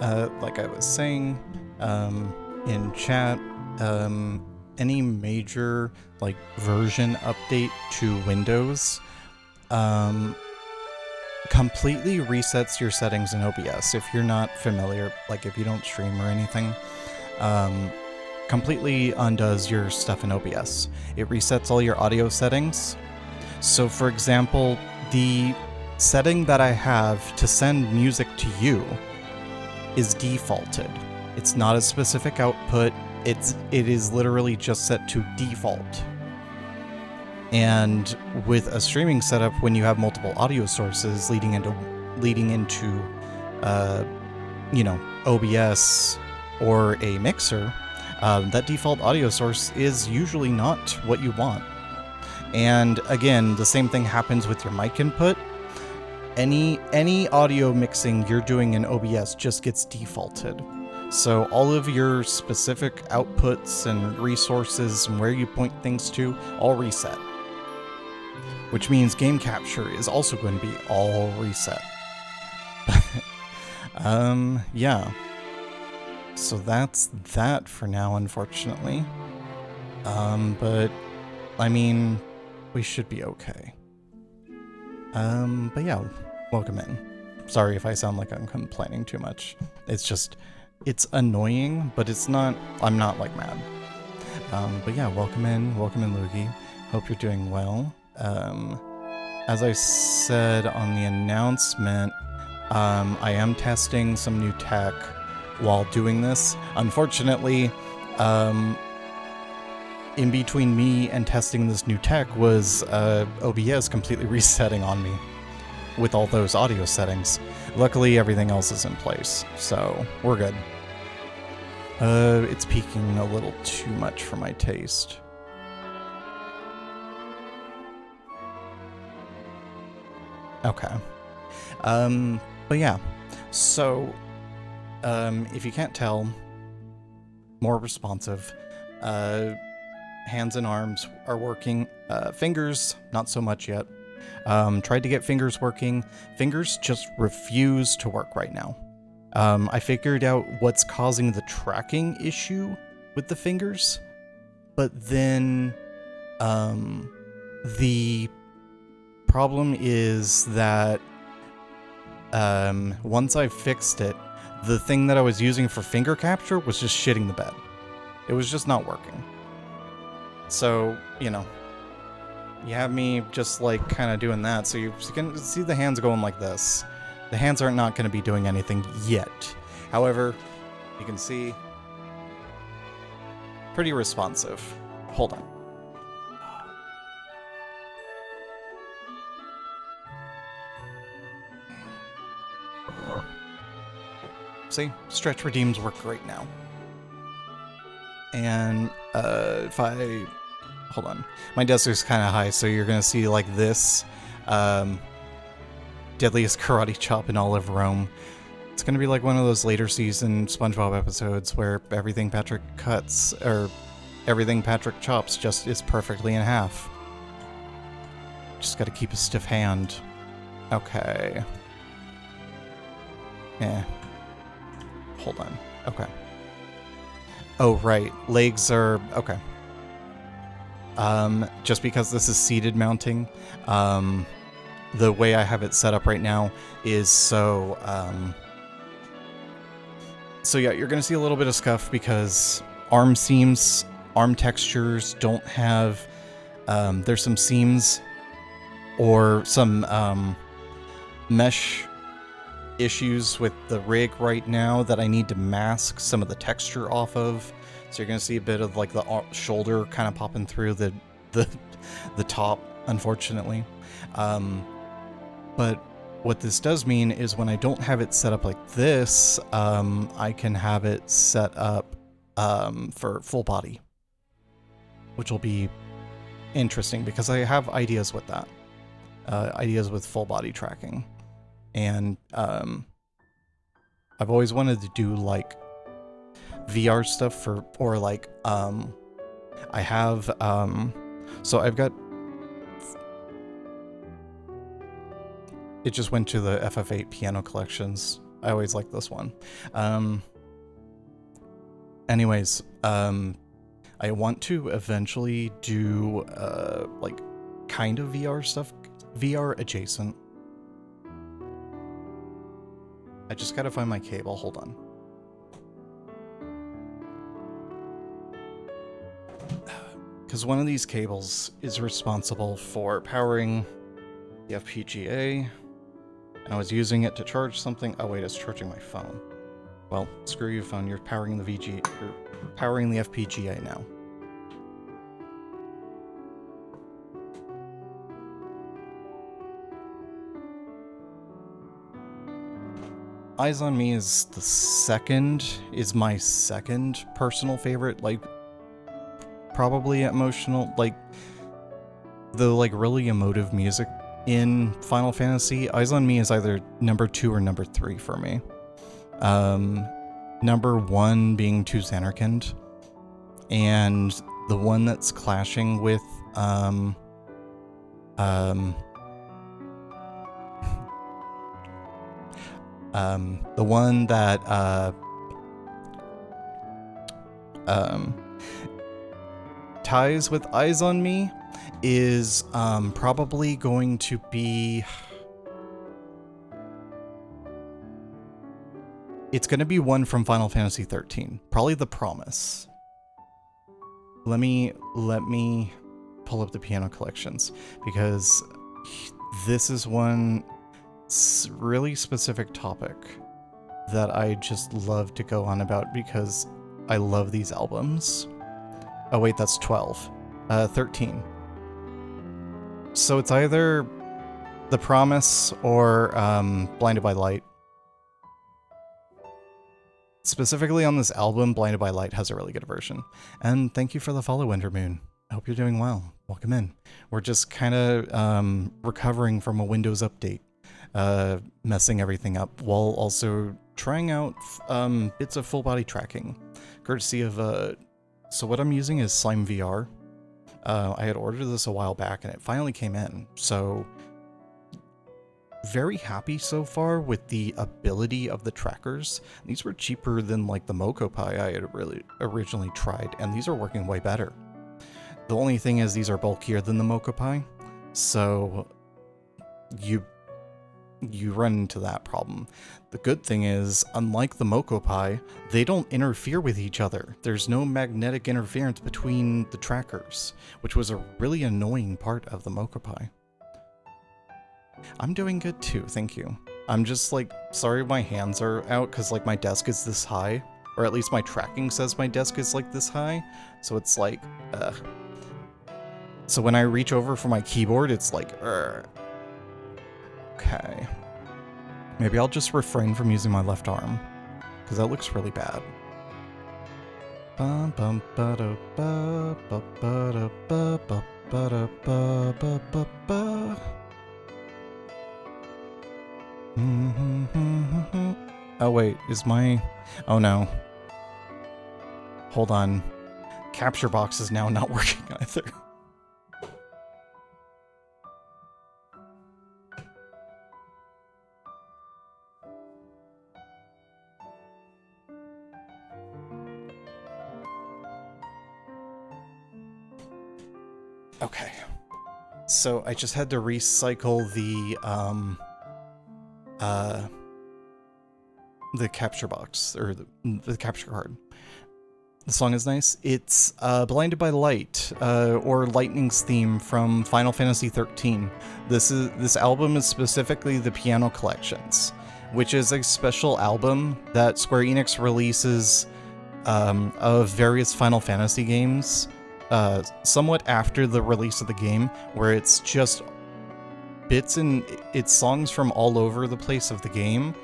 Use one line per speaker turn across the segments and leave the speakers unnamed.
like I was saying, in chat, any major like version update to Windows, completely resets your settings in OBS. If you're not familiar, like if you don't stream or anything, completely undoes your stuff in OBS. It resets all your audio settings. So for example, the setting that I have to send music to you is defaulted. It's not a specific output. It is literally just set to default. And with a streaming setup, when you have multiple audio sources leading into OBS or a mixer, that default audio source is usually not what you want. And again, the same thing happens with your mic input. Any audio mixing you're doing in OBS just gets defaulted. So all of your specific outputs and resources and where you point things to all reset. Which means game capture is also going to be all reset. Yeah. So that's that for now, unfortunately. But I mean, we should be okay. But yeah, welcome in. Sorry if I sound like I'm complaining too much. It's annoying, but it's not, I'm not like mad. But yeah, welcome in Luigi. Hope you're doing well. As I said on the announcement, I am testing some new tech while doing this. Unfortunately, in between me and testing this new tech was OBS completely resetting on me with all those audio settings. Luckily, everything else is in place, so we're good. It's peaking a little too much for my taste. Okay. But yeah, so, if you can't tell, more responsive. Hands and arms are working. Fingers, not so much yet. Tried to get fingers working. Fingers just refuse to work right now. I figured out what's causing the tracking issue with the fingers, but then the problem is that once I fixed it, the thing that I was using for finger capture was just shitting the bed. It was just not working. So, you know, you have me just like kind of doing that, so you can see the hands going like this. The hands aren't not going to be doing anything yet. However, you can see pretty responsive. Hold on. See, stretch redeems work great now. And if I hold on, my desk is kind of high, so you're gonna see like this deadliest karate chop in all of Rome. It's gonna be like one of those later season SpongeBob episodes where everything Patrick cuts or everything Patrick chops just is perfectly in half. Just gotta keep a stiff hand. Okay. Yeah. Hold on. Okay. Oh, right. Legs are... Okay. Just because this is seated mounting, the way I have it set up right now is so... So yeah, you're going to see a little bit of scuff because arm seams, arm textures don't have... there's some seams or some mesh issues with the rig right now that I need to mask some of the texture off of. So you're going to see a bit of like the shoulder kind of popping through the top, unfortunately. But what this does mean is when I don't have it set up like this, I can have it set up for full body, which will be interesting because I have ideas with that. Ideas with full body tracking. And I've always wanted to do like VR stuff or like I have so I've got, it just went to the FF8 piano collections I always like this one. Anyways, I want to eventually do, like, kind of VR stuff, VR adjacent. I just gotta find my cable, hold on. Because one of these cables is responsible for powering the FPGA, and I was using it to charge something. Oh wait, it's charging my phone. Well, screw you phone, you're powering the powering the FPGA now. Eyes on Me is my second personal favorite, like, probably emotional, like, the, like, really emotive music in Final Fantasy. Eyes on Me is either number 2 or number 3 for me. Number 1 being To Xanarkand, and the one that's clashing with, the one that, ties with Eyes on Me is, probably going to be... It's going to be one from Final Fantasy 13. Probably The Promise. Let me pull up the piano collections, because this is one really specific topic that I just love to go on about because I love these albums. Oh wait, that's 12. 13. So it's either The Promise or Blinded by Light. Specifically on this album, Blinded by Light has a really good version. And thank you for the follow, Wintermoon. I hope you're doing well. Welcome in. We're just kind of recovering from a Windows update, messing everything up, while also trying out bits of full body tracking, courtesy of... so what I'm using is Slime VR. I had ordered this a while back and it finally came in, so... Very happy so far with the ability of the trackers. These were cheaper than like the Mokopai I had really originally tried, and these are working way better. The only thing is these are bulkier than the Mokopai, so you run into that problem. The good thing is, unlike the Mokopai, they don't interfere with each other. There's no magnetic interference between the trackers, which was a really annoying part of the Mokopai. I'm doing good too, thank you. I'm just like, sorry my hands are out because like my desk is this high, or at least my tracking says my desk is like this high, so it's like, so when I reach over for my keyboard, it's like, okay. Maybe I'll just refrain from using my left arm, because that looks really bad. Bum bum ba da ba ba ba da ba ba ba da ba ba ba ba. Oh wait, is my... Oh no. Hold on. Capture box is now not working either. Okay. So I just had to recycle the capture box, or the capture card. The song is nice. It's Blinded by Light, or Lightning's theme from Final Fantasy 13. This album is specifically the piano collections, which is a special album that Square Enix releases of various Final Fantasy games, somewhat after the release of the game, where it's just bits and it's songs from all over the place of the game,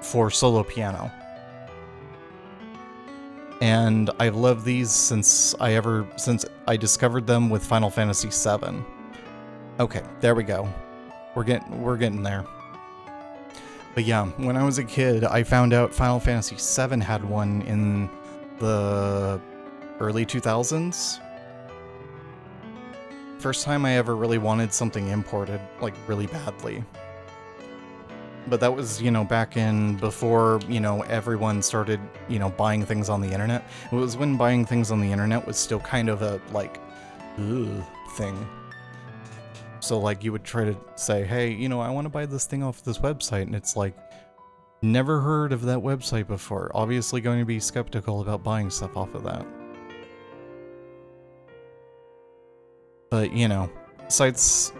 for solo piano. And I've loved these since I discovered them with Final Fantasy VII. Okay, there we go. We're getting there. But yeah, when I was a kid, I found out Final Fantasy VII had one in the early 2000s. First time I ever really wanted something imported, like, really badly. But that was, you know, back in before, you know, everyone started, you know, buying things on the internet. It was when buying things on the internet was still kind of a, like, ugh, thing. So, like, you would try to say, hey, you know, I want to buy this thing off this website, and it's like, never heard of that website before. Obviously going to be skeptical about buying stuff off of that. But, you know, sites...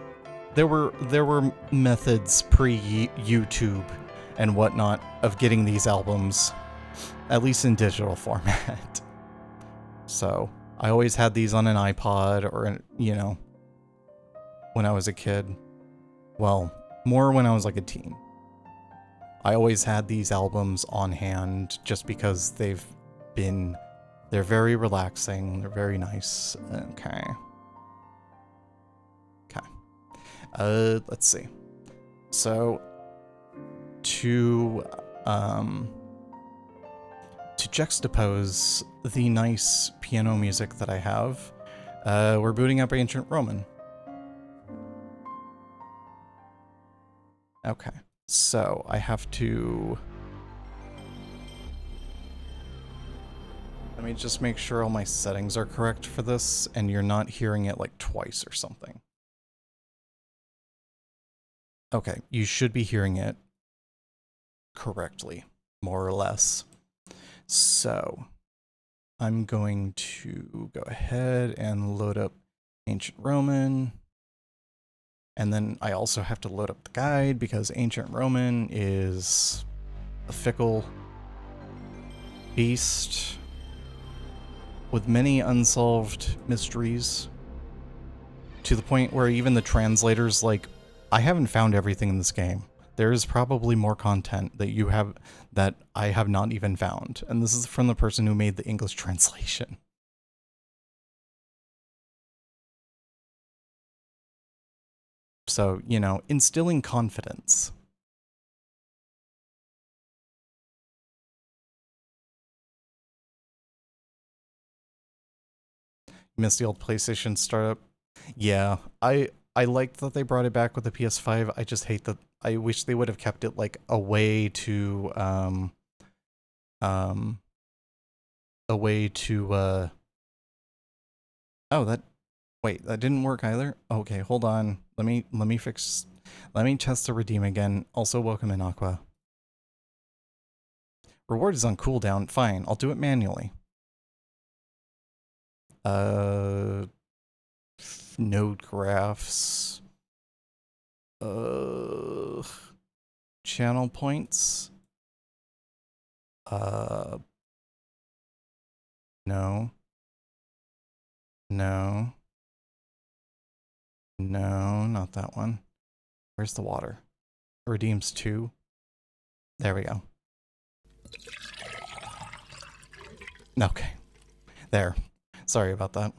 There were methods pre-YouTube and whatnot of getting these albums, at least in digital format. So, I always had these on an iPod or, you know, when I was a kid. Well, more when I was like a teen. I always had these albums on hand just because they're very relaxing, they're very nice. Okay. Let's see. So, to juxtapose the nice piano music that I have, we're booting up Ancient Roman. Okay, so I have to... Let me just make sure all my settings are correct for this, and you're not hearing it like twice or something. Okay, you should be hearing it correctly, more or less. So, I'm going to go ahead and load up Ancient Roman. And then I also have to load up the guide because Ancient Roman is a fickle beast with many unsolved mysteries, to the point where even the translators, like, I haven't found everything in this game. There is probably more content that I have not even found. And this is from the person who made the English translation. So, you know, instilling confidence. Missed the old PlayStation startup. Yeah, I liked that they brought it back with the PS5. I just hate that. I wish they would have kept it like a way to oh, wait, that didn't work either. Okay, hold on. Let me test the redeem again. Also, welcome in, Aqua. Reward is on cooldown. Fine, I'll do it manually. Node graphs. Channel points. No. No. No, not that one. Where's the water? Redeems 2. There we go. Okay. There. Sorry about that.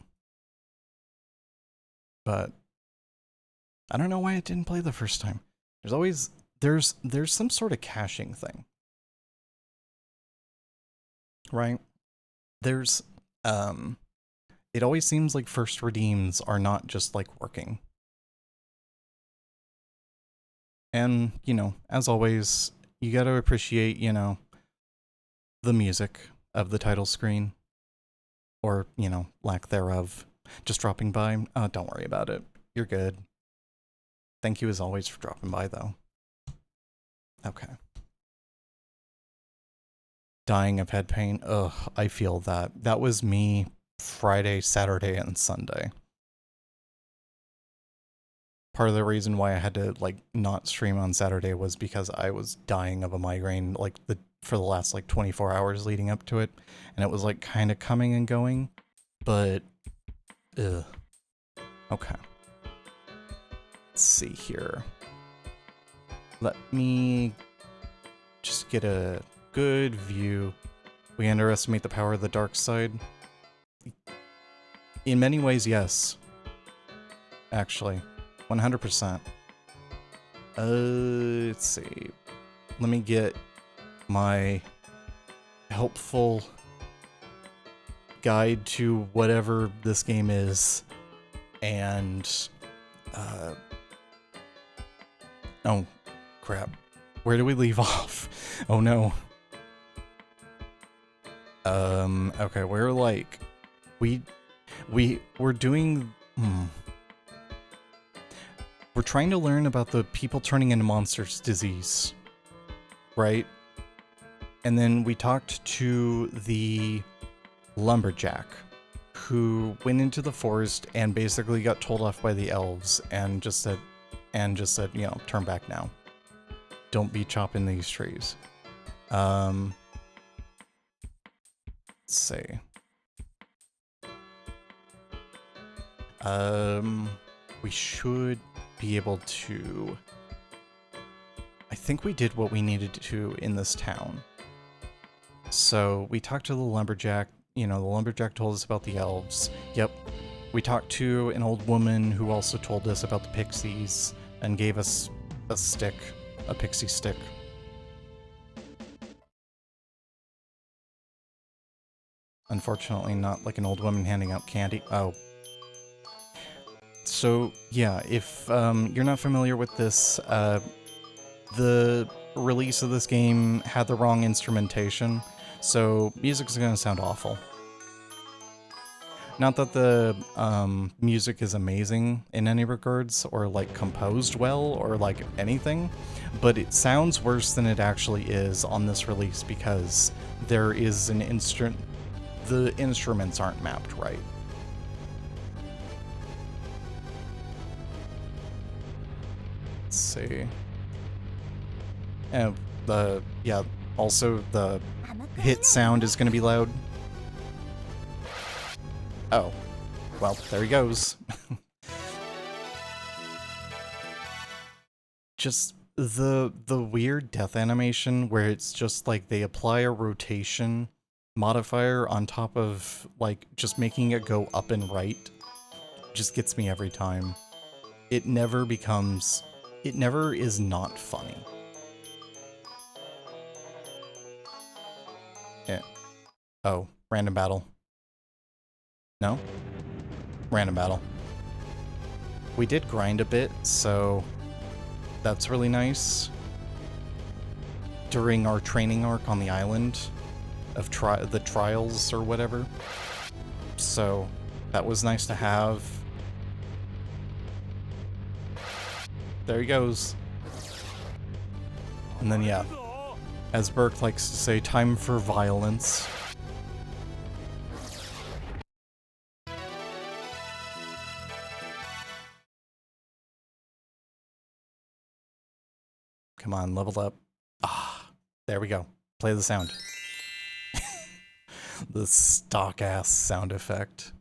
But I don't know why it didn't play the first time. There's some sort of caching thing. Right? There's it always seems like first redeems are not just like working. And, you know, as always, you got to appreciate, you know, the music of the title screen, or, you know, lack thereof. Just dropping by. Don't worry about it. You're good. Thank you as always for dropping by, though. Okay. Dying of head pain. Ugh, I feel that. That was me Friday, Saturday, and Sunday. Part of the reason why I had to, like, not stream on Saturday was because I was dying of a migraine, like, for the last, like, 24 hours leading up to it. And it was, like, kind of coming and going. But, ugh. Okay. Let's see here. Let me just get a good view. We underestimate the power of the dark side. In many ways, yes. Actually. 100%. Let's see. Let me get my helpful guide to whatever this game is. And, oh, crap. Where do we leave off? Oh no. Okay, we're like... We're doing... We're trying to learn about the people turning into monsters disease. Right? And then we talked to the lumberjack, who went into the forest and basically got told off by the elves and just said, you know, turn back now. Don't be chopping these trees. Let's see. We should be able to... I think we did what we needed to in this town. So we talked to the lumberjack. You know, the lumberjack told us about the elves. Yep. We talked to an old woman who also told us about the pixies and gave us a stick, a pixie stick. Unfortunately, not like an old woman handing out candy. Oh. So, yeah, if you're not familiar with this, the release of this game had the wrong instrumentation, so music's gonna sound awful. Not that the music is amazing in any regards, or like composed well, or like anything, but it sounds worse than it actually is on this release because there is an the instruments aren't mapped right. Let's see. And also the hit sound is going to be loud. Oh, well, there he goes. Just the weird death animation where it's just like they apply a rotation modifier on top of like just making it go up and right just gets me every time. It never is not funny. Yeah. Oh, random battle. No? Random battle. We did grind a bit, so that's really nice. During our training arc on the island of the trials or whatever. So that was nice to have. There he goes. And then, yeah, as Burke likes to say, time for violence. Come on, level up. Ah, there we go. Play the sound. The stock-ass sound effect.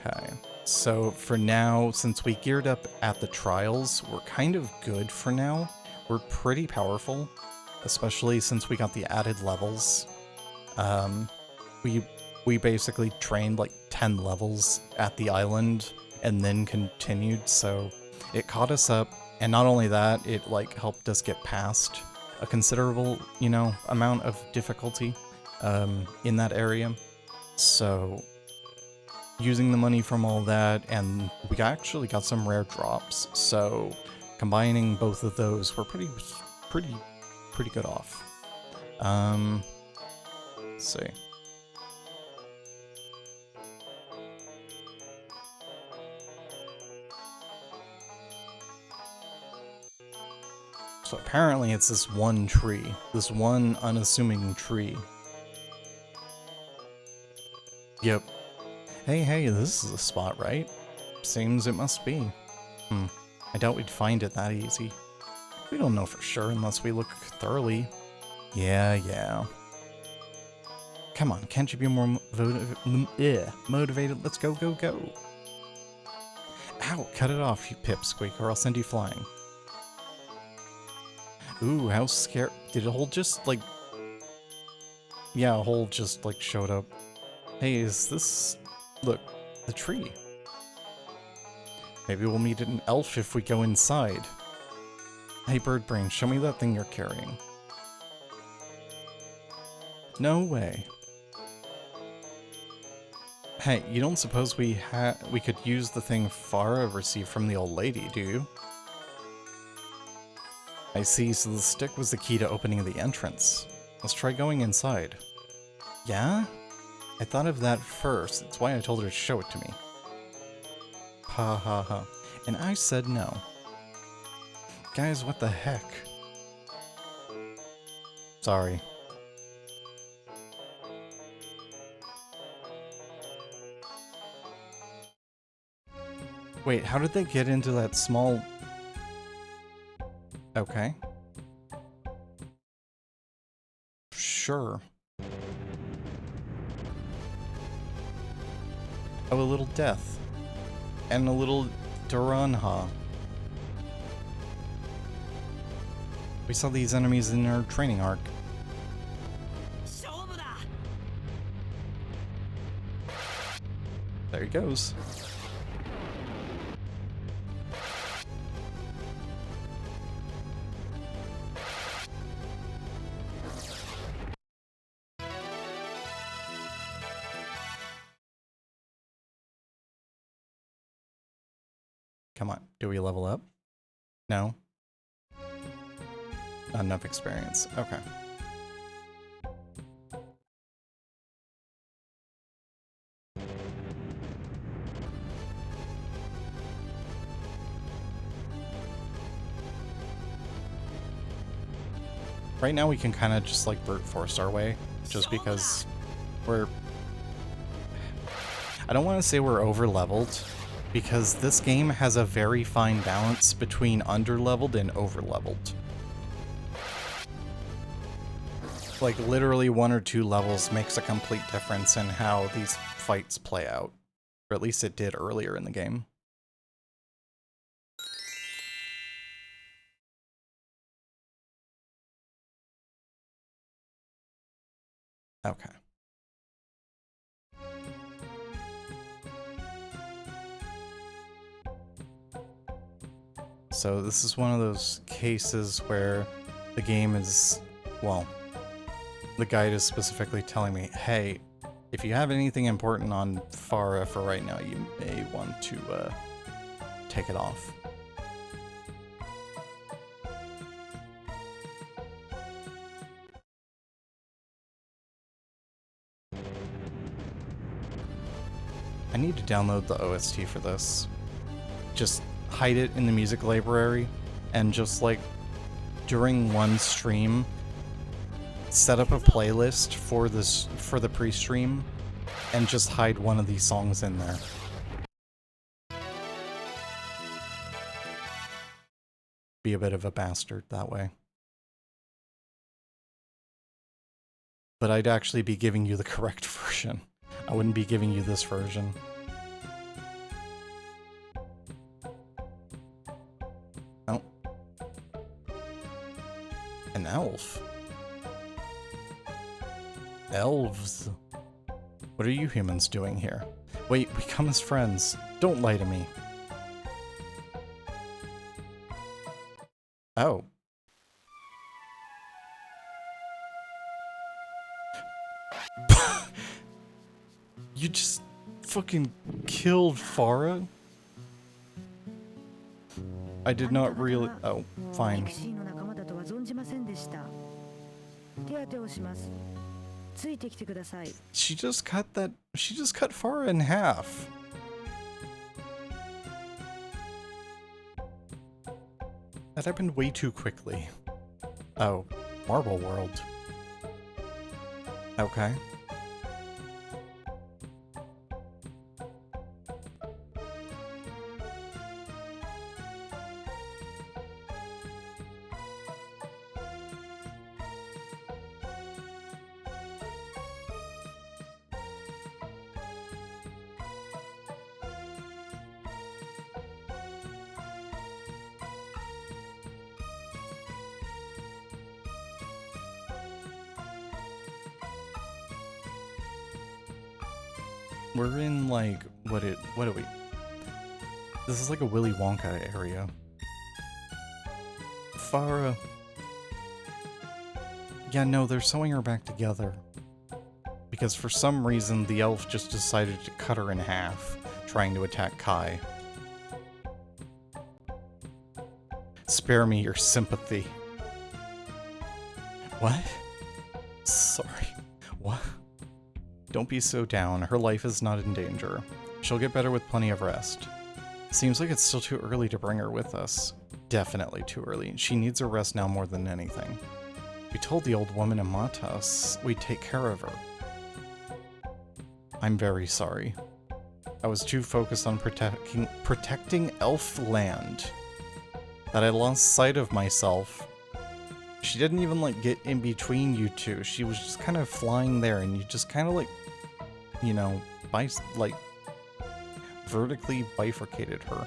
Okay, so for now, since we geared up at the trials, we're kind of good for now. We're pretty powerful, especially since we got the added levels. We basically trained like 10 levels at the island and then continued, so it caught us up. And not only that, it like helped us get past a considerable, you know, amount of difficulty in that area. So using the money from all that, and we actually got some rare drops, so combining both of those, we're pretty good off. Let's see. So apparently it's this one tree, this one unassuming tree. Yep. Hey, this is the spot, right? Seems it must be. I doubt we'd find it that easy. We don't know for sure unless we look thoroughly. Yeah. Come on, can't you be more motivated? Let's go. Ow, cut it off, you pipsqueak, or I'll send you flying. Ooh, how scary. Did a hole just, like... Yeah, a hole just, like, showed up. Hey, is this... Look, the tree. Maybe we'll meet an elf if we go inside. Hey, Bird Brain, show me that thing you're carrying. No way. Hey, you don't suppose we could use the thing Farah received from the old lady, do you? I see, so the stick was the key to opening the entrance. Let's try going inside. Yeah? I thought of that first. That's why I told her to show it to me. Ha ha ha. And I said no. Guys, what the heck? Sorry. Wait, how did they get into that small... Okay. Sure. Oh, a little death. And a little Duranha. We saw these enemies in our training arc. There he goes. Come on, do we level up? No? Not enough experience. Okay. Right now we can kind of just like brute force our way, just because we're... I don't want to say we're over-leveled, because this game has a very fine balance between under-leveled and over-leveled. Like, literally 1 or 2 levels makes a complete difference in how these fights play out. Or at least it did earlier in the game. Okay. So this is one of those cases where the game is, well, the guide is specifically telling me, hey, if you have anything important on Farah for right now, you may want to take it off. I need to download the OST for this. Just hide it in the music library and just like during one stream set up a playlist for the pre-stream and just hide one of these songs in there. Be a bit of a bastard that way. But I'd actually be giving you the correct version. I wouldn't be giving you this version. Oh. An elf. Elves. What are you humans doing here? Wait, we come as friends. Don't lie to me. Oh. You just fucking killed Farah? I did not really... Oh, fine. She just cut Farah in half. That happened way too quickly. Oh, Marble World. Okay. We're in, like, what are we? This is like a Willy Wonka area. Farah. Yeah, no, they're sewing her back together. because for some reason the elf just decided to cut her in half, trying to attack Kai. Spare me your sympathy. What? Sorry. What? Don't be so down. Her life is not in danger. She'll get better with plenty of rest. Seems like it's still too early to bring her with us. Definitely too early. She needs a rest now more than anything. We told the old woman in Matas we'd take care of her. I'm very sorry. I was too focused on protecting elf land that I lost sight of myself. She didn't even, like, get in between you two. She was just kind of flying there, and you just kind of, like, you know, vertically bifurcated her.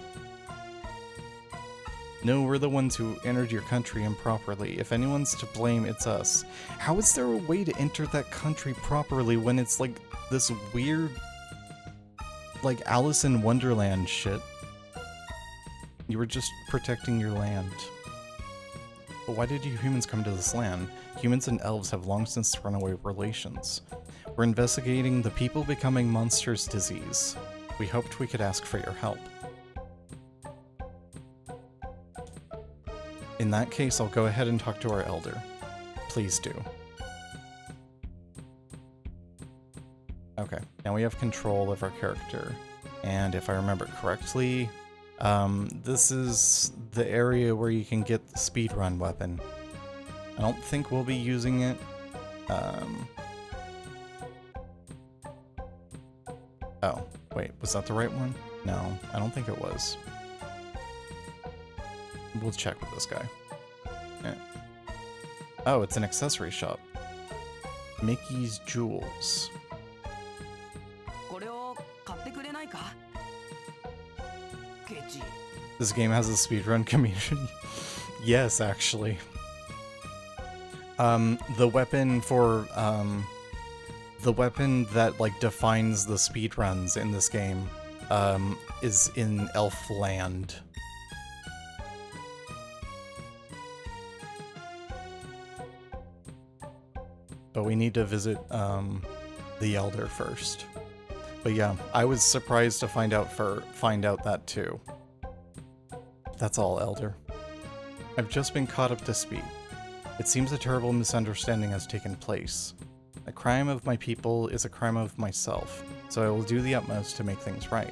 No, we're the ones who entered your country improperly. If anyone's to blame, it's us. How is there a way to enter that country properly when it's, like, this weird, like, Alice in Wonderland shit? You were just protecting your land. But why did you humans come to this land? Humans and elves have long since thrown away relations. We're investigating the people becoming monsters disease. We hoped we could ask for your help. In that case, I'll go ahead and talk to our elder. Please do. Okay, now we have control of our character. And if I remember correctly, this is the area where you can get the speedrun weapon. I don't think we'll be using it. Oh, wait, was that the right one? No, I don't think it was. We'll check with this guy. Yeah. Oh, it's an accessory shop. Mickey's Jewels. This game has a speedrun community. Yes, actually. The weapon for, the weapon that, like, defines the speedruns in this game, is in Elf Land. But we need to visit, the Elder first. But yeah, I was surprised to find out that too. That's all, Elder. I've just been caught up to speed. It seems a terrible misunderstanding has taken place. A crime of my people is a crime of myself, so I will do the utmost to make things right.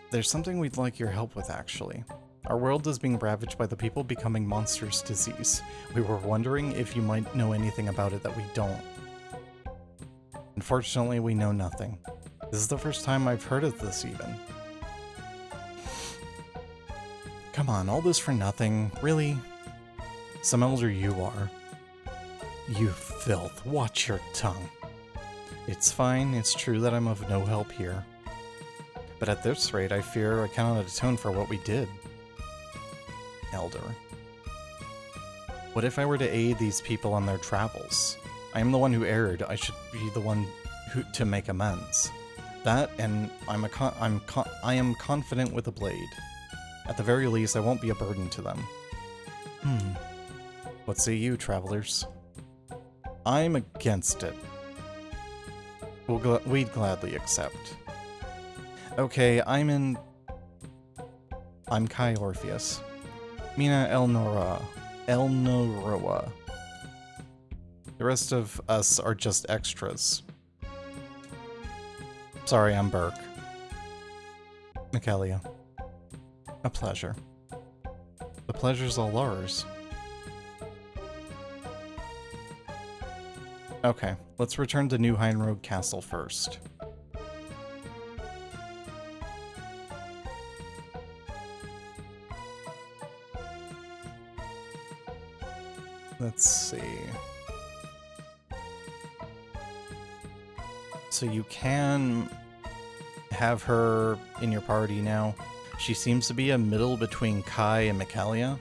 There's something we'd like your help with, actually. Our world is being ravaged by the people becoming monsters disease. We were wondering if you might know anything about it that we don't. Unfortunately, we know nothing. This is the first time I've heard of this, even. Come on, all this for nothing? Really? Some elder you are. You filth, watch your tongue. It's fine, it's true that I'm of no help here. But at this rate, I fear I cannot atone for what we did. Elder. What if I were to aid these people on their travels? I am the one who erred, I should be the one to make amends. That, and I am confident with a blade. At the very least, I won't be a burden to them. What say you, travelers? I'm against it. We'd gladly accept. Okay, I'm Kai Orpheus. Mina Elnoroa. The rest of us are just extras. Sorry, I'm Burke. Michaelia. A pleasure. The pleasure's all ours. Okay, let's return to New Heinroad Castle first. Let's see. So you can have her in your party now. She seems to be a middle between Kai and Michaelia.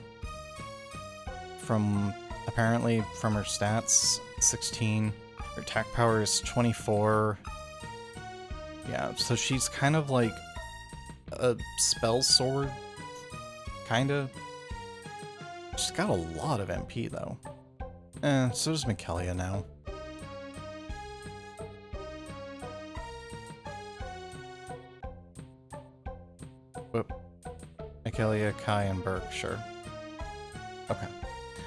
Apparently from her stats, 16. Her attack power is 24. Yeah, so she's kind of like a spell sword. Kinda. She's got a lot of MP though. So does Michaelia now. Whoop. Akelia, Kai, and Burke, sure. Okay.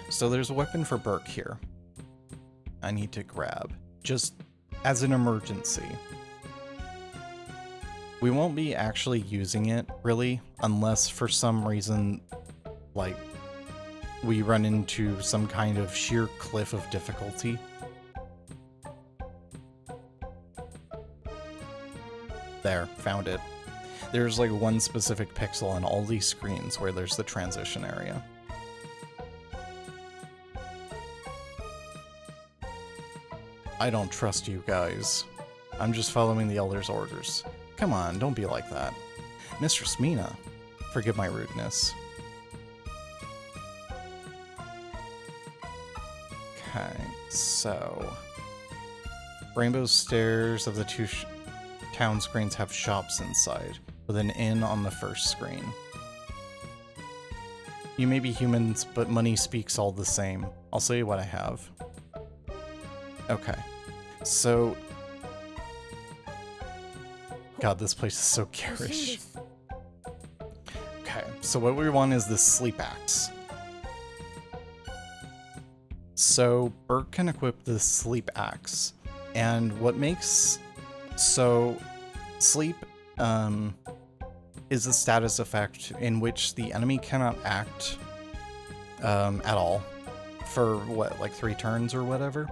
So there's a weapon for Burke here. I need to grab. Just as an emergency. We won't be actually using it, really, unless for some reason, like, we run into some kind of sheer cliff of difficulty. There, found it. There's like one specific pixel on all these screens where there's the transition area. I don't trust you guys. I'm just following the Elder's orders. Come on, don't be like that. Mistress Mina, forgive my rudeness. Okay, so... Rainbow Stairs of the two town screens have shops inside, with an inn on the first screen. You may be humans, but money speaks all the same. I'll show you what I have. Okay, so... God, this place is so garish. Okay, so what we want is this sleep axe. So Burke can equip the sleep axe, and what makes... So, sleep is a status effect in which the enemy cannot act at all for, what, like 3 turns or whatever?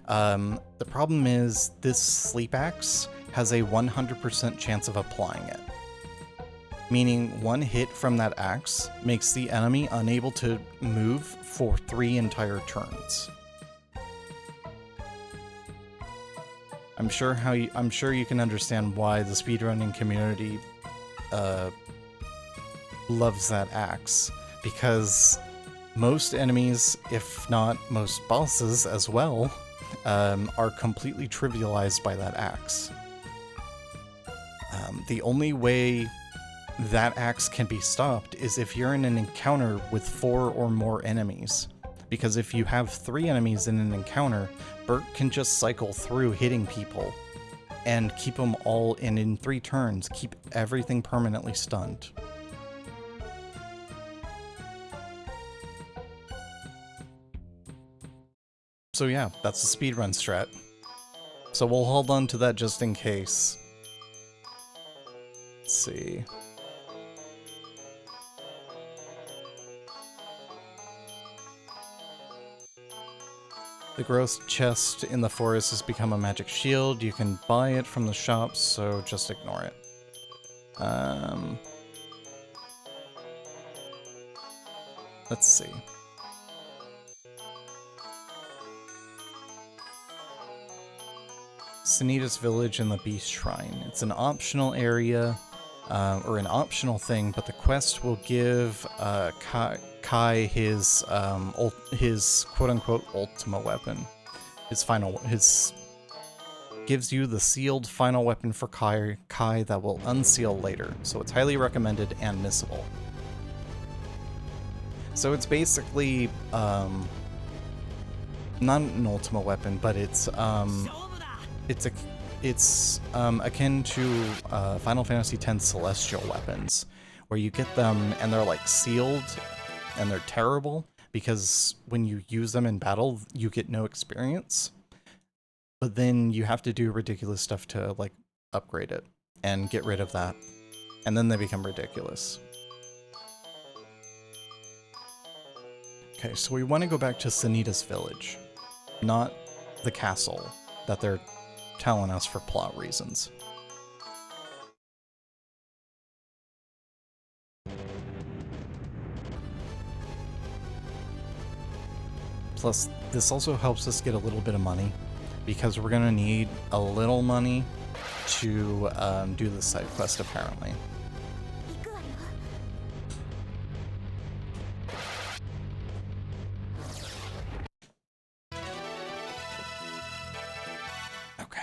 The problem is this sleep axe has a 100% chance of applying it. Meaning one hit from that axe makes the enemy unable to move for 3 entire turns. I'm sure you can understand why the speedrunning community loves that axe, because most enemies, if not most bosses as well, are completely trivialized by that axe. The only way that axe can be stopped is if you're in an encounter with 4 or more enemies. Because if you have 3 enemies in an encounter, Burke can just cycle through hitting people and keep them all in 3 turns, keep everything permanently stunned. So yeah, that's the speedrun strat. So we'll hold on to that just in case. Let's see. The growth chest in the forest has become a magic shield. You can buy it from the shops, so just ignore it. Let's see. Sanitas Village and the Beast Shrine. It's an optional area, or an optional thing, but the quest will give Kai his quote-unquote ultimate weapon. Gives you the sealed final weapon for Kai that will unseal later, so it's highly recommended and missable. So it's basically, not an ultimate weapon, but it's akin to Final Fantasy X celestial weapons, where you get them and they're like sealed and they're terrible because when you use them in battle, you get no experience. But then you have to do ridiculous stuff to like upgrade it and get rid of that. And then they become ridiculous. Okay, so we want to go back to Sanitas Village, not the castle that they're telling us for plot reasons. Plus, this also helps us get a little bit of money, because we're gonna need a little money to do the side quest, apparently. Okay.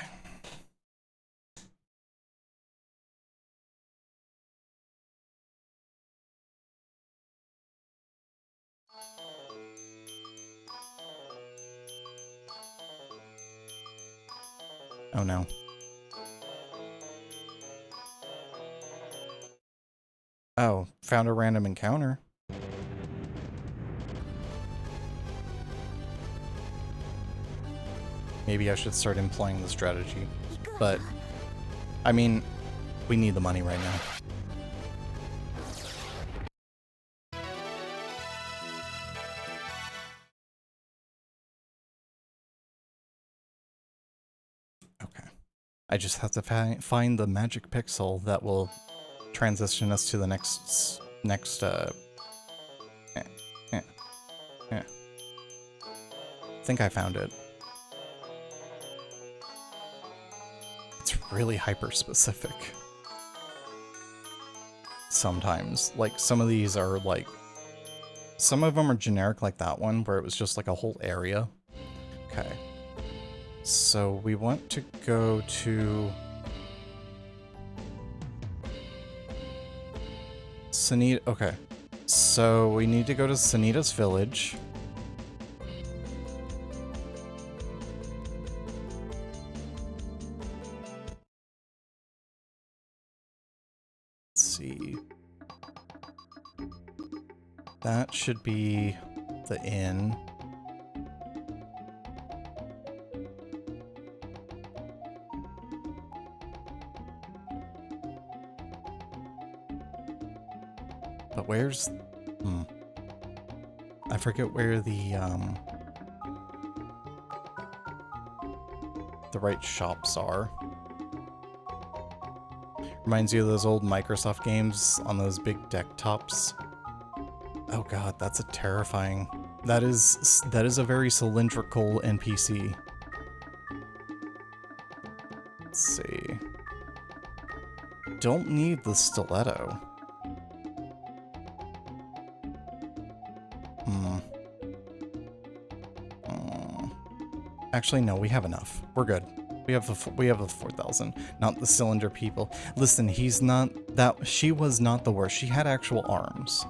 Oh no. Oh, found a random encounter. Maybe I should start employing the strategy. But, I mean, we need the money right now. Okay. I just have to find the magic pixel that will transition us to the next I think I found it. It's really hyper specific. Sometimes, like, some of these are like, some of them are generic, like that one where it was just like a whole area. Okay, so we want to go to Sunita. Okay, so we need to go to Sunita's village. Let's see. That should be the inn. But where's... I forget where the right shops are. Reminds you of those old Microsoft games on those big deck tops. Oh god, that's a terrifying... That is a very cylindrical NPC. Let's see. Don't need the stiletto. Actually, no, we have enough. We're good. We have the 4,000, not the cylinder people. Listen, he's not that. She was not the worst. She had actual arms.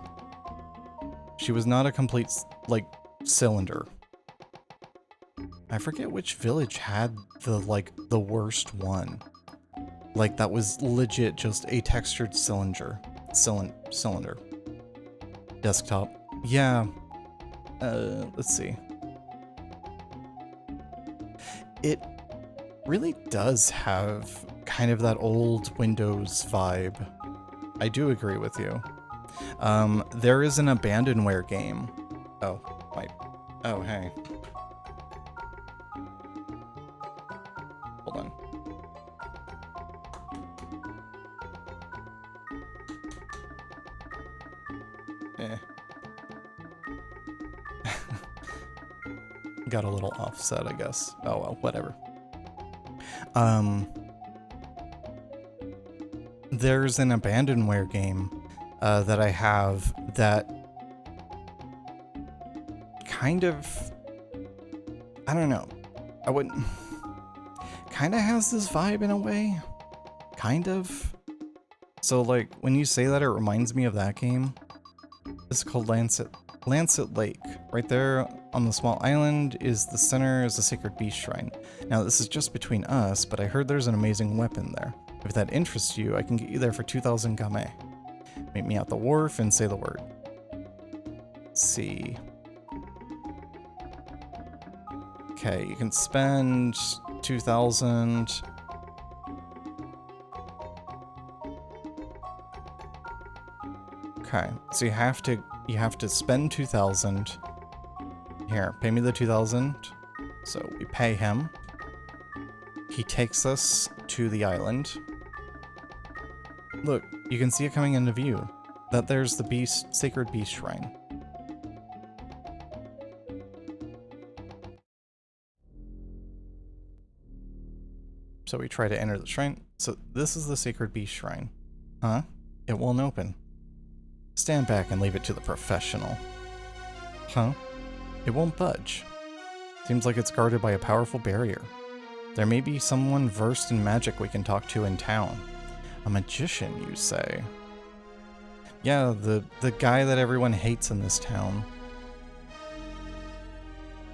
She was not a complete like cylinder. I forget which village had the worst one. Like that was legit just a textured cylinder. Desktop. Yeah. Let's see. It really does have kind of that old Windows vibe. I do agree with you. There is an abandonware game. Oh, wait. Oh, hey. Hold on. Got a little offset, I guess. Oh well, whatever. There's an abandonware game that I have that kind of, I don't know, I wouldn't, kind of has this vibe in a way, kind of. So like when you say that, it reminds me of that game. It's called Lancet Lake. Right there on the small island is the center is the sacred beast shrine. Now this is just between us, but I heard there's an amazing weapon there. If that interests you, I can get you there for 2,000 game. Meet me at the wharf and say the word. Let's see. Okay, you can spend 2,000. Okay, so you have to spend 2,000. Here, pay me the 2,000. So we pay him. He takes us to the island. Look, you can see it coming into view. That there's the sacred beast shrine. So we try to enter the shrine. So this is the sacred beast shrine. Huh? It won't open. Stand back and leave it to the professional. Huh? It won't budge. Seems like it's guarded by a powerful barrier. There may be someone versed in magic we can talk to in town. A magician, you say? Yeah, the guy that everyone hates in this town.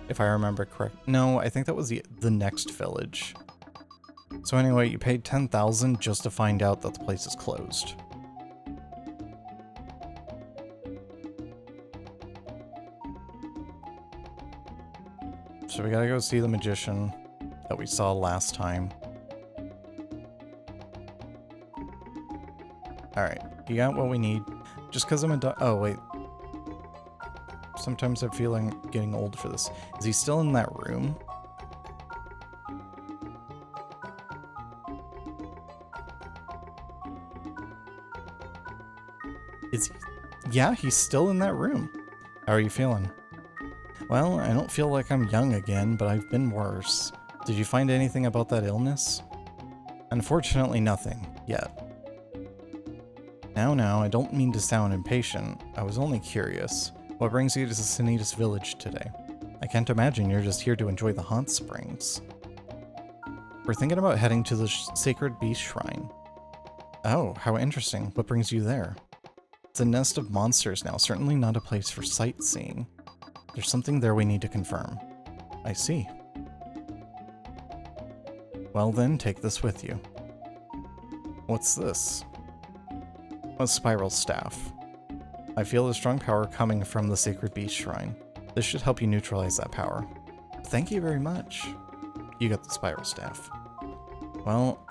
If I remember correct. No, I think that was the next village. So anyway, you paid 10,000 just to find out that the place is closed. So we gotta go see the magician that we saw last time. Alright, you got what we need. Just because I'm a oh, wait. Sometimes I feel I'm getting old for this. Is he still in that room? Is he? Yeah, he's still in that room. How are you feeling? Well, I don't feel like I'm young again, but I've been worse. Did you find anything about that illness? Unfortunately, nothing. Yet. Now, I don't mean to sound impatient. I was only curious. What brings you to Sanitas Village today? I can't imagine you're just here to enjoy the hot springs. We're thinking about heading to the Sacred Beast Shrine. Oh, how interesting. What brings you there? It's a nest of monsters now, certainly not a place for sightseeing. There's something there we need to confirm. I see. Well then, take this with you. What's this? A spiral staff. I feel a strong power coming from the Sacred Beast Shrine. This should help you neutralize that power. Thank you very much. You got the spiral staff. Well,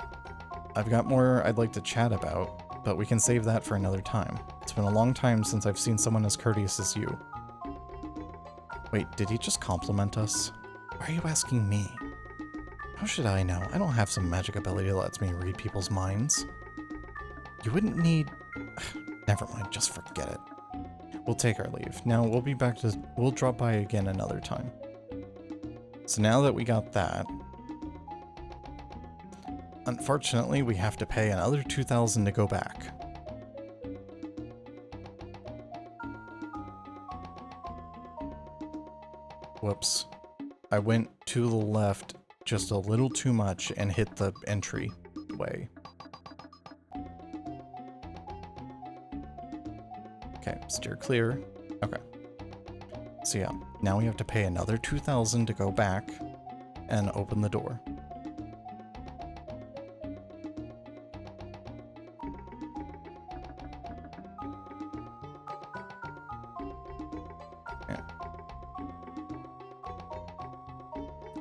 I've got more I'd like to chat about, but we can save that for another time. It's been a long time since I've seen someone as courteous as you. Wait, did he just compliment us? Why are you asking me? How should I know? I don't have some magic ability that lets me read people's minds. You wouldn't need... Never mind, just forget it. We'll take our leave. Now we'll be back to... We'll drop by again another time. So now that we got that... Unfortunately, we have to pay another 2,000 to go back. Whoops. I went to the left just a little too much and hit the entry way. Okay, steer clear. Okay. So yeah, now we have to pay another 2,000 to go back and open the door.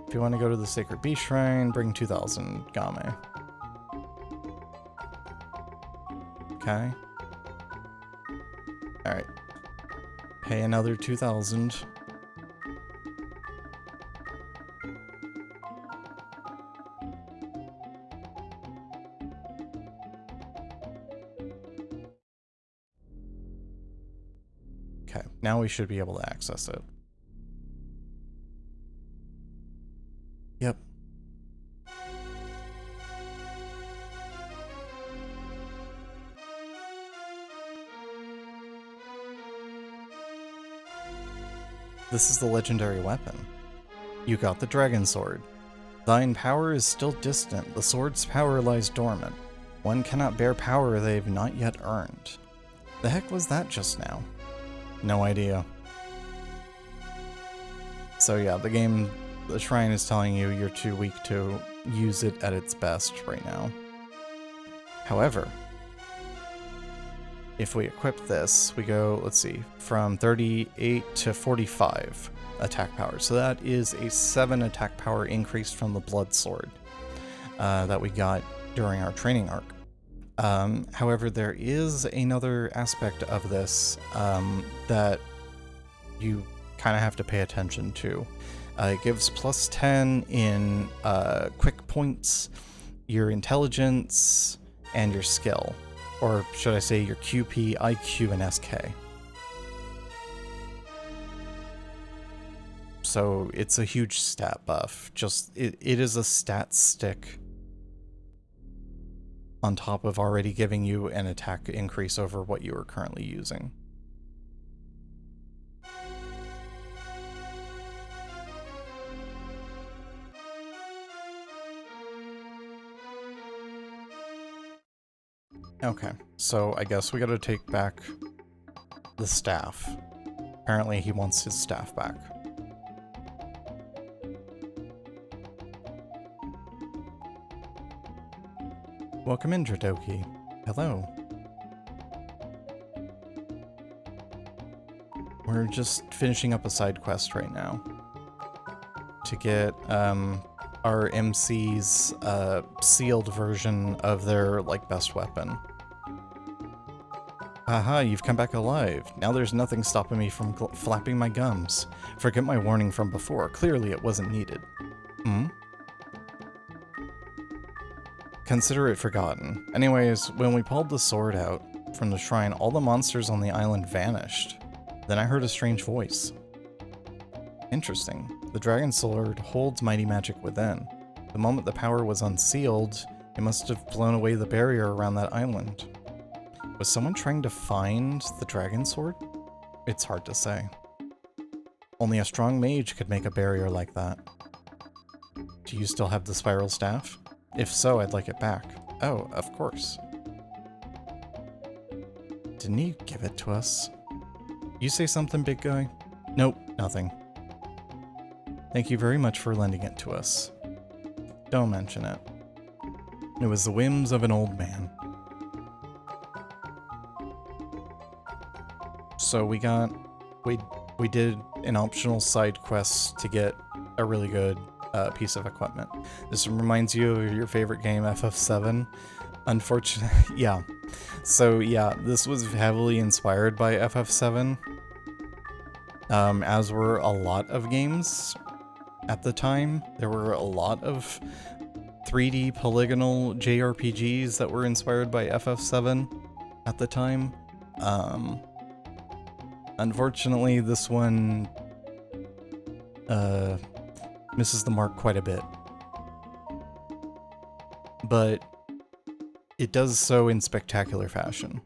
If you want to go to the Sacred Beast Shrine, bring 2,000 Game. Okay. Alright. Pay another 2,000. Okay, now we should be able to access it. Yep. This is the legendary weapon. You got the dragon sword. Thine power is still distant. The sword's power lies dormant. One cannot bear power they've not yet earned. The heck was that just now? No idea. So yeah, the shrine is telling you you're too weak to use it at its best right now. However, if we equip this, we go, let's see, from 38 to 45 attack power. So that is a 7 attack power increase from the blood sword that we got during our training arc. However, there is another aspect of this that you kind of have to pay attention to. It gives plus 10 in quick points, your intelligence, and your skill. Or should I say your QP, IQ, and SK. So it's a huge stat buff. Just it is a stat stick on top of already giving you an attack increase over what you are currently using. Okay, so I guess we gotta take back the staff. Apparently he wants his staff back. Welcome in, Dradoki. Hello. We're just finishing up a side quest right now to get our MC's sealed version of their like best weapon. Haha, you've come back alive. Now there's nothing stopping me from flapping my gums. Forget my warning from before. Clearly it wasn't needed. Hmm? Consider it forgotten. Anyways, when we pulled the sword out from the shrine, all the monsters on the island vanished. Then I heard a strange voice. Interesting. The dragon sword holds mighty magic within. The moment the power was unsealed, it must have blown away the barrier around that island. Was someone trying to find the dragon sword? It's hard to say. Only a strong mage could make a barrier like that. Do you still have the spiral staff? If so, I'd like it back. Oh, of course. Didn't you give it to us? You say something, big guy? Nope, nothing. Thank you very much for lending it to us. Don't mention it. It was the whims of an old man. So we did an optional side quest to get a really good piece of equipment. This reminds you of your favorite game, FF7. Unfortunately, yeah. So yeah, this was heavily inspired by FF7, as were a lot of games at the time. There were a lot of 3D polygonal JRPGs that were inspired by FF7 at the time. Unfortunately, this one misses the mark quite a bit. But it does so in spectacular fashion.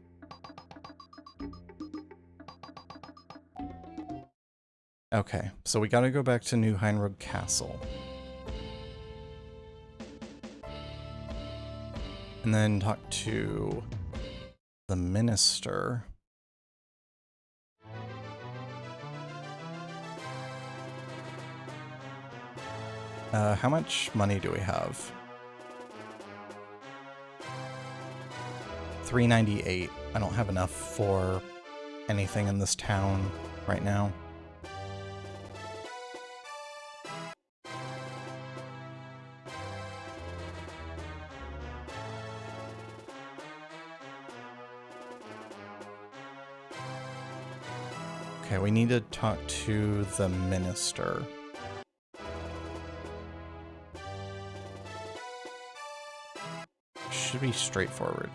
Okay, so we gotta go back to New Heinrug Castle. And then talk to the minister. How much money do we have? 398. I don't have enough for anything in this town right now. Okay, we need to talk to the minister. Should be straightforward.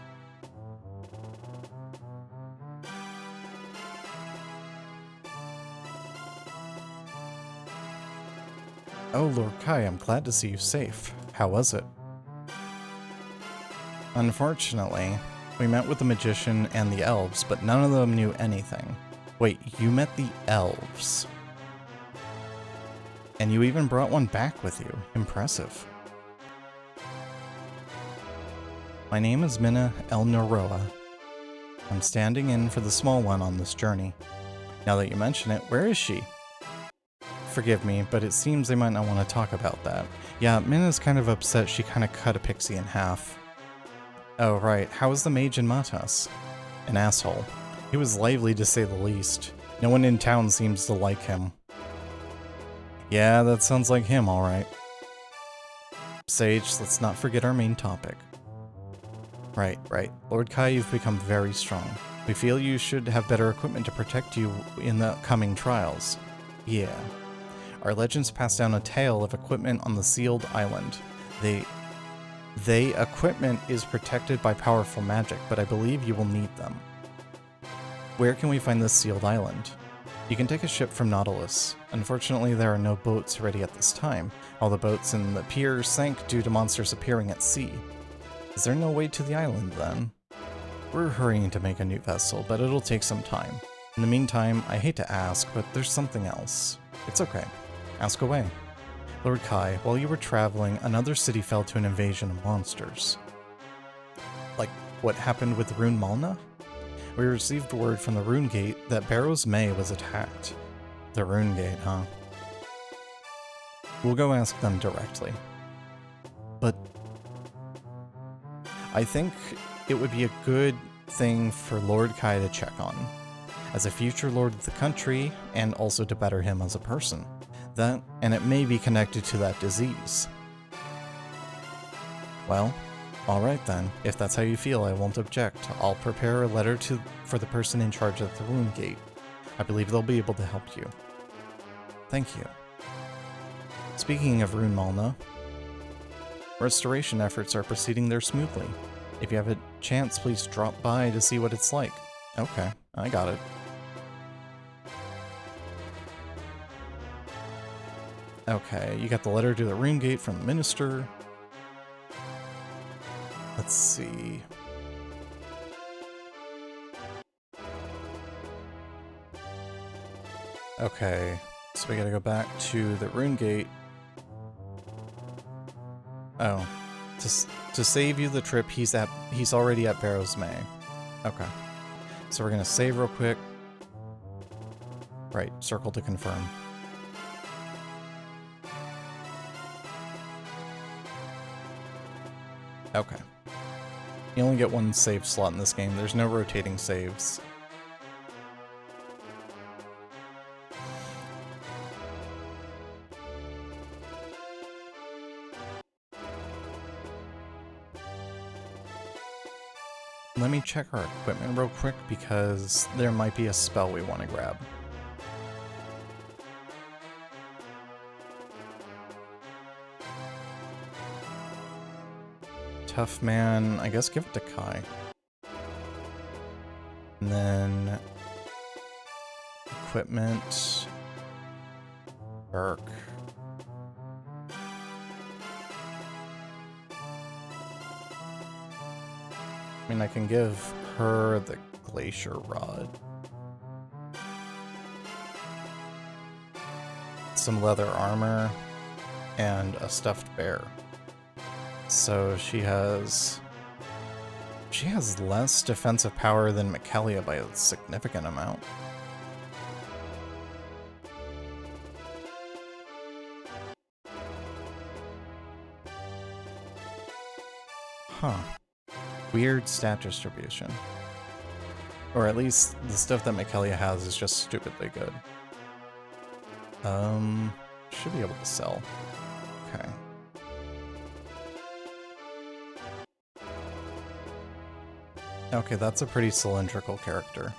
Oh, Lord Kai, I'm glad to see you safe. How was it? Unfortunately, we met with the magician and the elves, but none of them knew anything. Wait, you met the elves? And you even brought one back with you. Impressive. My name is Minna El Noroa. I'm standing in for the small one on this journey. Now that you mention it, where is she? Forgive me, but it seems they might not want to talk about that. Yeah, Minna's kind of upset she kind of cut a pixie in half. Oh right, how was the mage in Matas? An asshole. He was lively to say the least. No one in town seems to like him. Yeah, that sounds like him, alright. Sage, let's not forget our main topic. Right. Lord Kai, you've become very strong. We feel you should have better equipment to protect you in the coming trials. Yeah. Our legends pass down a tale of equipment on the sealed island. Equipment is protected by powerful magic, but I believe you will need them. Where can we find this sealed island? You can take a ship from Nautilus. Unfortunately, there are no boats ready at this time. All the boats in the pier sank due to monsters appearing at sea. Is there no way to the island, then? We're hurrying to make a new vessel, but it'll take some time. In the meantime, I hate to ask, but there's something else. It's okay. Ask away. Lord Kai, while you were traveling, another city fell to an invasion of monsters. Like what happened with Rune Malna? We received word from the Rune Gate that Barrows May was attacked. The Rune Gate, huh? We'll go ask them directly. But I think it would be a good thing for Lord Kai to check on, as a future lord of the country, and also to better him as a person. That, and it may be connected to that disease. Well, alright then. If that's how you feel, I won't object. I'll prepare a letter for the person in charge at the Rune Gate. I believe they'll be able to help you. Thank you. Speaking of Rune Malna, restoration efforts are proceeding there smoothly. If you have a chance, please drop by to see what it's like. Okay, I got it. Okay, you got the letter to the Rune Gate from the minister. Let's see. Okay, so we gotta go back to the Rune Gate. Oh, to save you the trip, he's already at Barrows May. Okay, so we're gonna save real quick. Right, circle to confirm. Okay. You only get one save slot in this game. There's no rotating saves. Let me check our equipment real quick because there might be a spell we want to grab. Tough Man, I guess give it to Kai. And then equipment, Burke. I mean, I can give her the Glacier Rod. Some leather armor, and a stuffed bear. So she has less defensive power than Michaelia by a significant amount. Huh. Weird stat distribution. Or at least the stuff that Michaelia has is just stupidly good. Should be able to sell. Okay. Okay, that's a pretty cylindrical character.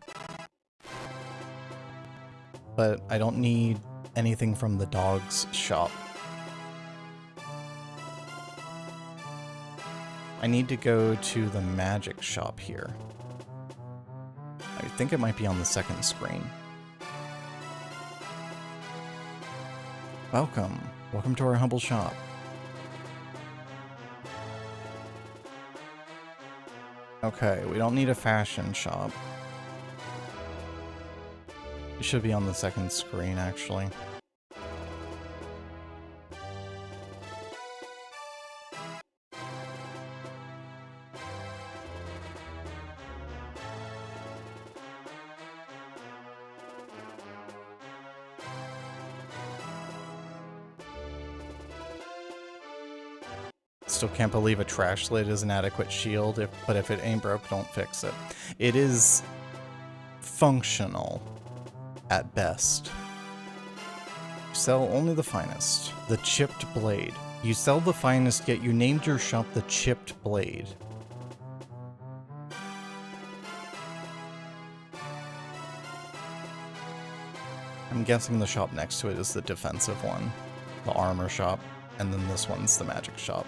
But I don't need anything from the dog's shop. I need to go to the magic shop here. I think it might be on the second screen. Welcome. Welcome to our humble shop. Okay, we don't need a fashion shop. It should be on the second screen, actually. Still can't believe a trash lid is an adequate shield, but if it ain't broke, don't fix it. It is functional at best. You sell only the finest. The chipped blade. You sell the finest, yet you named your shop the Chipped Blade. I'm guessing the shop next to it is the defensive one. The armor shop. And then this one's the magic shop.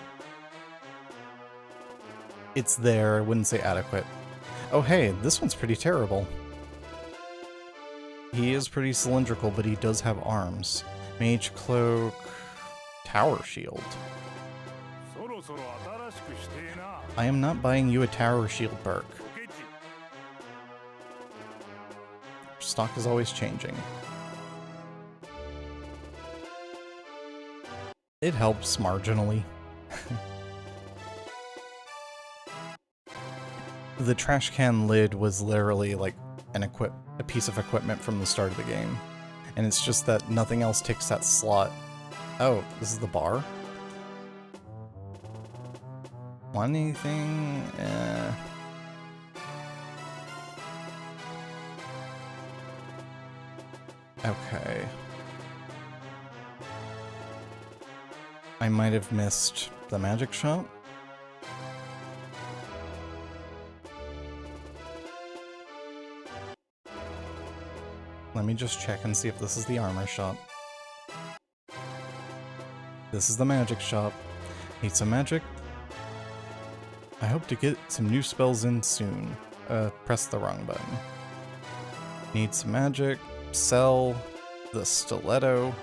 It's there, I wouldn't say adequate. Oh hey, this one's pretty terrible. He is pretty cylindrical, but he does have arms. Mage Cloak, Tower Shield. I am not buying you a Tower Shield, Burke. Stock is always changing. It helps marginally. The trash can lid was literally like a piece of equipment from the start of the game. And it's just that nothing else takes that slot. Oh, this is the bar? Want anything? Okay. I might have missed the magic shop. Let me just check and see if this is the armor shop. This is the magic shop. Need some magic? I hope to get some new spells in soon. Press the wrong button. Need some magic. Sell the stiletto.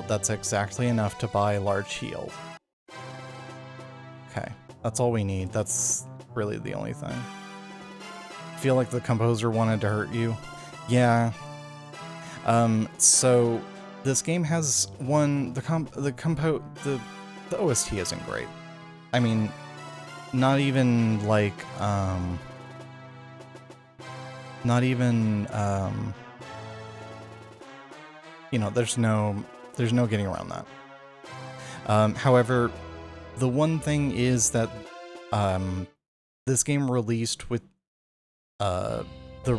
That's exactly enough to buy a large heal. Okay, that's all we need. That's really the only thing. Feel like the composer wanted to hurt you? Yeah. So this game has the OST isn't great. I mean, not even like you know, there's no getting around that. However, the one thing is that this game released with the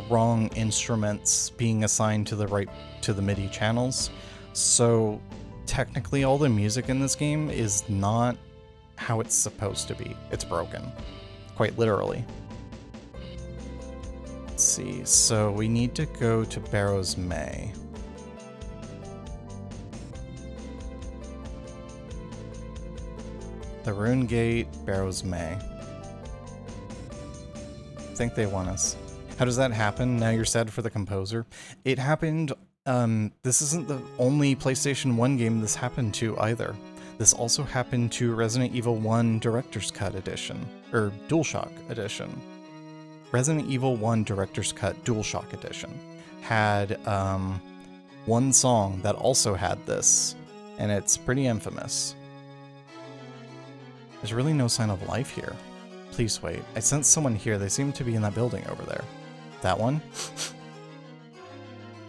wrong instruments being assigned to the MIDI channels. So technically all the music in this game is not how it's supposed to be. It's broken, quite literally. Let's see, so we need to go to Barrows May. The Rune Gate, Barrows May. I think they want us. How does that happen? Now you're sad for the composer? It happened, this isn't the only PlayStation 1 game this happened to either. This also happened to Resident Evil 1 Director's Cut Edition, or DualShock Edition. Resident Evil 1 Director's Cut DualShock Edition had one song that also had this, and it's pretty infamous. There's really no sign of life here. Please wait. I sense someone here. They seem to be in that building over there. That one?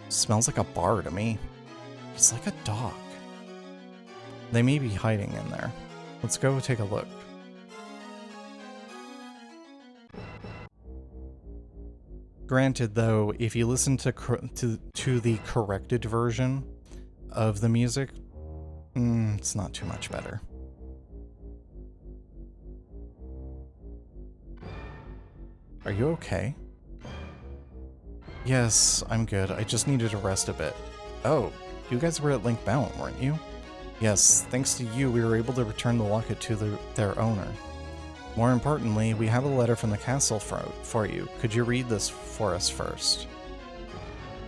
Smells like a bar to me. It's like a dog. They may be hiding in there. Let's go take a look. Granted, though, if you listen to the corrected version of the music, it's not too much better. Are you okay? Yes, I'm good. I just needed to rest a bit. Oh, you guys were at Link Mount, weren't you? Yes, thanks to you, we were able to return the locket to their owner. More importantly, we have a letter from the castle for you. Could you read this for us first?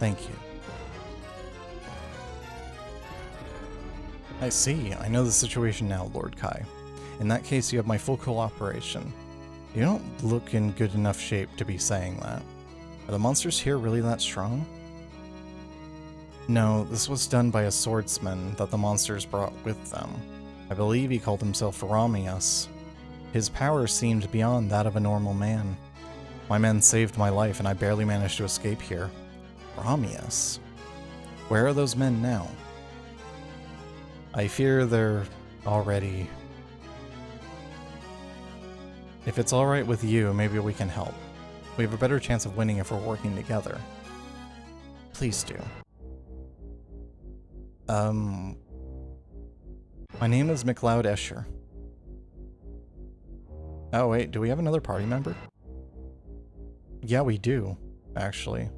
Thank you. I see. I know the situation now, Lord Kai. In that case, you have my full cooperation. You don't look in good enough shape to be saying that. Are the monsters here really that strong? No, this was done by a swordsman that the monsters brought with them. I believe he called himself Ramius. His power seemed beyond that of a normal man. My men saved my life and I barely managed to escape here. Ramius? Where are those men now? I fear they're already... If it's alright with you, maybe we can help. We have a better chance of winning if we're working together. Please do. My name is McLeod Escher. Oh wait, do we have another party member? Yeah, we do, actually.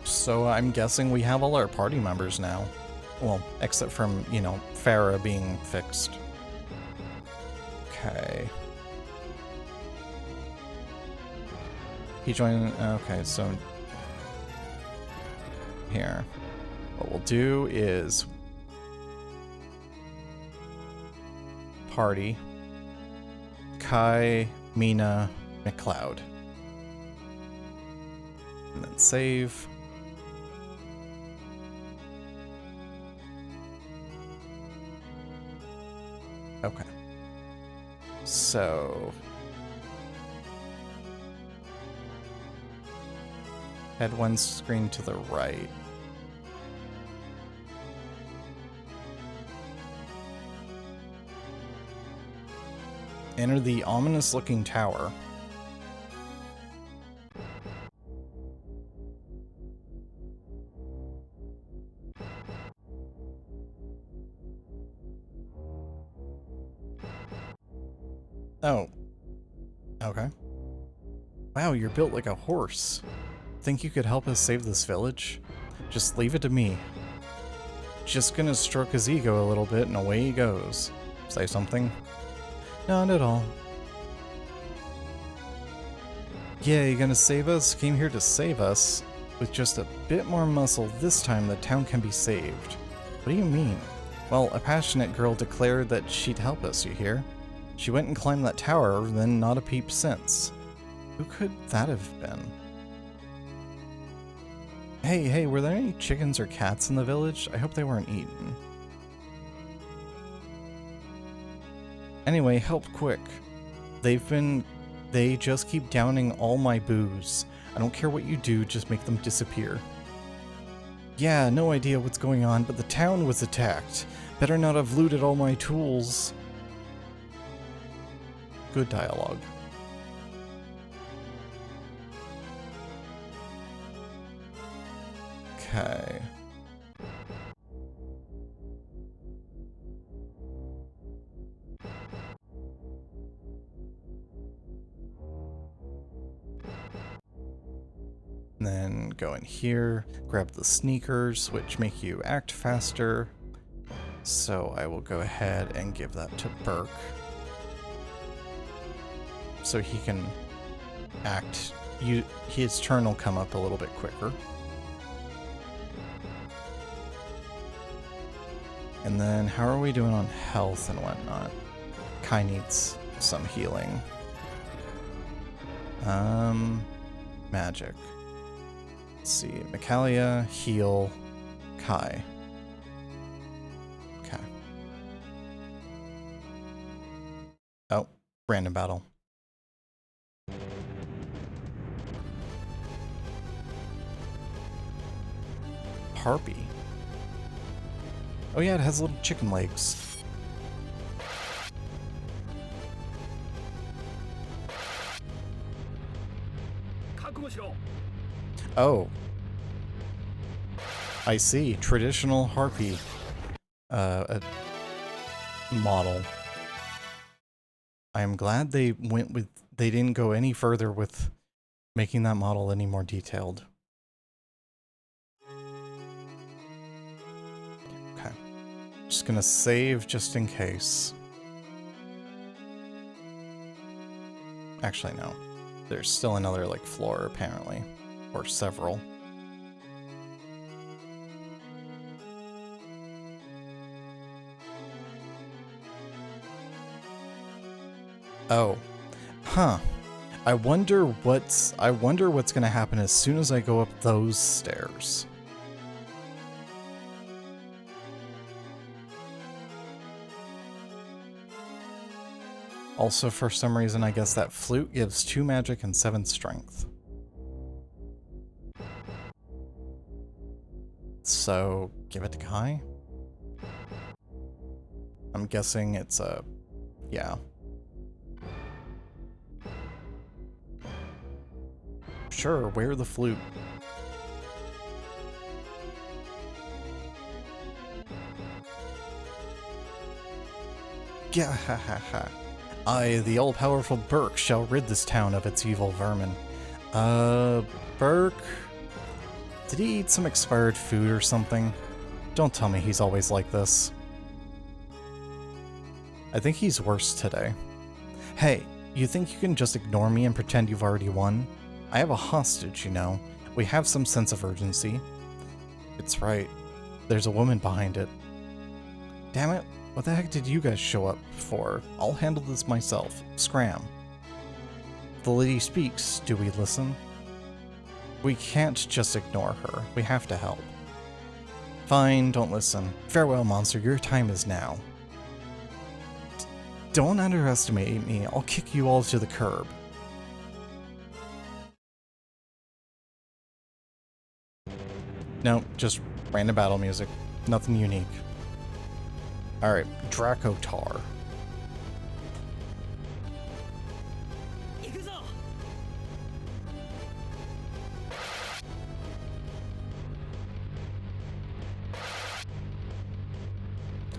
So I'm guessing we have all our party members now. Well, except from, you know, Farah being fixed. Okay. He joined... Okay, so... Here. What we'll do is... Party. Kai, Mina, McLeod. And then save. Okay. So... Head one screen to the right. Enter the ominous-looking tower. Oh, okay. Wow, you're built like a horse. Think you could help us save this village? Just leave it to me. Just gonna stroke his ego a little bit and away he goes. Say something? Not at all. Yeah, you gonna save us? Came here to save us. With just a bit more muscle this time, the town can be saved. What do you mean? Well, a passionate girl declared that she'd help us, you hear? She went and climbed that tower, then not a peep since. Who could that have been? Hey, were there any chickens or cats in the village? I hope they weren't eaten. Anyway, help quick. They just keep downing all my booze. I don't care what you do, just make them disappear. Yeah, no idea what's going on, but the town was attacked. Better not have looted all my tools. Good dialogue. Okay. And then go in here, grab the sneakers, which make you act faster. So I will go ahead and give that to Burke. So he can act, his turn will come up a little bit quicker. And then how are we doing on health and whatnot? Kai needs some healing. Magic. Let's see, Michaelia, heal, Kai. Okay. Oh, random battle. Harpy. Oh yeah, it has little chicken legs. Oh. I see. Traditional harpy model. I am glad they didn't go any further with making that model any more detailed. Okay. Just gonna save just in case. Actually, no. There's still another, like, floor, apparently. Or several. Oh. Huh. I wonder what's gonna happen as soon as I go up those stairs. Also, for some reason, I guess that flute gives 2 magic and 7 strength. So, give it to Kai? I'm guessing it's a... yeah. Sure, wear the flute. Yeah, ha ha ha. I, the all-powerful Burke, shall rid this town of its evil vermin. Burke? Did he eat some expired food or something? Don't tell me he's always like this. I think he's worse today. Hey, you think you can just ignore me and pretend you've already won? I have a hostage, you know. We have some sense of urgency. It's right. There's a woman behind it. Damn it. What the heck did you guys show up for? I'll handle this myself. Scram. The lady speaks. Do we listen? We can't just ignore her. We have to help. Fine, don't listen. Farewell, monster. Your time is now. Don't underestimate me. I'll kick you all to the curb. No, just random battle music. Nothing unique. Alright, Dracotar.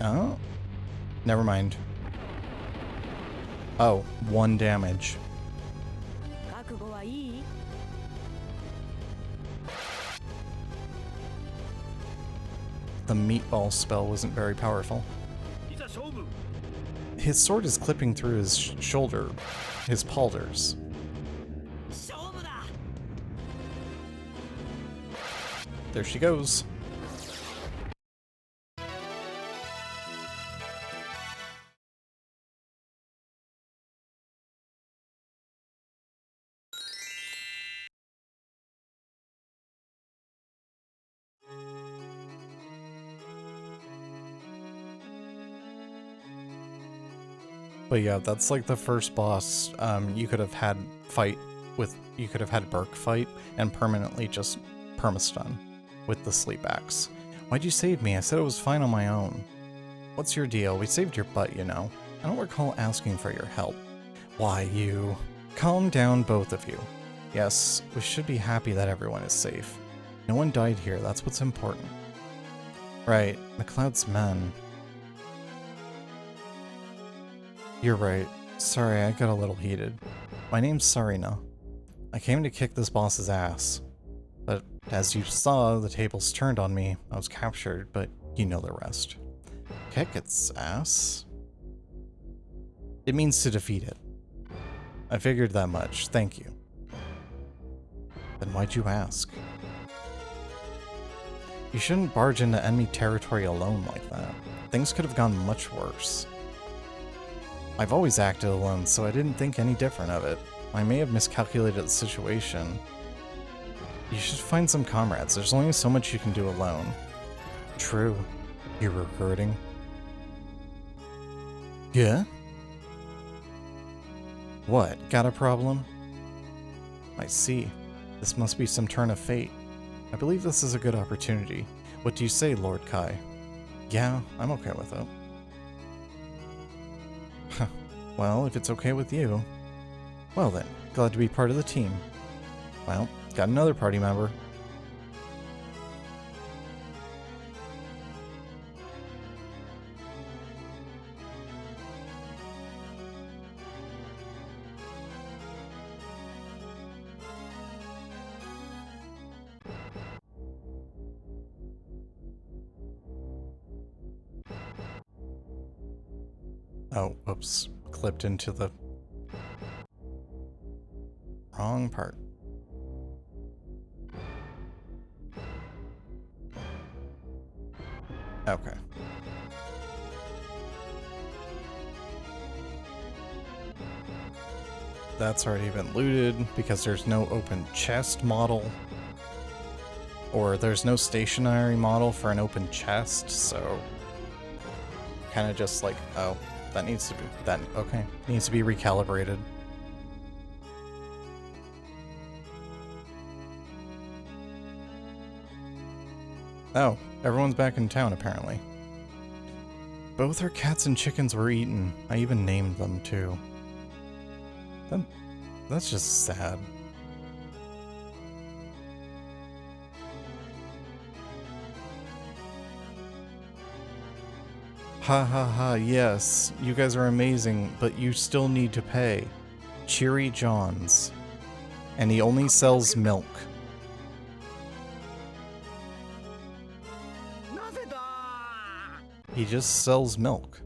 Oh? Never mind. Oh, 1 damage. The meatball spell wasn't very powerful. His sword is clipping through his shoulder, his paulders. There she goes. But yeah, that's like the first boss you could have had you could have had Burke fight and permanently just permastun with the sleep axe. Why'd you save me? I said it was fine on my own. What's your deal? We saved your butt, you know. I don't recall asking for your help. Why, you... Calm down, both of you. Yes, we should be happy that everyone is safe. No one died here, that's what's important. Right, McLeod's men. You're right. Sorry, I got a little heated. My name's Sarina. I came to kick this boss's ass. But as you saw, the tables turned on me. I was captured, but you know the rest. Kick its ass? It means to defeat it. I figured that much, thank you. Then why'd you ask? You shouldn't barge into enemy territory alone like that. Things could have gone much worse. I've always acted alone, so I didn't think any different of it. I may have miscalculated the situation. You should find some comrades. There's only so much you can do alone. True. You're recruiting. Yeah? What? Got a problem? I see. This must be some turn of fate. I believe this is a good opportunity. What do you say, Lord Kai? Yeah, I'm okay with it. Well, if it's okay with you. Well then, glad to be part of the team. Well, got another party member. Oh, oops. Clipped into the wrong part. Okay. That's already been looted because there's no open chest model. Or there's no stationary model for an open chest, so kind of just like, oh, that needs to be, okay, needs to be recalibrated. Oh, everyone's back in town apparently. Both our cats and chickens were eaten. I even named them too. That's just sad. Ha ha ha, yes, you guys are amazing, but you still need to pay. Cheery John's. And he only sells milk. He just sells milk.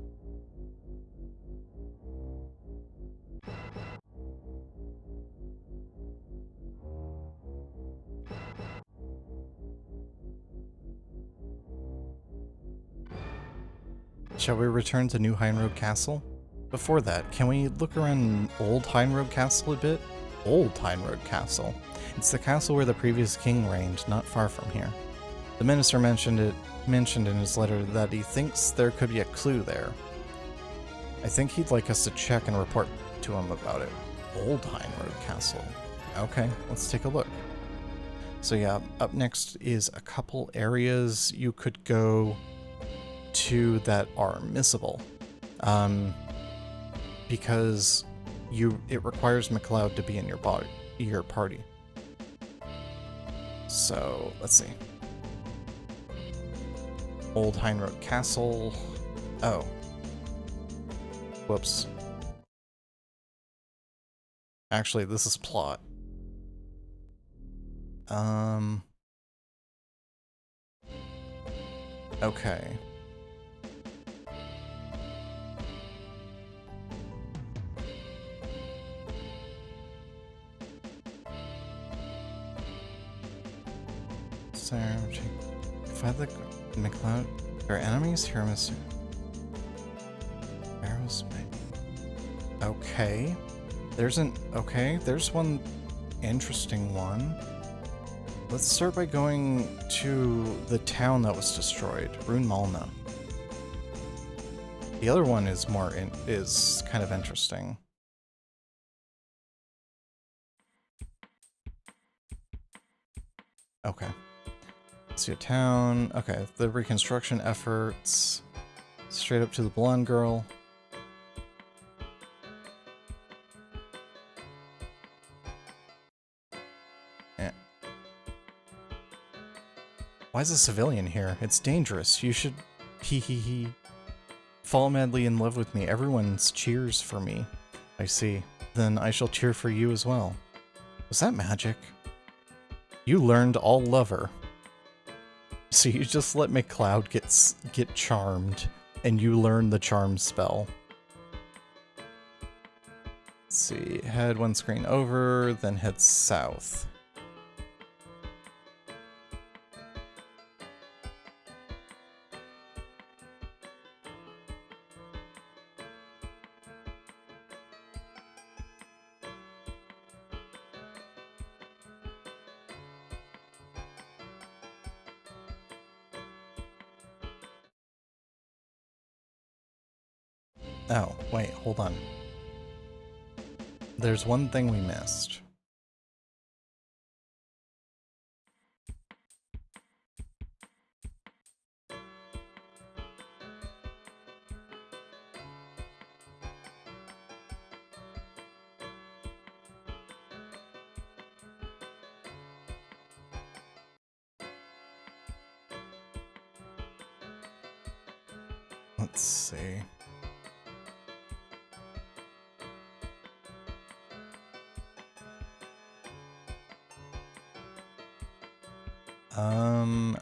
Shall we return to New Heinroad Castle? Before that, can we look around Old Heinroad Castle a bit? Old Heinroad Castle. It's the castle where the previous king reigned, not far from here. The minister mentioned in his letter that he thinks there could be a clue there. I think he'd like us to check and report to him about it. Old Heinroad Castle. Okay, let's take a look. So yeah, up next is a couple areas you could go to that are missable. Because it requires McLeod to be in your party. So let's see. Old Heinroad Castle. Oh. Whoops. Actually, this is plot. Okay. So, fight the McLeod. Their enemies here, Mr. Arrows. Okay. There's one interesting one. Let's start by going to the town that was destroyed, Rune Malna. The other one is is kind of interesting. Okay. Let's see a town. Okay, the reconstruction efforts. Straight up to the blonde girl. Eh. Why is a civilian here? It's dangerous. You should... Hee hee hee. Fall madly in love with me. Everyone's cheers for me. I see. Then I shall cheer for you as well. Was that magic? You learned all lover. So you just let McLeod get charmed, and you learn the charm spell. Let's see, head one screen over, then head south. Oh, wait, hold on. There's one thing we missed. Let's see.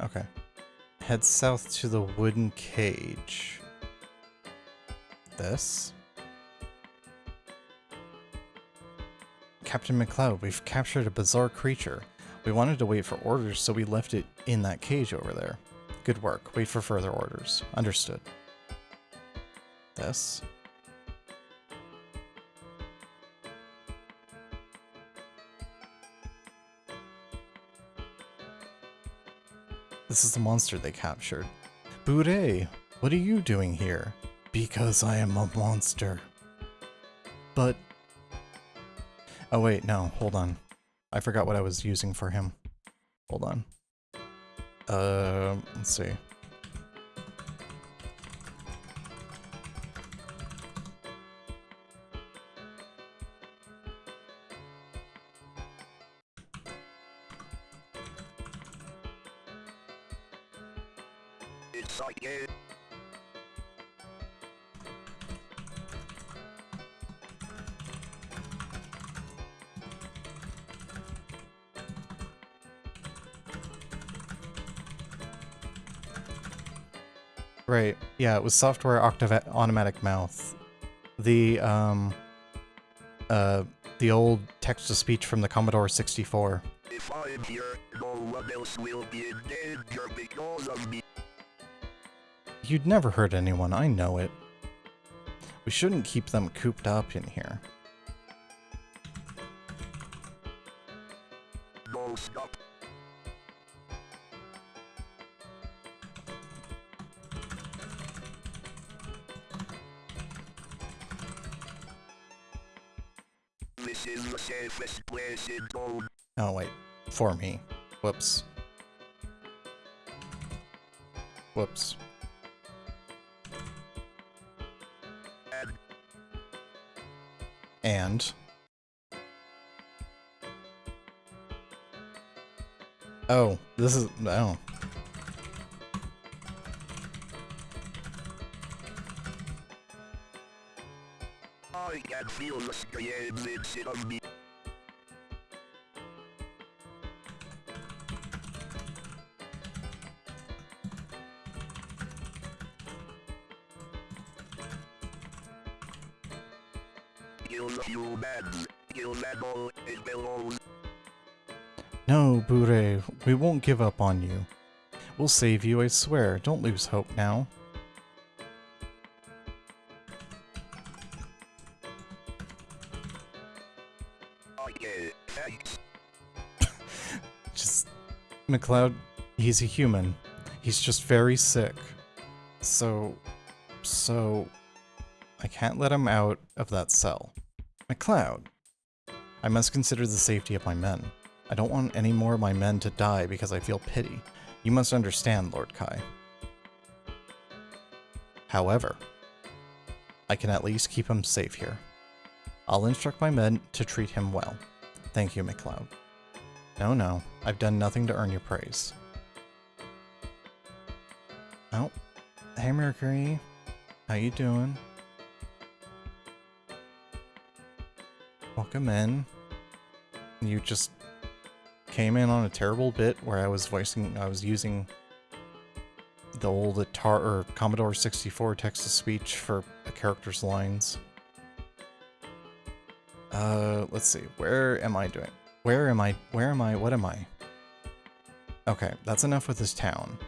Okay. Head south to the wooden cage. This? Captain McLeod, we've captured a bizarre creature. We wanted to wait for orders, so we left it in that cage over there. Good work. Wait for further orders. Understood. This? This is the monster they captured. Boudet, what are you doing here? Because I am a monster. But... Oh wait, no, hold on. I forgot what I was using for him. Hold on. Let's see.
It's like it.
Right, yeah, it was software automatic mouth. The old text-to-speech from the Commodore 64.
If I'm here, no one else will be in danger because of me.
You'd never hurt anyone, I know it. We shouldn't keep them cooped up in here.
No, stop. This is the safest place in town.
Oh wait, for me. Whoops. Whoops. And... Oh, this is... Oh.
I can feel the screams inside of me. kill humans. Kill them all, it belongs.
No, Bure, we won't give up on you. We'll save you, I swear. Don't lose hope now.
Okay, thanks.
Just, McLeod, he's a human. He's just very sick. So, I can't let him out of that cell. McLeod, I must consider the safety of my men. I don't want any more of my men to die because I feel pity. You must understand, Lord Kai. However, I can at least keep him safe here. I'll instruct my men to treat him well. Thank you, McLeod. No, I've done nothing to earn your praise. Oh, hey Mercury. How you doing? Welcome in. You just came in on a terrible bit where I was using the old Atari or Commodore 64 text-to-speech for a character's lines. Let's see. Where am I doing? Where am I? What am I? Okay, that's enough with this town.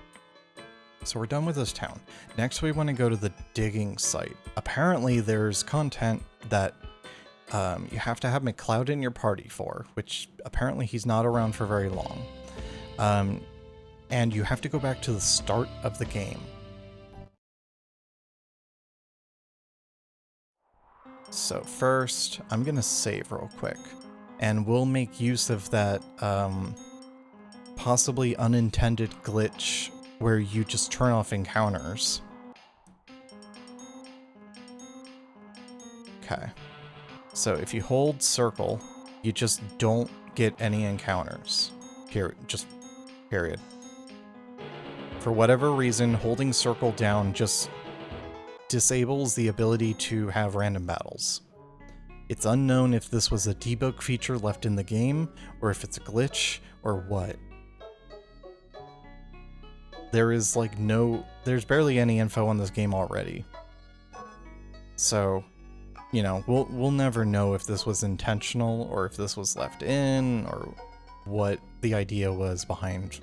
So we're done with this town. Next we want to go to the digging site. Apparently there's content that you have to have McLeod in your party for, which apparently he's not around for very long. And you have to go back to the start of the game. So first, I'm gonna save real quick, and we'll make use of that possibly unintended glitch where you just turn off encounters. Okay. So if you hold circle, you just don't get any encounters. Period. For whatever reason, holding circle down just disables the ability to have random battles. It's unknown if this was a debug feature left in the game, or if it's a glitch, or what. There's barely any info on this game already. So, you know, we'll never know if this was intentional or if this was left in or what the idea was behind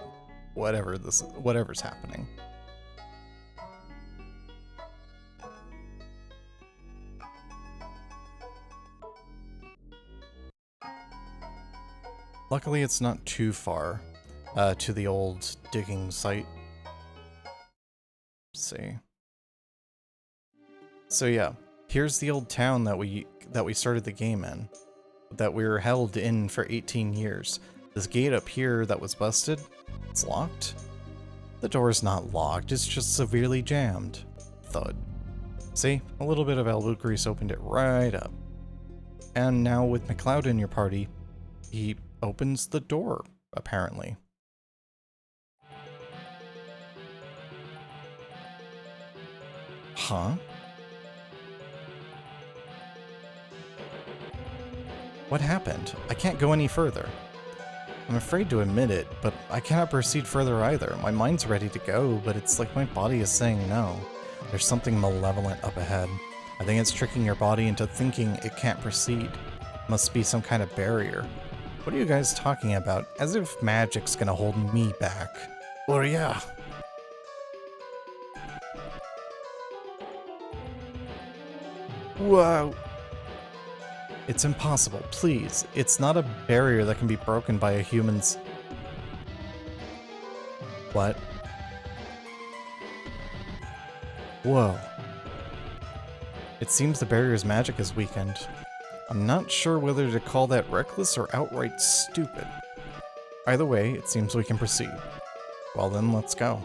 whatever's happening. Luckily, it's not too far to the old digging site. Let's see. So yeah, here's the old town that we started the game in, that we were held in for 18 years. This gate up here that was busted, it's locked. The door's not locked, it's just severely jammed. Thud. See, a little bit of elbow grease opened it right up. And now with McLeod in your party, he opens the door, apparently. Huh? What happened? I can't go any further. I'm afraid to admit it, but I cannot proceed further either. My mind's ready to go, but it's like my body is saying no. There's something malevolent up ahead. I think it's tricking your body into thinking it can't proceed. Must be some kind of barrier. What are you guys talking about? As if magic's gonna hold me back. Or yeah. Whoa. It's impossible, please. It's not a barrier that can be broken by a human's... What? Whoa. It seems the barrier's magic is weakened. I'm not sure whether to call that reckless or outright stupid. Either way, it seems we can proceed. Well then, let's go.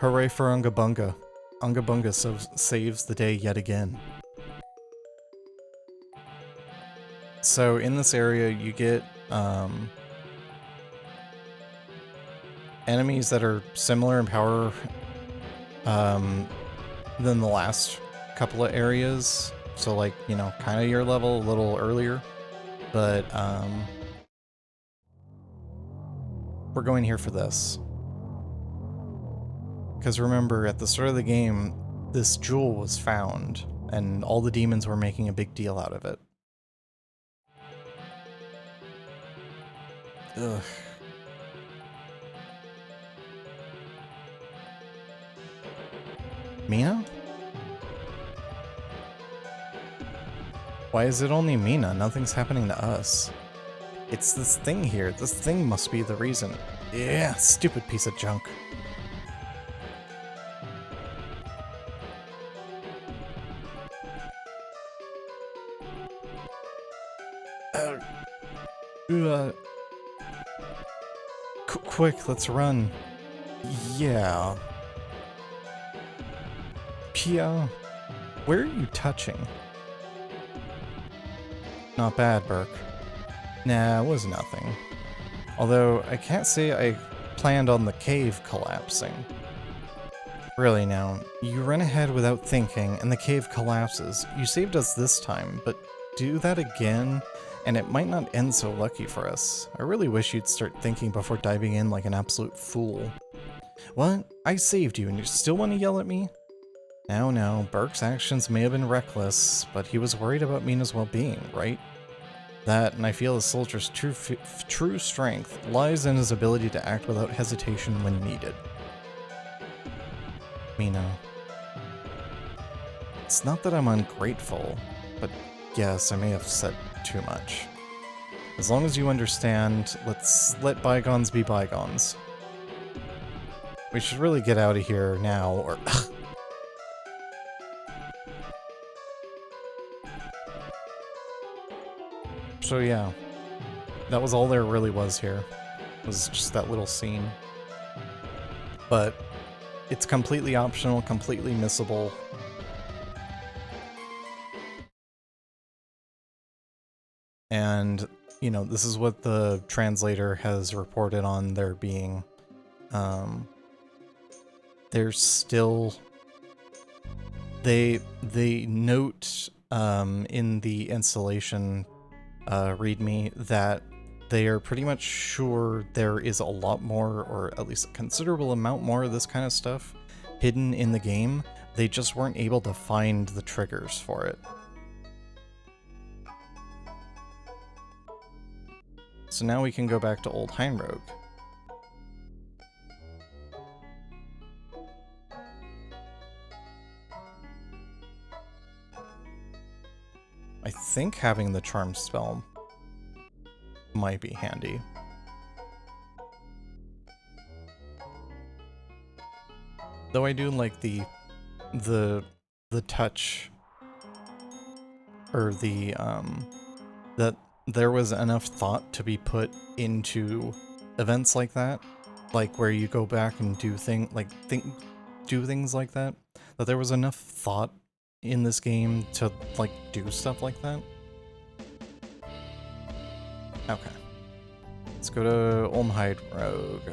Hooray for Unga Bunga. Unga Bunga saves the day yet again. So in this area, you get enemies that are similar in power than the last couple of areas. So like, you know, kind of your level, a little earlier. But we're going here for this. Because remember, at the start of the game, this jewel was found. and all the demons were making a big deal out of it. Ugh. Mina? Why is it only Mina? Nothing's happening to us. It's this thing here. This thing must be the reason. Yeah, stupid piece of junk. Quick, let's run. Yeah. Pia, where are you touching? Not bad, Burke. Nah, it was nothing. Although, I can't say I planned on the cave collapsing. Really now, you run ahead without thinking, and the cave collapses. You saved us this time, but do that again, and it might not end so lucky for us. I really wish you'd start thinking before diving in like an absolute fool. What? I saved you, and you still want to yell at me? No, Burke's actions may have been reckless, but he was worried about Mina's well-being, right? That, and I feel the soldier's true strength lies in his ability to act without hesitation when needed. Mina. It's not that I'm ungrateful, but yes, I may have said too much. As long as you understand, let's let bygones be bygones. We should really get out of here now, or... So yeah, that was all there really was here. It was just that little scene. But it's completely optional, completely missable. And, you know, this is what the translator has reported on there being. There's still... They note in the installation README that they are pretty much sure there is a lot more, or at least a considerable amount more of this kind of stuff hidden in the game. They just weren't able to find the triggers for it. So now we can go back to Old Heinrogue. I think having the charm spell might be handy. Though I do like the touch, or the that there was enough thought to be put into events like that, like where you go back and do things like that. That there was enough thought in this game to like do stuff like that. Okay, let's go to Olmhide Rogue.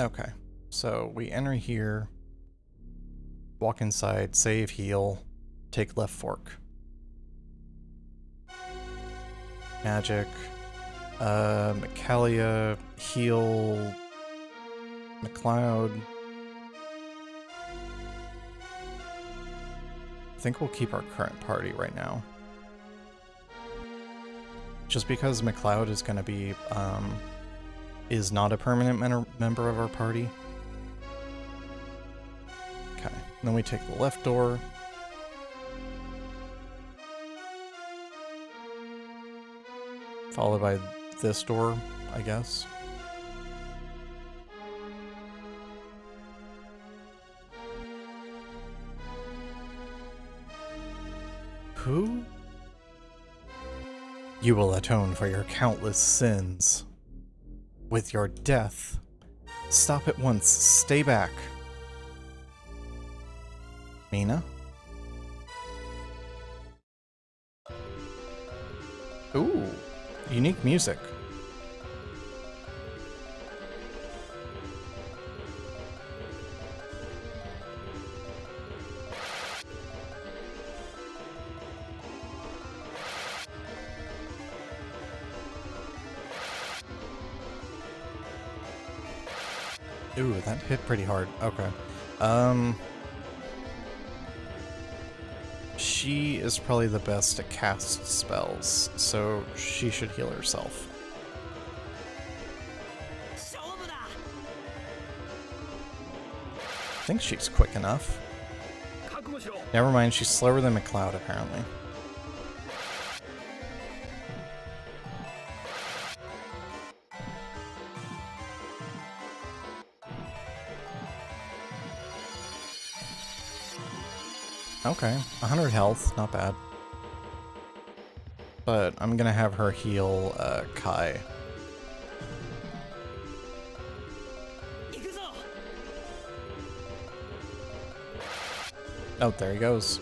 Okay, so we enter here, walk inside, save, heal, take left fork. Magic. Micalia, heal, McLeod. I think we'll keep our current party right now. Just because McLeod is going to be, is not a permanent member of our party. Okay, then we take the left door. Followed by this door, I guess. Who? You will atone for your countless sins. With your death. Stop at once. Stay back. Mina? Ooh. Unique music. Ooh, that hit pretty hard. Okay. She is probably the best at cast spells, so she should heal herself. I think she's quick enough. Never mind, she's slower than McCloud, apparently. Okay, 100 health, not bad. But I'm gonna have her heal Kai. Oh, there he goes.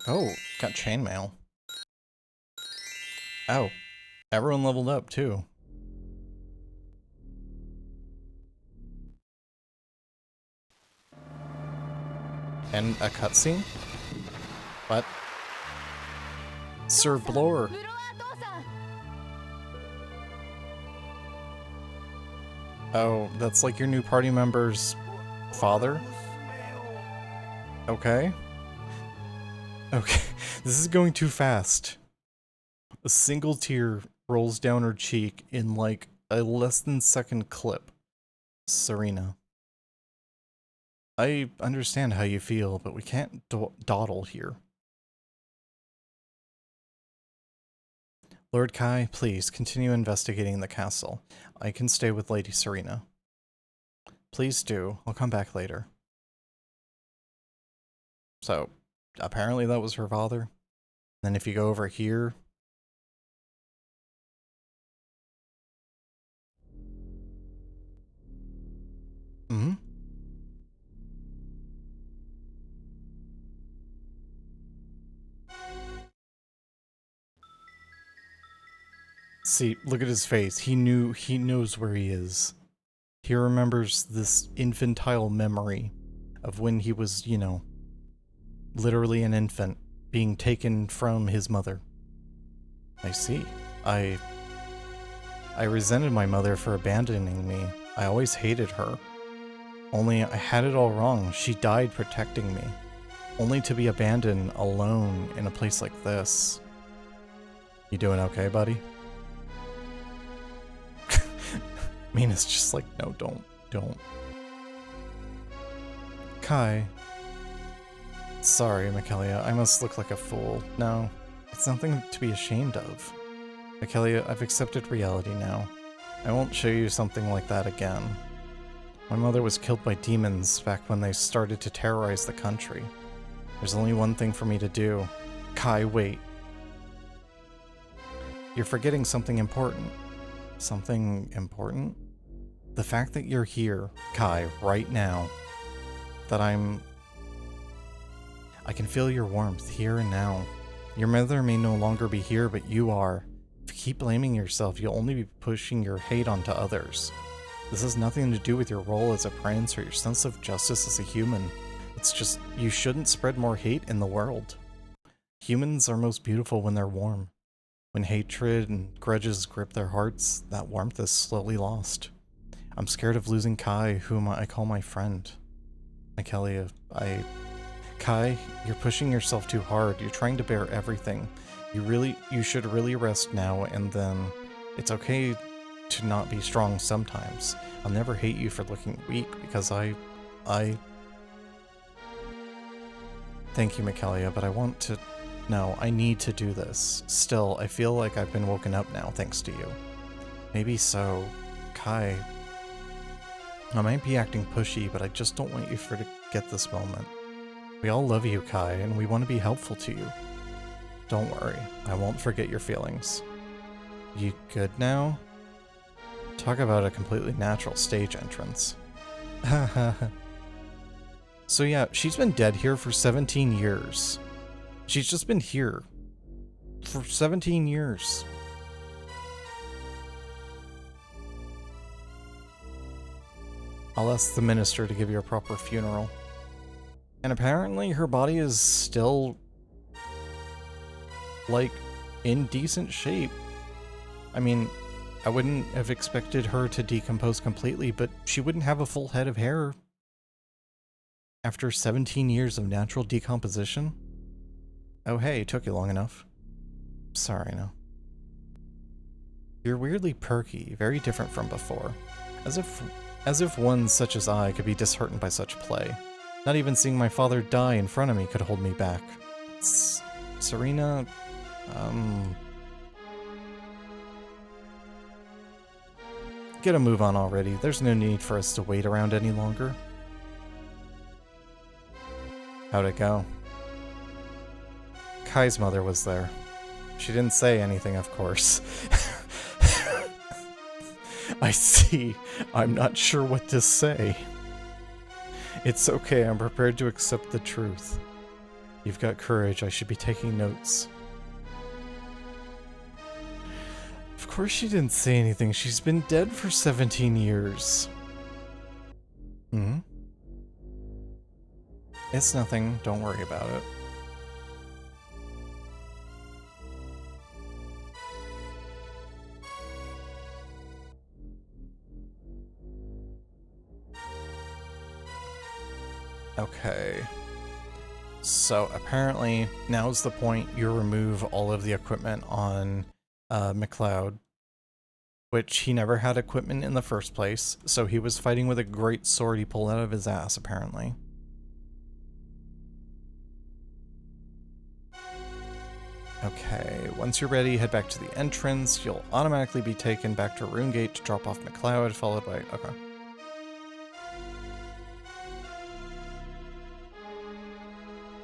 Oh, got chainmail. Oh, everyone leveled up too. And a cutscene? What? Sir Blore. Oh, that's like your new party member's father? Okay. Okay, this is going too fast. A single tear rolls down her cheek in like a less than second clip. Serena. I understand how you feel, but we can't dawdle here. Lord Kai, please continue investigating the castle. I can stay with Lady Serena. Please do. I'll come back later. So, apparently that was her father. Then if you go over here... Hmm? See, look at his face. He knows where he is. He remembers this infantile memory of when he was, you know, literally an infant being taken from his mother. I see. I resented my mother for abandoning me. I always hated her. Only I had it all wrong. She died protecting me. Only to be abandoned alone in a place like this. You doing okay, buddy? I mean, it's just like, no, don't. Kai. Sorry, Michaelia, I must look like a fool. No, it's nothing to be ashamed of. Michaelia, I've accepted reality now. I won't show you something like that again. My mother was killed by demons back when they started to terrorize the country. There's only one thing for me to do. Kai, wait. You're forgetting something important. Something important? The fact that you're here, Kai, right now. That I can feel your warmth here and now. Your mother may no longer be here, but you are. If you keep blaming yourself, you'll only be pushing your hate onto others. This has nothing to do with your role as a prince or your sense of justice as a human. It's just, you shouldn't spread more hate in the world. Humans are most beautiful when they're warm. When hatred and grudges grip their hearts, that warmth is slowly lost. I'm scared of losing Kai, whom I call my friend. Michaelia, Kai, you're pushing yourself too hard. You're trying to bear everything. You should really rest now, and then it's okay to not be strong sometimes. I'll never hate you for looking weak, because I... Thank you, Michaelia, but I want to... No, I need to do this. Still, I feel like I've been woken up now, thanks to you. Maybe so. Kai... I might be acting pushy, but I just don't want you to forget this moment. We all love you, Kai, and we want to be helpful to you. Don't worry, I won't forget your feelings. You good now? Talk about a completely natural stage entrance. So yeah, she's been dead here for 17 years. She's just been here for 17 years. I'll ask the minister to give you a proper funeral. And apparently her body is still like, in decent shape. I mean, I wouldn't have expected her to decompose completely, but she wouldn't have a full head of hair after 17 years of natural decomposition. Oh hey, it took you long enough. Sorry, no. You're weirdly perky, very different from before. As if one such as I could be disheartened by such play. Not even seeing my father die in front of me could hold me back. Serena, get a move on already. There's no need for us to wait around any longer. How'd it go? Kai's mother was there. She didn't say anything, of course. I see. I'm not sure what to say. It's okay, I'm prepared to accept the truth. You've got courage, I should be taking notes. Of course she didn't say anything, she's been dead for 17 years. Hmm? It's nothing, don't worry about it. Okay. So apparently now's the point you remove all of the equipment on McLeod, which he never had equipment in the first place, so he was fighting with a great sword he pulled out of his ass, apparently. Okay, once you're ready, head back to the entrance. You'll automatically be taken back to Runegate to drop off McLeod, followed by... Okay.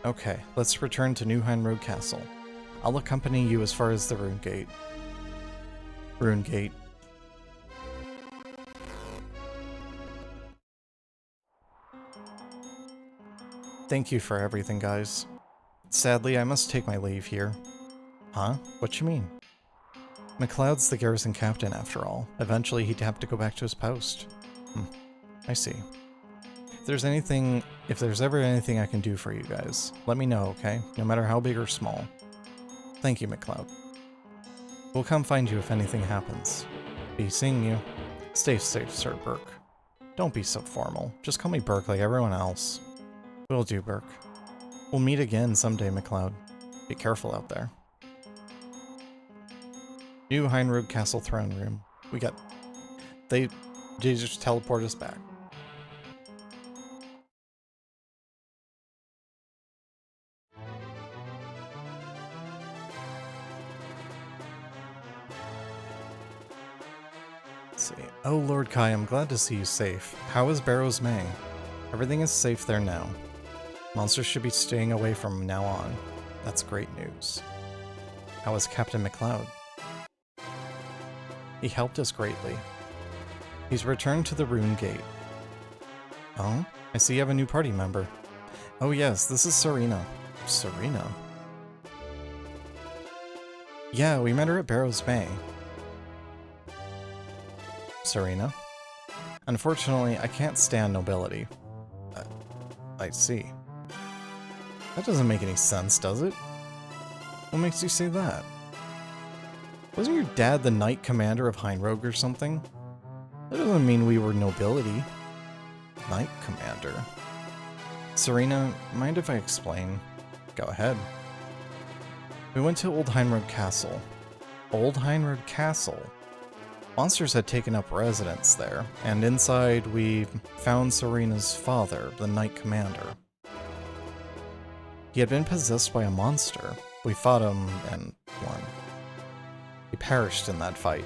Okay, let's return to Newheim Road Castle. I'll accompany you as far as the Runegate. Runegate. Thank you for everything, guys. Sadly, I must take my leave here. Huh? What you mean? McLeod's the garrison captain, after all. Eventually, he'd have to go back to his post. I see. If there's ever anything I can do for you guys, let me know, okay? No matter how big or small. Thank you, McLeod. We'll come find you if anything happens. Be seeing you. Stay safe, Sir Burke. Don't be so formal. Just call me Burke like everyone else. Will do, Burke. We'll meet again someday, McLeod. Be careful out there. New Heinrug Castle throne room. They just teleport us back. Let's see. Oh, Lord Kai, I'm glad to see you safe. How is Barrows May? Everything is safe there now. Monsters should be staying away from now on. That's great news. How is Captain McLeod? He helped us greatly. He's returned to the Rune Gate. Oh? I see you have a new party member. Oh yes, this is Serena. Serena? Yeah, we met her at Barrows May. Serena? Unfortunately, I can't stand nobility. I see. That doesn't make any sense, does it? What makes you say that? Wasn't your dad the Knight Commander of Heinrogue or something? That doesn't mean we were nobility. Knight Commander. Serena, mind if I explain? Go ahead. We went to Old Heinrogue Castle. Old Heinrogue Castle? Monsters had taken up residence there, and inside we found Serena's father, the Knight Commander. He had been possessed by a monster. We fought him and won. He perished in that fight.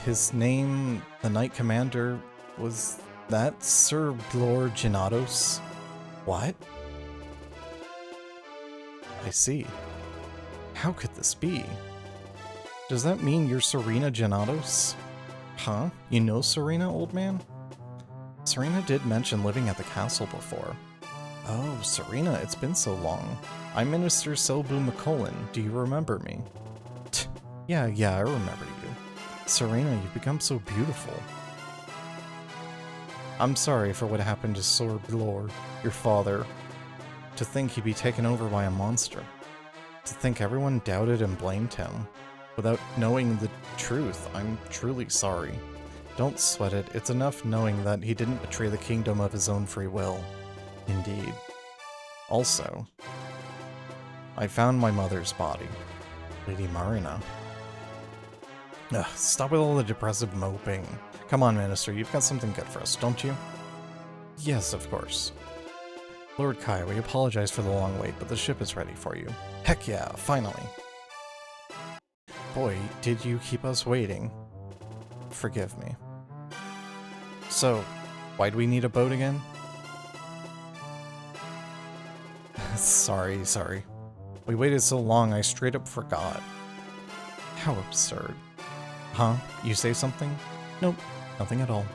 His name, the Knight Commander, was that Sir Blor Genados? What? I see. How could this be? Does that mean you're Serena Genados? Huh? You know Serena, old man? Serena did mention living at the castle before. Oh, Serena, it's been so long. I'm Minister Selbu McCullen. Do you remember me? Yeah, I remember you. Serena, you've become so beautiful. I'm sorry for what happened to Sir Blor, your father. To think he'd be taken over by a monster. To think everyone doubted and blamed him. Without knowing the truth, I'm truly sorry. Don't sweat it, it's enough knowing that he didn't betray the kingdom of his own free will. Indeed. Also, I found my mother's body. Lady Marina. Ugh, stop with all the depressive moping. Come on, Minister, you've got something good for us, don't you? Yes, of course. Lord Kai, we apologize for the long wait, but the ship is ready for you. Heck yeah, finally. Boy, did you keep us waiting. Forgive me. So, why do we need a boat again? Sorry. We waited so long, I straight up forgot. How absurd. Huh? You say something? Nope, nothing at all.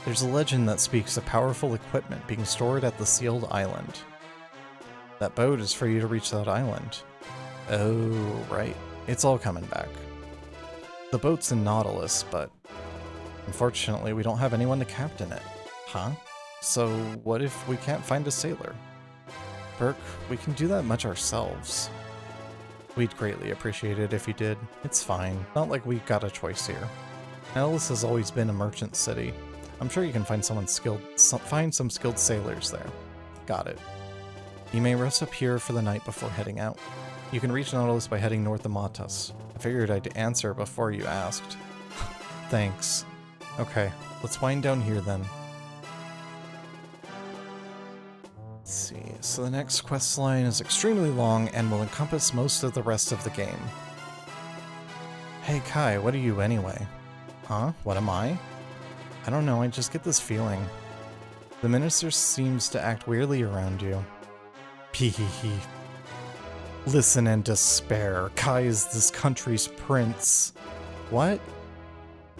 There's a legend that speaks of powerful equipment being stored at the sealed island. That boat is for you to reach that island. Oh, right. It's all coming back. The boat's in Nautilus, but unfortunately we don't have anyone to captain it. Huh? So what if we can't find a sailor? Burke, we can do that much ourselves. We'd greatly appreciate it if you did. It's fine. Not like we got a choice here. Nautilus has always been a merchant city. I'm sure you can find some skilled sailors there. Got it. You may rest up here for the night before heading out. You can reach Nautilus by heading north of Matas. I figured I'd answer before you asked. Thanks. Okay, let's wind down here then. Let's see, so the next quest line is extremely long and will encompass most of the rest of the game. Hey Kai, what are you anyway? Huh? What am I? I don't know, I just get this feeling. The minister seems to act weirdly around you. Peehee. Listen and despair. Kai is this country's prince. What?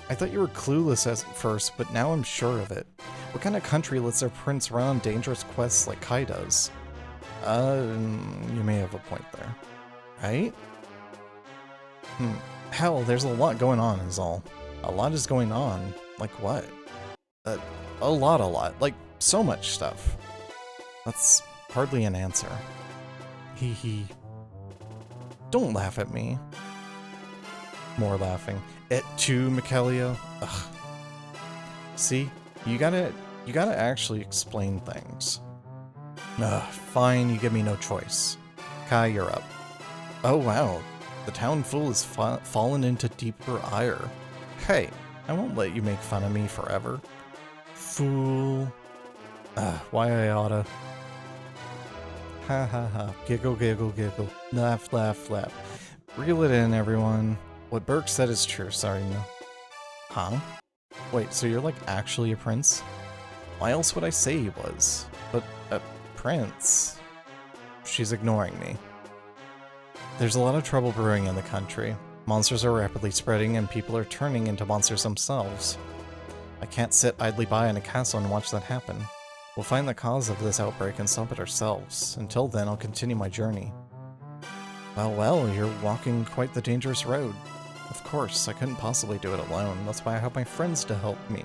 I thought you were clueless at first, but now I'm sure of it. What kind of country lets their prince run on dangerous quests like Kai does? You may have a point there. Right? Hell, there's a lot going on is all. A lot is going on. Like what? A lot. Like, so much stuff. That's hardly an answer. Hee. Don't laugh at me. More laughing. Et tu, Michelio? Ugh. See? You gotta actually explain things. Ugh, fine, you give me no choice. Kai, you're up. Oh wow, the town fool has fallen into deeper ire. Hey, I won't let you make fun of me forever. Fool. Why I oughta. Ha ha ha, giggle. Laugh. Reel it in, everyone. What Burke said is true, sorry, no. Huh? Wait, so you're like actually a prince? Why else would I say he was? But a prince? She's ignoring me. There's a lot of trouble brewing in the country. Monsters are rapidly spreading and people are turning into monsters themselves. I can't sit idly by in a castle and watch that happen. We'll find the cause of this outbreak and stop it ourselves. Until then, I'll continue my journey. Well, you're walking quite the dangerous road. Of course, I couldn't possibly do it alone. That's why I have my friends to help me.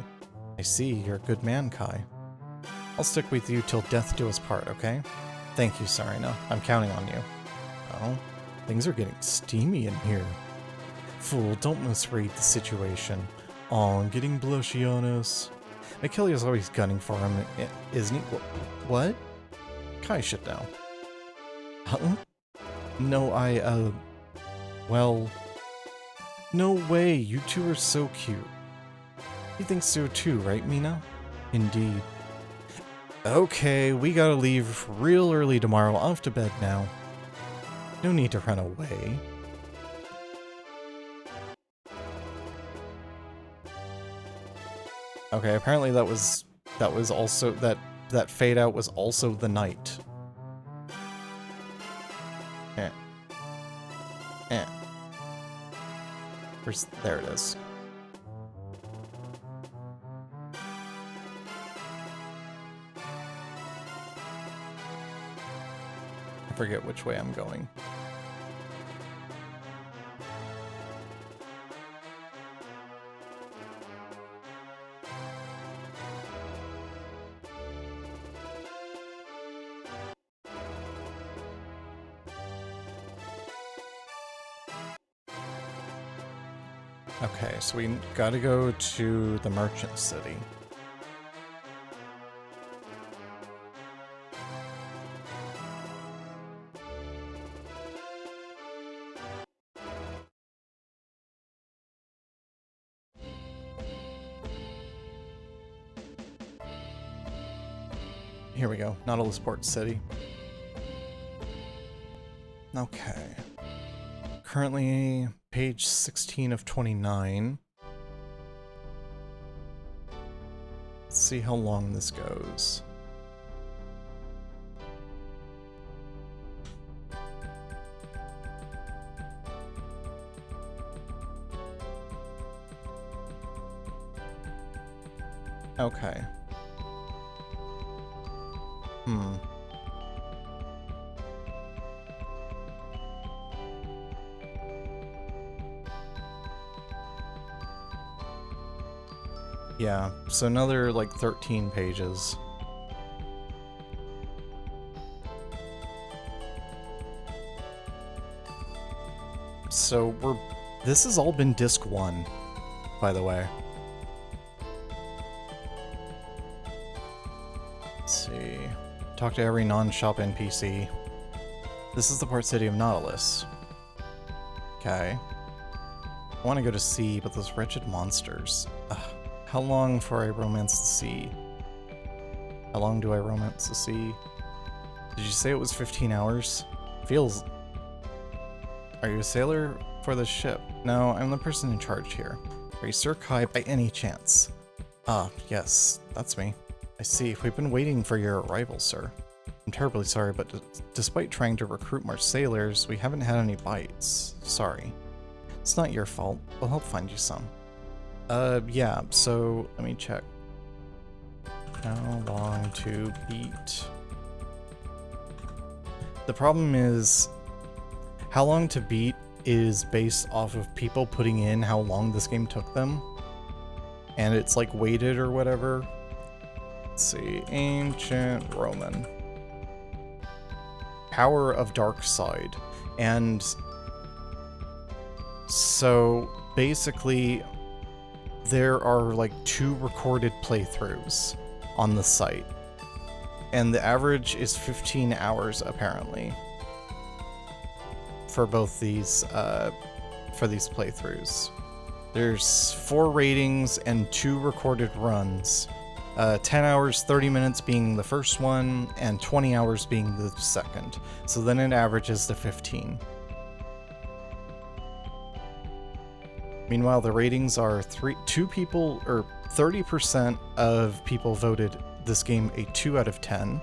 I see, you're a good man, Kai. I'll stick with you till death do us part, okay? Thank you, Sarina. I'm counting on you. Oh, things are getting steamy in here. Fool, don't misread the situation. Aw, I'm getting blushy on us. Achilles always gunning for him, isn't he? What? Kai should know. Huh? No, well... No way, you two are so cute. You think so too, right, Mina? Indeed. Okay, we gotta leave real early tomorrow, off to bed now. No need to run away. Okay, apparently that was also, that fade out was also the night. There it is. I forget which way I'm going. Okay, so we gotta go to the merchant city. Here we go, Nautilus Port City. Okay. Currently, page 16 of 29. Let's see how long this goes. Okay. Yeah, so another like 13 pages. So this has all been disc 1, by the way. Let's see. Talk to every non-shop NPC. This is the port city of Nautilus. Okay. I want to go to sea, but those wretched monsters. Ugh. How long before I romance the sea? How long do I romance the sea? Did you say it was 15 hours? Feels... Are you a sailor for the ship? No, I'm the person in charge here. Are you Sir Kai by any chance? Ah, yes, that's me. I see. We've been waiting for your arrival, sir. I'm terribly sorry, but despite trying to recruit more sailors, we haven't had any bites. Sorry. It's not your fault. We'll help find you some. Yeah, so let me check. How long to beat? The problem is, how long to beat is based off of people putting in how long this game took them. And it's like weighted or whatever. Let's see, Ancient Roman. Power of Dark Side. And so basically there are like 2 recorded playthroughs on the site. And the average is 15 hours apparently. For both these playthroughs. There's 4 ratings and 2 recorded runs. 10 hours, 30 minutes being the first one, and 20 hours being the second. So then it averages to 15. Meanwhile, the ratings are 30% of people voted this game a 2 out of 10.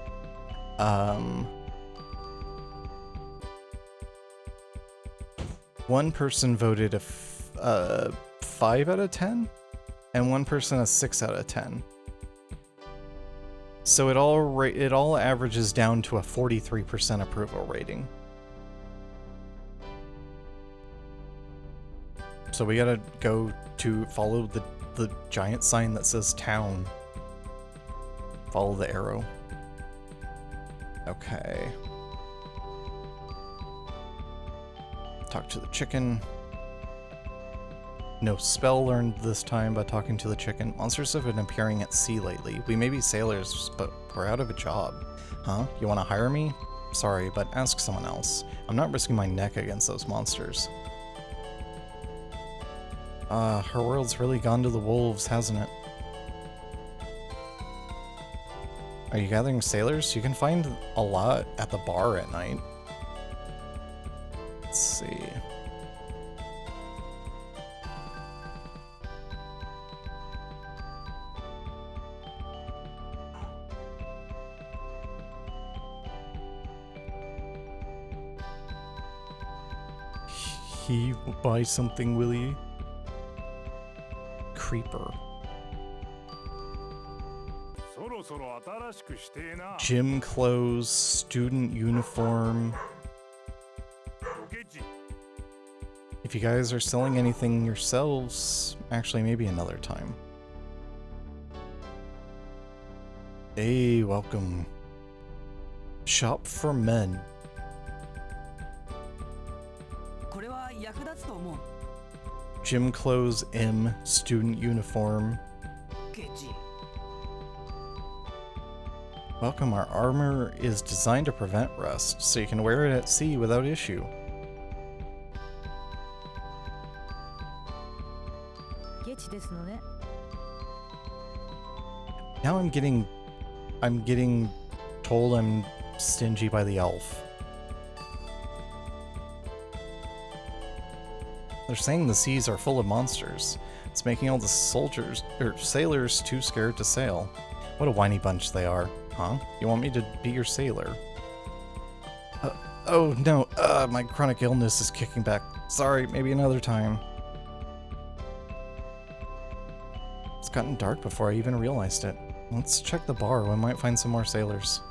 One person voted a 5 out of 10, and one person a 6 out of 10. So it all averages down to a 43% approval rating. So we gotta go to follow the giant sign that says town. Follow the arrow. Okay. Talk to the chicken. No spell learned this time by talking to the chicken. Monsters have been appearing at sea lately. We may be sailors, but we're out of a job. Huh? You want to hire me? Sorry, but ask someone else. I'm not risking my neck against those monsters. Her world's really gone to the wolves, hasn't it? Are you gathering sailors? You can find a lot at the bar at night. Let's see. He will buy something, will he? Creeper. Gym clothes, student uniform. If you guys are selling anything yourselves, actually maybe another time. Hey, welcome. Shop for men. Gym clothes M, student uniform. Welcome, our armor is designed to prevent rust, so you can wear it at sea without issue. Now I'm getting told I'm stingy by the elf. They're saying the seas are full of monsters. It's making all the sailors too scared to sail. What a whiny bunch they are. Huh? You want me to be your sailor? Oh no, my chronic illness is kicking back. Sorry, maybe another time. It's gotten dark before I even realized it. Let's check the bar. We might find some more sailors.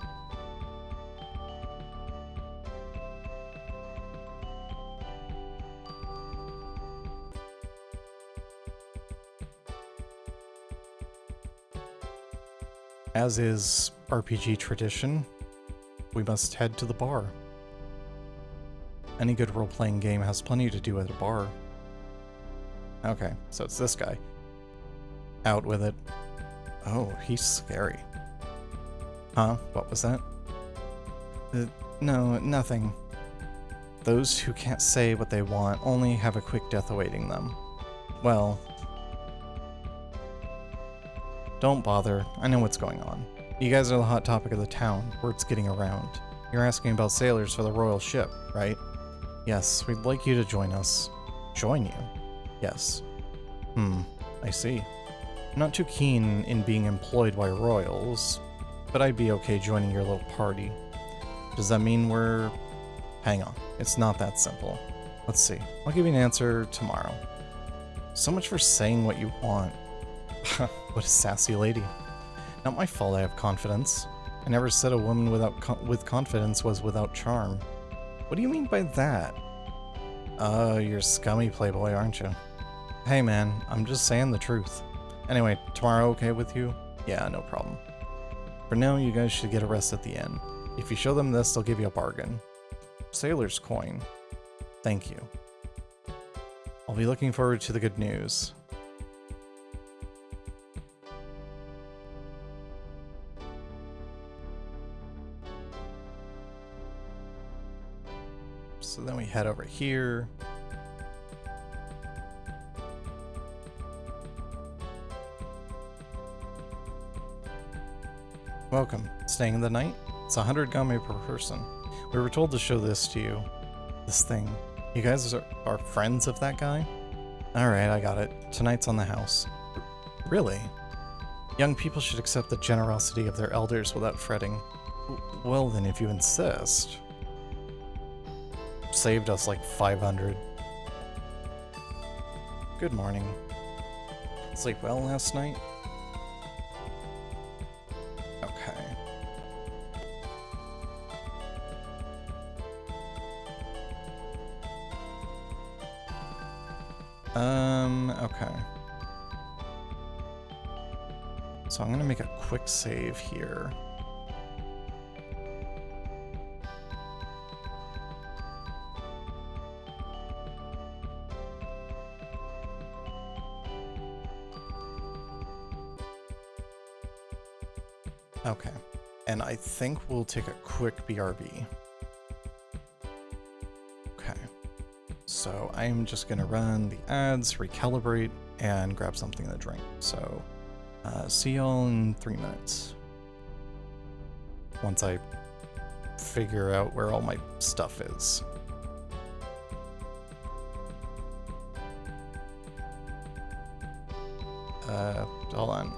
As is RPG tradition, we must head to the bar. Any good role-playing game has plenty to do at a bar. Okay, so it's this guy. Out with it. Oh, he's scary. Huh? What was that? No, nothing. Those who can't say what they want only have a quick death awaiting them. Well, don't bother. I know what's going on. You guys are the hot topic of the town. Word's getting around. You're asking about sailors for the royal ship, right? Yes, we'd like you to join us. Join you? Yes. I see. I'm not too keen in being employed by royals, but I'd be okay joining your little party. Does that mean we're... Hang on. It's not that simple. Let's see. I'll give you an answer tomorrow. So much for saying what you want. What a sassy lady. Not my fault I have confidence. I never said a woman with confidence was without charm. What do you mean by that? You're a scummy playboy, aren't you? Hey man, I'm just saying the truth. Anyway, tomorrow okay with you? Yeah, no problem. For now, you guys should get a rest at the inn. If you show them this, they'll give you a bargain. Sailor's coin. Thank you. I'll be looking forward to the good news. So then we head over here. Welcome. Staying the night? It's 100 game per person. We were told to show this to you. This thing. You guys are friends of that guy? Alright, I got it. Tonight's on the house. Really? Young people should accept the generosity of their elders without fretting. Well then, if you insist. Saved us like 500. Good morning. Sleep well last night? Okay. Okay. So I'm gonna make a quick save here. Okay, and I think we'll take a quick BRB. Okay, so I'm just gonna run the ads, recalibrate, and grab something to drink. So, see y'all in 3 minutes. Once I figure out where all my stuff is. Hold on.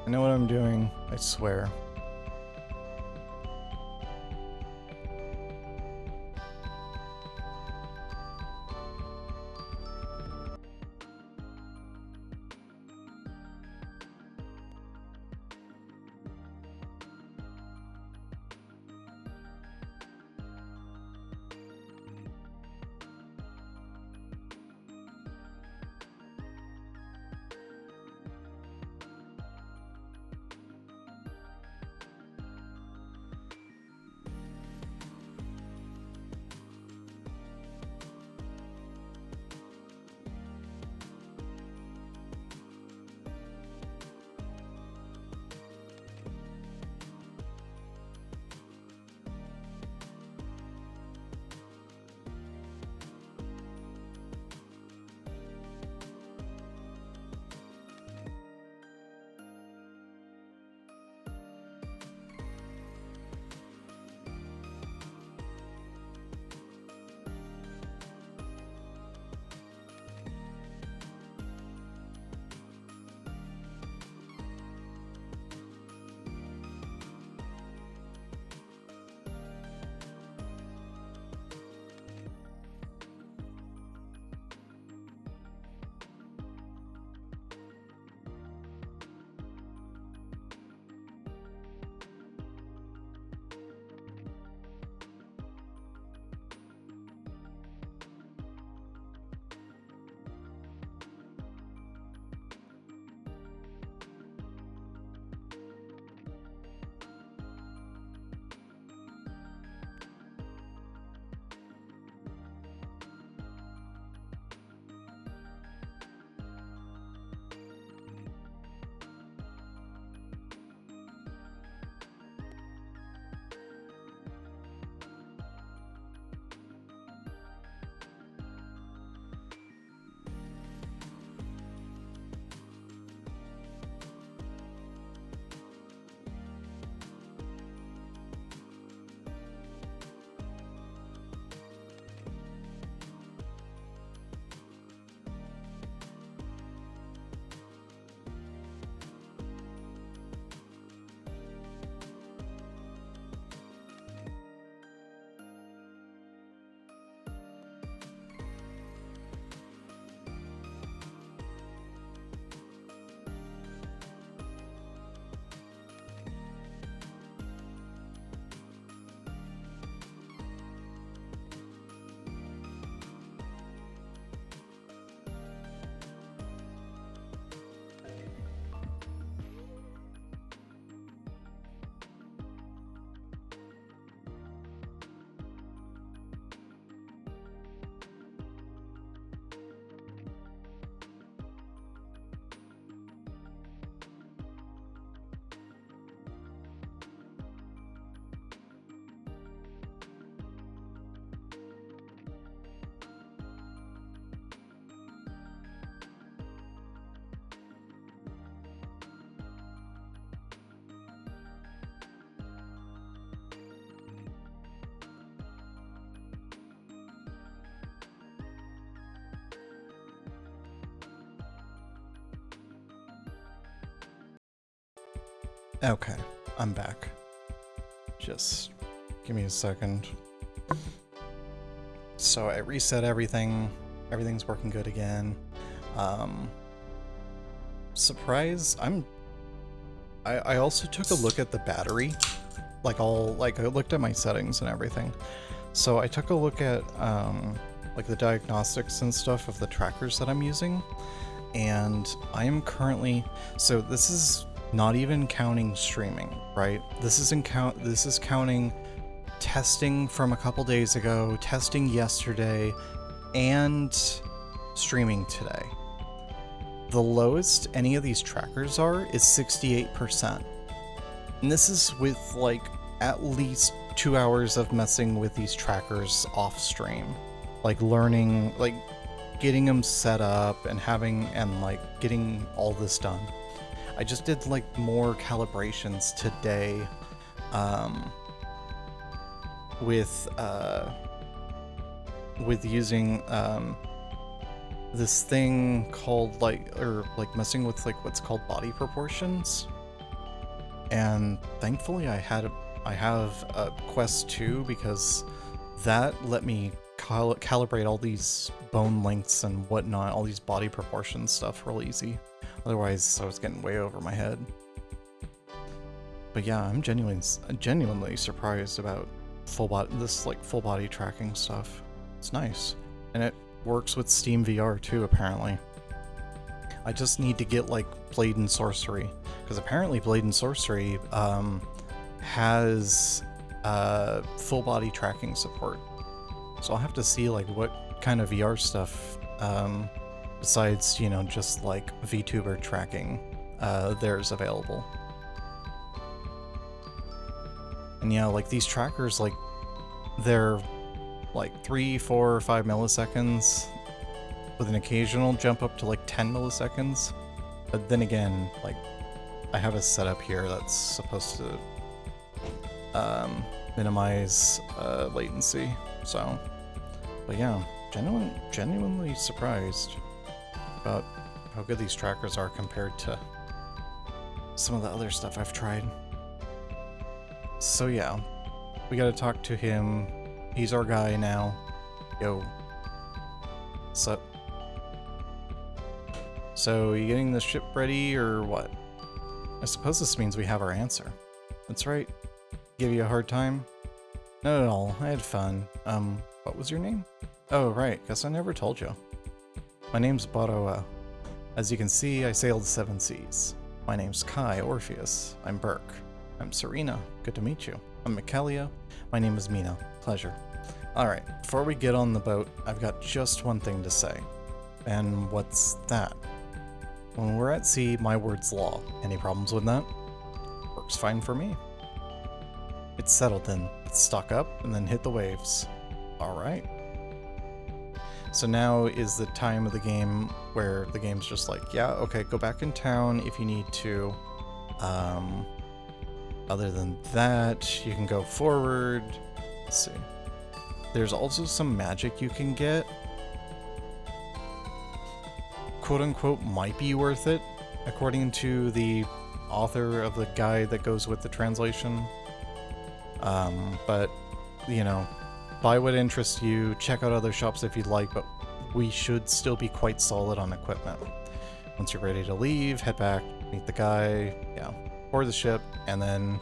I know what I'm doing, I swear. Okay, I'm back. Just give me a second. So I reset everything. Everything's working good again. Surprise, I also took a look at the battery. I looked at my settings and everything. So I took a look at like the diagnostics and stuff of the trackers that I'm using, and I am currently, so this is not even counting streaming, right? This is counting testing from a couple days ago, testing yesterday, and streaming today. The lowest any of these trackers are is 68%. And this is with like at least 2 hours of messing with these trackers off stream. Like learning, like getting them set up and getting all this done. I just did like more calibrations today with using this thing called messing with like what's called body proportions. And thankfully I have a Quest 2 because that let me calibrate all these bone lengths and whatnot, all these body proportion stuff real easy. Otherwise I was getting way over my head. But yeah, I'm genuinely surprised about full body tracking stuff. It's nice. And it works with Steam VR too, apparently. I just need to get like Blade and Sorcery, because apparently Blade and Sorcery has full body tracking support. So I'll have to see like what kind of VR stuff besides, you know, just like VTuber tracking there's available. And yeah, like these trackers, like they're like 3, 4, or 5 milliseconds with an occasional jump up to like 10 milliseconds. But then again, like I have a setup here that's supposed to minimize latency. So, but yeah, genuinely surprised about how good these trackers are compared to some of the other stuff I've tried. So yeah, we gotta talk to him. He's our guy now. Yo. So you getting the ship ready or what? I suppose this means we have our answer. That's right. Give you a hard time? Not at all. I had fun. What was your name? Oh, right. Guess I never told you. My name's Baroa. As you can see, I sailed the 7 seas. My name's Kai Orpheus. I'm Burke. I'm Serena. Good to meet you. I'm Michaelia. My name is Mina. Pleasure. Alright, before we get on the boat, I've got just one thing to say. And what's that? When we're at sea, my word's law. Any problems with that? Works fine for me. It's settled then. Let's stock up and then hit the waves. Alright. So now is the time of the game where the game's just like, yeah, okay, go back in town if you need to. Other than that, you can go forward. Let's see. There's also some magic you can get. Quote unquote might be worth it, according to the author of the guide that goes with the translation. But, you know, buy what interests you, check out other shops if you'd like, but we should still be quite solid on equipment. Once you're ready to leave, head back, meet the guy, yeah, board the ship, and then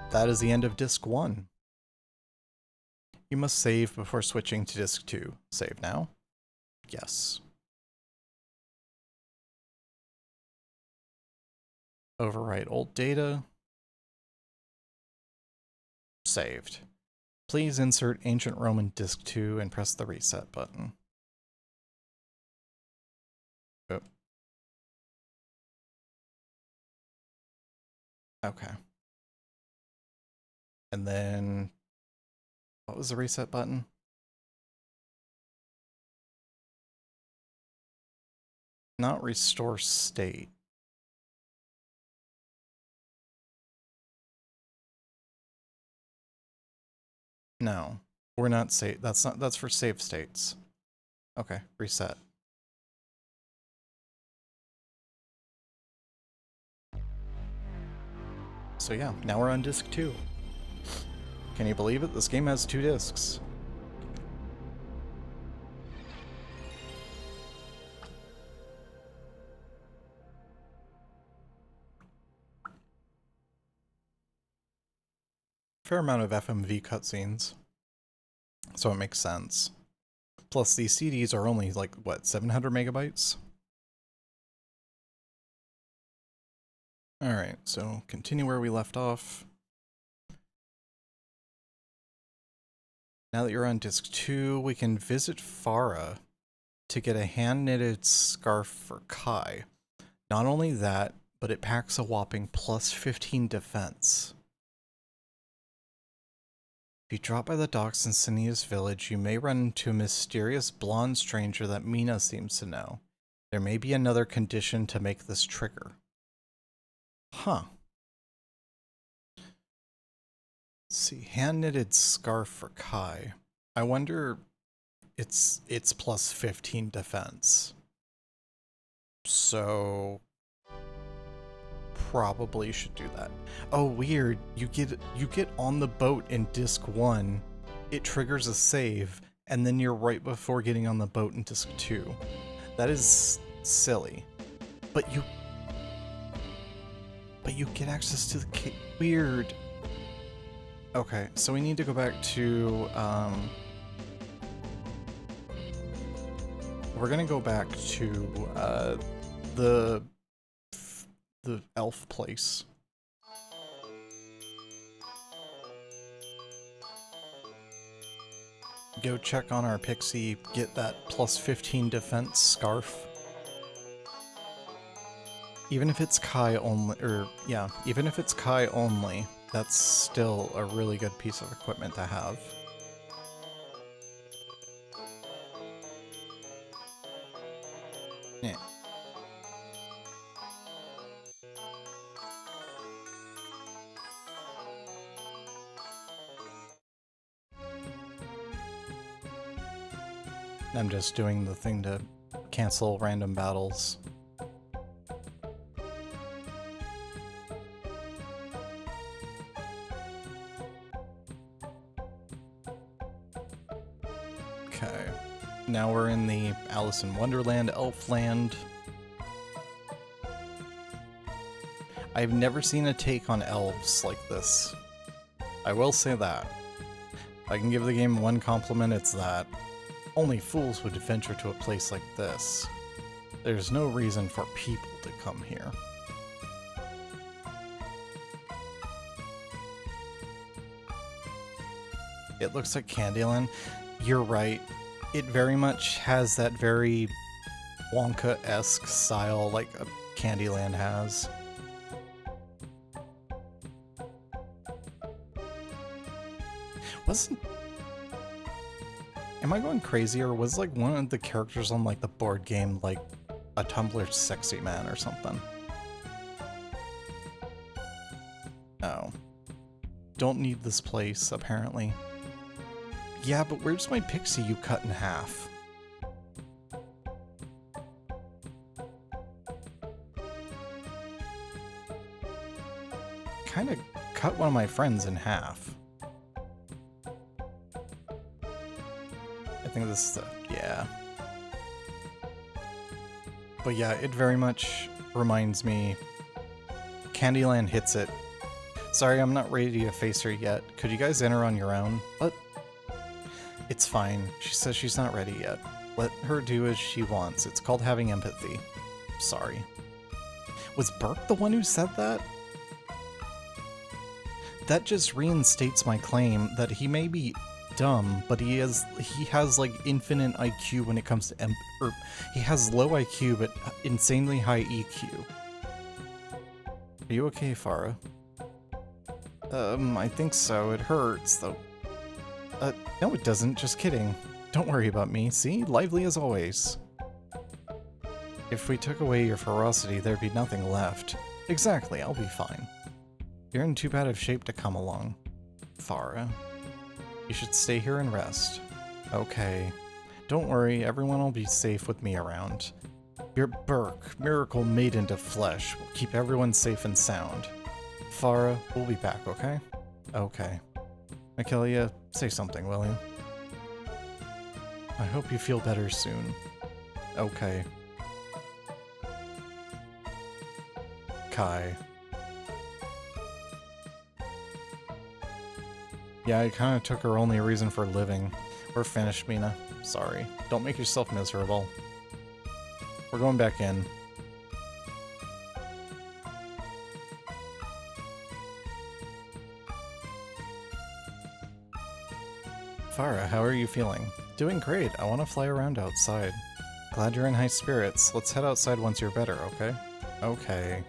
that is the end of Disc 1. You must save before switching to Disc 2. Save now? Yes. Overwrite old data. Saved. Please insert Ancient Roman Disc 2 and press the reset button. Oh. Okay. And then, what was the reset button? Not restore state. No, we're not save. That's for save states. Okay, reset. So yeah, now we're on disc 2. Can you believe it? This game has 2 discs. Fair amount of FMV cutscenes, so it makes sense. Plus, these CDs are only like, what, 700 megabytes? Alright, so continue where we left off. Now that you're on disc 2, we can visit Farah to get a hand-knitted scarf for Kai. Not only that, but it packs a whopping plus 15 defense. If you drop by the docks in Sinia's village, you may run into a mysterious blonde stranger that Mina seems to know. There may be another condition to make this trigger. Huh. Let's see, hand-knitted scarf for Kai. I wonder, it's plus 15 defense. So probably should do that. Oh, weird. You get on the boat in disc 1, it triggers a save, and then you're right before getting on the boat in disc 2. That is silly. But you get access to the weird. Okay, so we need to go back to we're gonna go back to the elf place. Go check on our pixie, get that plus 15 defense scarf. Even if it's Kai only, even if it's Kai only, that's still a really good piece of equipment to have. Yeah. I'm just doing the thing to cancel random battles. Okay. Now we're in the Alice in Wonderland Elfland. I've never seen a take on elves like this. I will say that. If I can give the game one compliment, it's that. Only fools would venture to a place like this. There's no reason for people to come here. It looks like Candyland. You're right. It very much has that very Wonka-esque style like a Candyland has. Am I going crazy, or was like one of the characters on like the board game like a Tumblr sexy man or something? Oh. Don't need this place, apparently. Yeah, but where's my pixie you cut in half? Kinda cut one of my friends in half. I think this is the, yeah. But yeah, it very much reminds me. Candyland hits it. Sorry, I'm not ready to face her yet. Could you guys enter on your own? What? It's fine. She says she's not ready yet. Let her do as she wants. It's called having empathy. Sorry. Was Burke the one who said that? That just reinstates my claim that he may be dumb, but he has like infinite IQ when it comes to he has low IQ but insanely high EQ. Are you okay, Farah? I think so. It hurts though. No it doesn't, just kidding. Don't worry about me, see? Lively as always. If we took away your ferocity, there'd be nothing left. Exactly, I'll be fine. You're in too bad of shape to come along. Farah. You should stay here and rest. Okay. Don't worry, everyone will be safe with me around. Your Burke, miracle made into flesh, will keep everyone safe and sound. Farah, we'll be back, okay? Okay. Michaelia, say something, will you? I hope you feel better soon. Okay. Kai. Yeah, I kind of took her only reason for living. We're finished, Mina. Sorry. Don't make yourself miserable. We're going back in. Farah, how are you feeling? Doing great. I want to fly around outside. Glad you're in high spirits. Let's head outside once you're better, okay? Okay.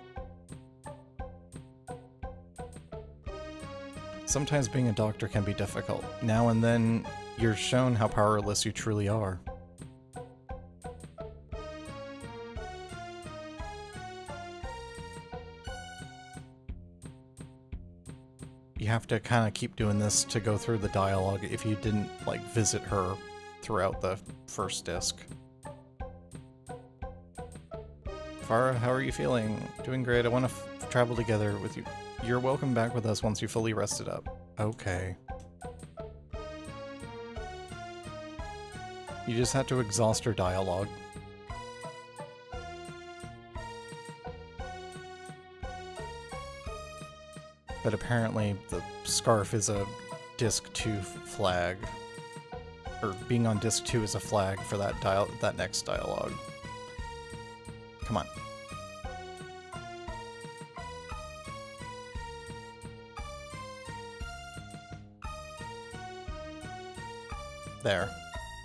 Sometimes being a doctor can be difficult. Now and then, you're shown how powerless you truly are. You have to kind of keep doing this to go through the dialogue if you didn't, like, visit her throughout the first disc. Farah, how are you feeling? Doing great. I want to travel together with you. You're welcome back with us once you fully rested up. Okay. You just had to exhaust her dialogue. But apparently the scarf is a disc 2 flag. Or being on disc 2 is a flag for that next dialogue. Come on. There.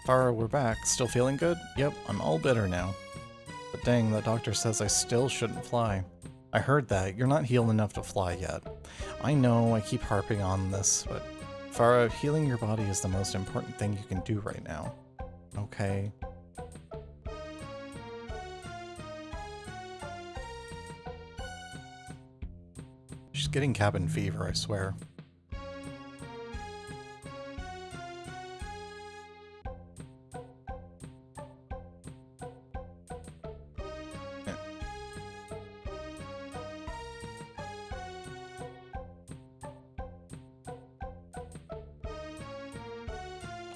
Farah, we're back. Still feeling good? Yep, I'm all better now. But dang, the doctor says I still shouldn't fly. I heard that. You're not healed enough to fly yet. I know, I keep harping on this, but Farah, healing your body is the most important thing you can do right now. Okay? She's getting cabin fever, I swear.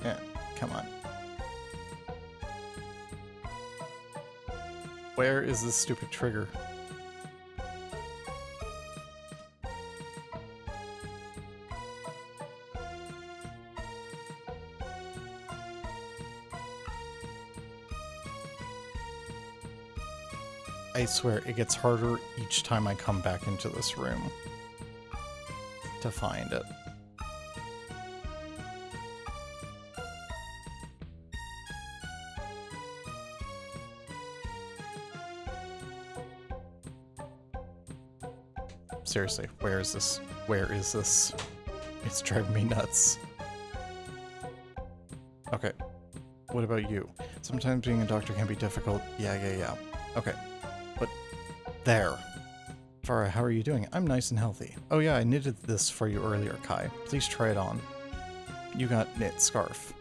Yeah, come on. Where is this stupid trigger? I swear, it gets harder each time I come back into this room to find it. Seriously, where is this? Where is this? It's driving me nuts. Okay. What about you? Sometimes being a doctor can be difficult. Yeah. Okay. But there. Farah, how are you doing? I'm nice and healthy. Oh yeah, I knitted this for you earlier, Kai. Please try it on. You got knit scarf.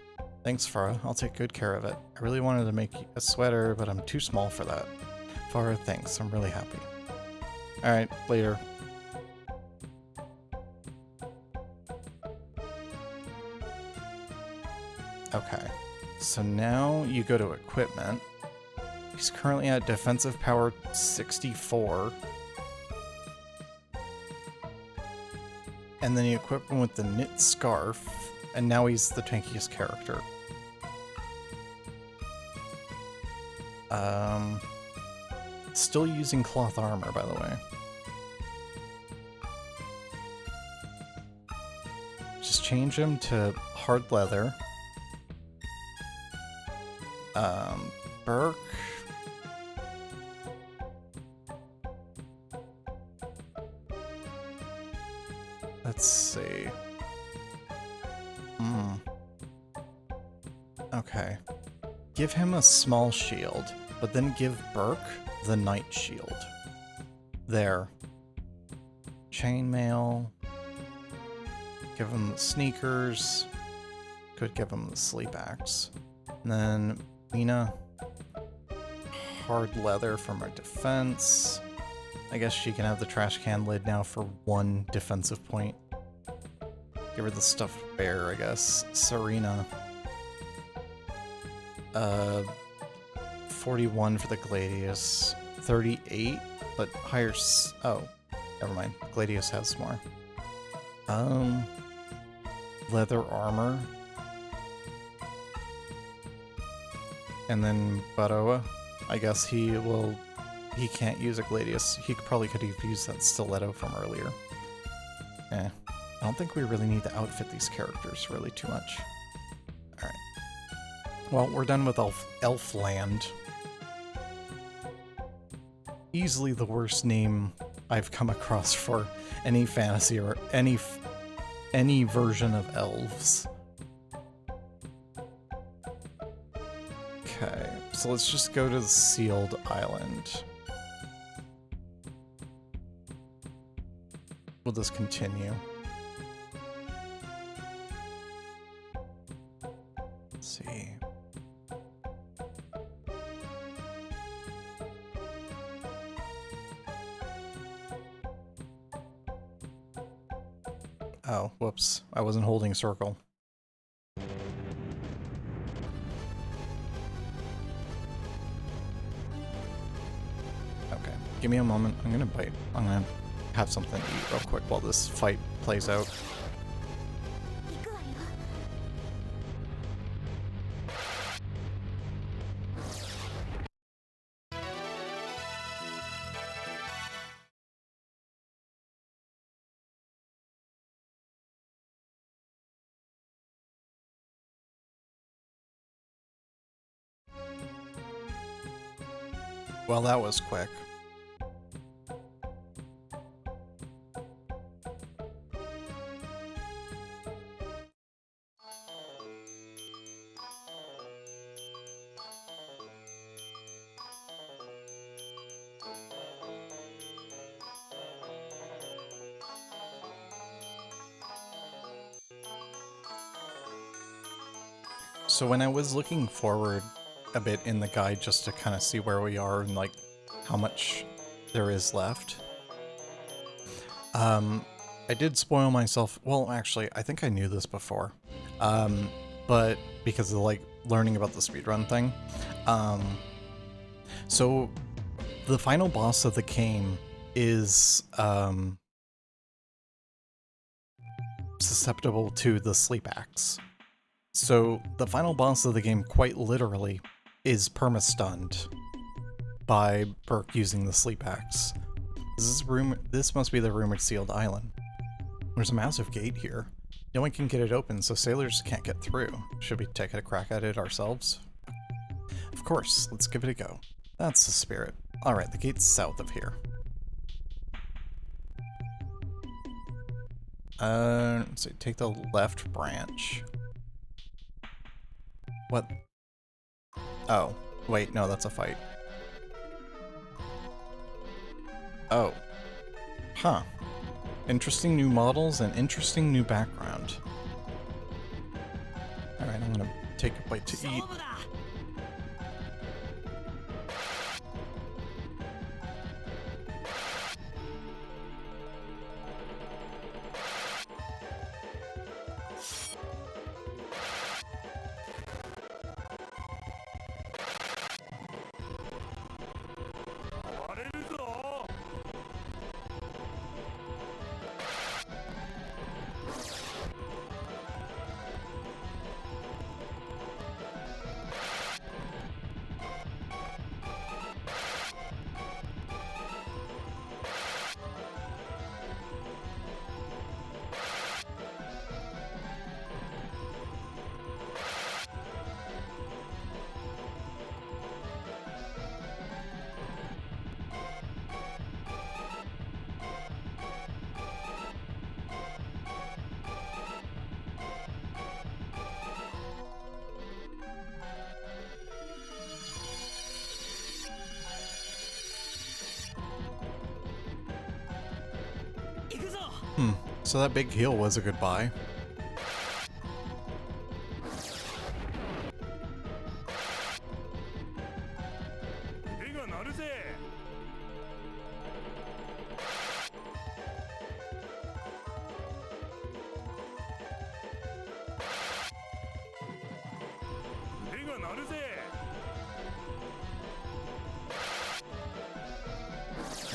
Thanks, Farah. I'll take good care of it. I really wanted to make a sweater, but I'm too small for that. Farah, thanks. I'm really happy. Alright, later. Okay, so now you go to equipment. He's currently at defensive power 64. And then you equip him with the knit scarf, and now he's the tankiest character. Still using cloth armor, by the way. Just change him to hard leather. Burke. Let's see. Okay. Give him a small shield, but then give Burke the knight shield. There. Chainmail. Give him the sneakers. Could give him the sleep axe. And then Mina. Hard leather for my defense. I guess she can have the trash can lid now for 1 defensive point. Give her the stuffed bear, I guess. Serena. 41 for the Gladius. 38, but higher oh, never mind. Gladius has more. Leather armor. And then Baroa. I guess he can't use a Gladius. He probably could have used that stiletto from earlier. I don't think we really need to outfit these characters really too much. Alright. Well, we're done with Elfland. Easily the worst name I've come across for any fantasy or any version of elves. Okay, so let's just go to the sealed island. We'll just continue. Let's see. Oh, whoops. I wasn't holding circle. Okay, give me a moment. I'm gonna bite. I'm gonna have something to eat real quick while this fight plays out. Well, that was quick. So when I was looking forward a bit in the guide just to kind of see where we are and like how much there is left, I did spoil myself. Well, actually, I think I knew this before, but because of like learning about the speedrun thing. So the final boss of the game is susceptible to the sleep axe. So the final boss of the game quite literally is perma-stunned by Burke using the sleep axe. This must be the rumored sealed island. There's a massive gate here. No one can get it open, so sailors can't get through. Should we take a crack at it ourselves? Of course, let's give it a go. That's the spirit. Alright, the gate's south of here. So take the left branch. What? Oh, wait, no, that's a fight. Oh. Huh. Interesting new models and interesting new background. Alright, I'm gonna take a bite to eat. So that big heal was a good buy.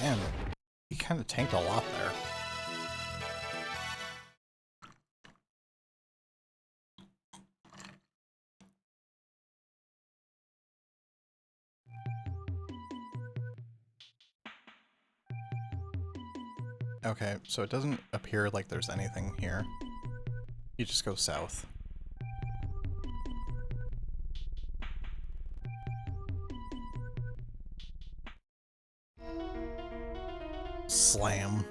Man, he kind of tanked a lot there. Okay, so it doesn't appear like there's anything here. You just go south. Slam.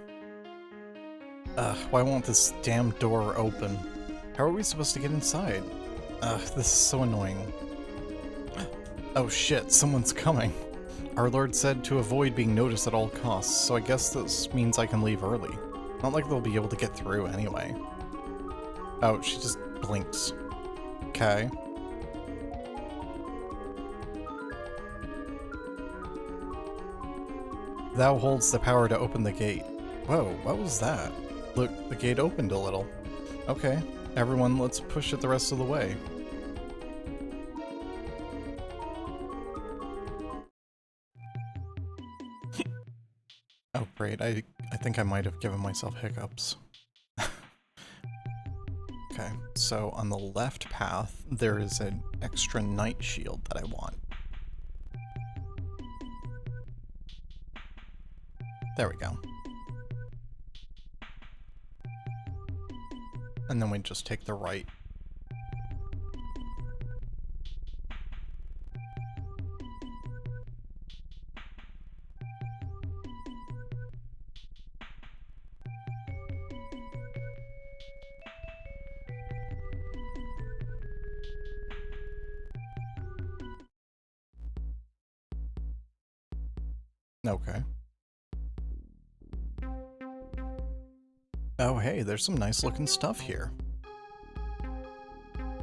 Ugh, why won't this damn door open? How are we supposed to get inside? Ugh, this is so annoying. Oh shit, someone's coming. Our Lord said to avoid being noticed at all costs, so I guess this means I can leave early. Not like they'll be able to get through anyway. Oh, she just blinks. Okay. Thou holds the power to open the gate. Whoa, what was that? Look, the gate opened a little. Okay, everyone, let's push it the rest of the way. Oh, great. I think I might have given myself hiccups. Okay, so on the left path, there is an extra night shield that I want. There we go. And then we just take the right. Okay. Oh hey, there's some nice looking stuff here.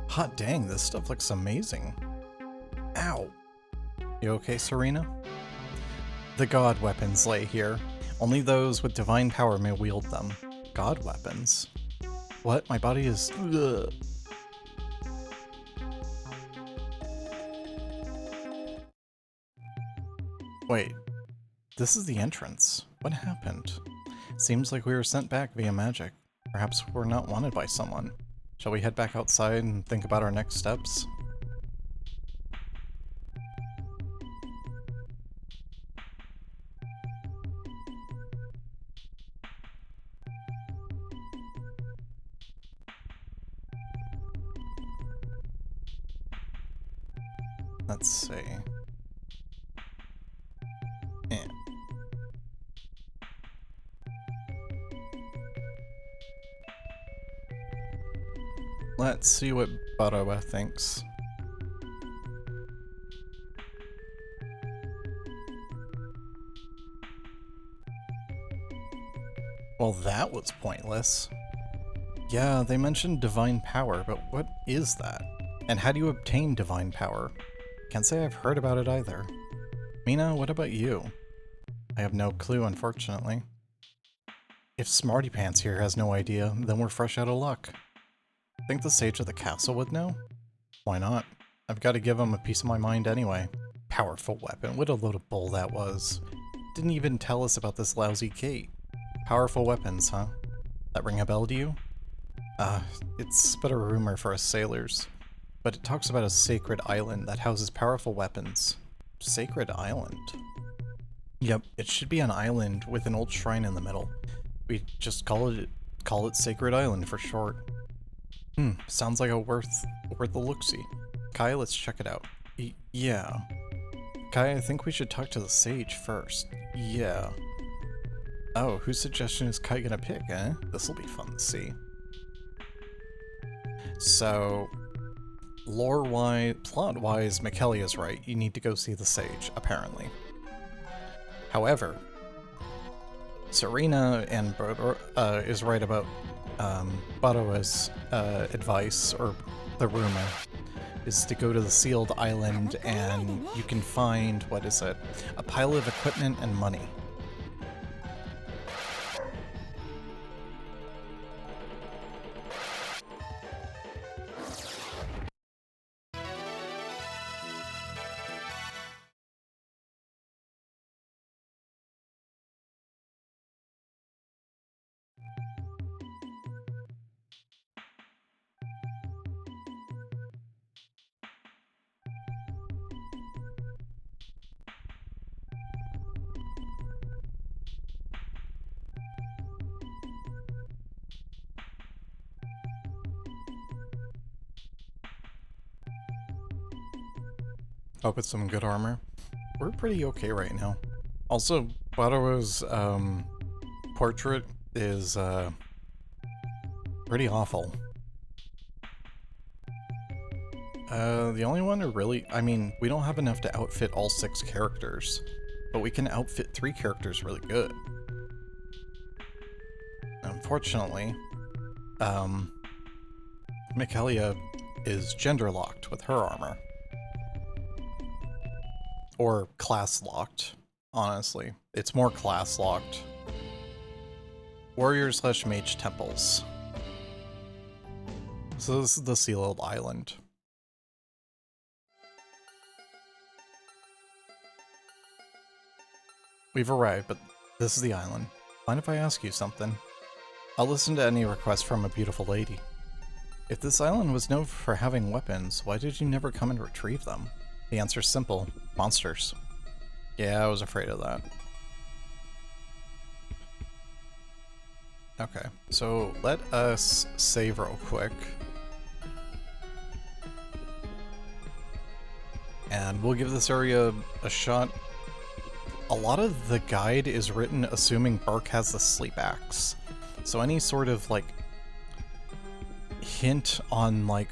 Hot dang, this stuff looks amazing. Ow. You okay, Serena? The god weapons lay here. Only those with divine power may wield them. God weapons? What? My body is... Ugh. Wait. This is the entrance. What happened? Seems like we were sent back via magic. Perhaps we're not wanted by someone. Shall we head back outside and think about our next steps? Let's see. Yeah. Let's see what Barawa thinks. Well, that was pointless. Yeah, they mentioned divine power, but what is that? And how do you obtain divine power? Can't say I've heard about it either. Mina, what about you? I have no clue, unfortunately. If Smarty Pants here has no idea, then we're fresh out of luck. Think the sage of the castle would know? Why not? I've got to give him a piece of my mind anyway. Powerful weapon, what a load of bull that was. Didn't even tell us about this lousy gate. Powerful weapons, huh? That ring a bell to you? It's but a rumor for us sailors. But it talks about a sacred island that houses powerful weapons. Sacred island? Yep, it should be an island with an old shrine in the middle. We just call it Sacred Island for short. Sounds like a worth a look-see. Kai, let's check it out. Yeah. Kai, I think we should talk to the sage first. Yeah. Oh, whose suggestion is Kai gonna pick, eh? This'll be fun to see. So, lore-wise, plot-wise, McKelly is right. You need to go see the sage, apparently. However, Serena and is right about Barawa's advice, or the rumor, is to go to the sealed island and you can find, what is it, a pile of equipment and money. Hope it's some good armor. We're pretty okay right now. Also, Bado's portrait is pretty awful. The only one who really, I mean, we don't have enough to outfit all 6 characters, but we can outfit 3 characters really good. Unfortunately, Michaelia is gender locked with her armor. Or class locked, honestly. It's more class locked. Warrior / mage temples. So this is the Sealed Island. We've arrived, but this is the island. Mind if I ask you something? I'll listen to any request from a beautiful lady. If this island was known for having weapons, why did you never come and retrieve them? The answer's simple. Monsters. Yeah, I was afraid of that. Okay, so let us save real quick. And we'll give this area a shot. A lot of the guide is written assuming Burke has the sleep axe. So any sort of, like, hint on, like,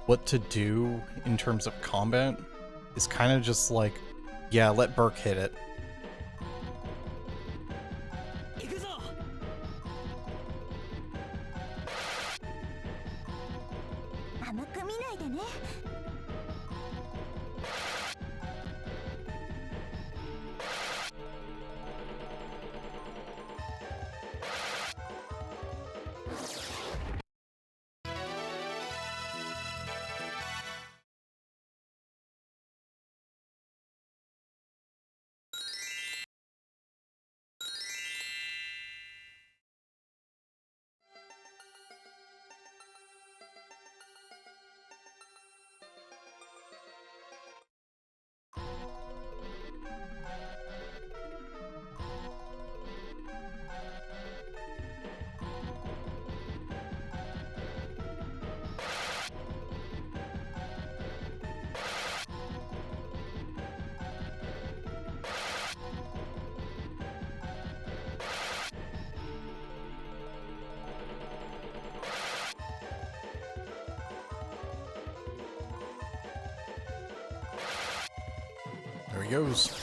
what to do in terms of combat is kind of just like, yeah, let Burke hit it. There he goes.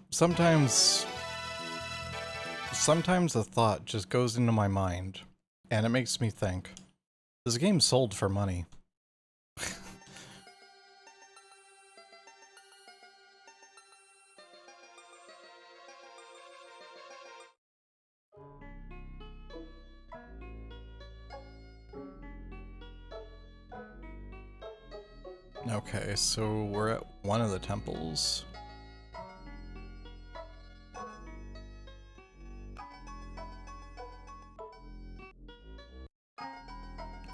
Sometimes a thought just goes into my mind, and it makes me think, this game sold for money. Okay, so we're at one of the temples.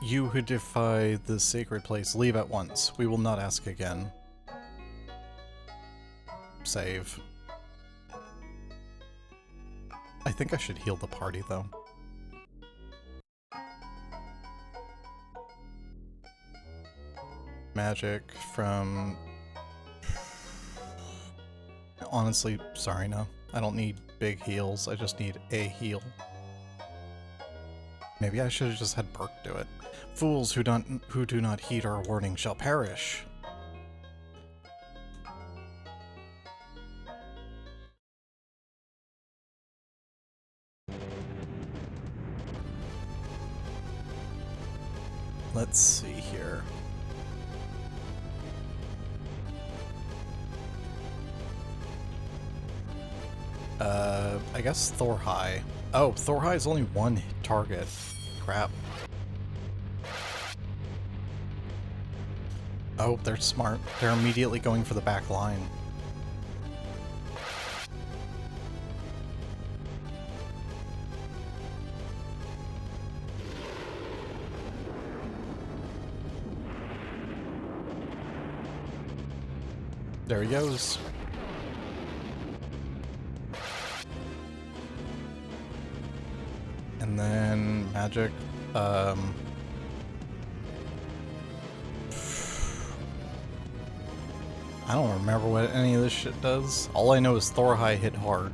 You who defy the sacred place, leave at once. We will not ask again. Save. I think I should heal the party, though. Magic from... Honestly, sorry, no. I don't need big heals, I just need a heal. Maybe I should have just had Burke do it. Fools who do not heed our warning shall perish. Let's see here. I guess Thor High. Oh, Thor High is only one target. Crap. Oh, they're smart. They're immediately going for the back line. There he goes. And then magic. I don't remember what any of this shit does. All I know is Thor High hit hard.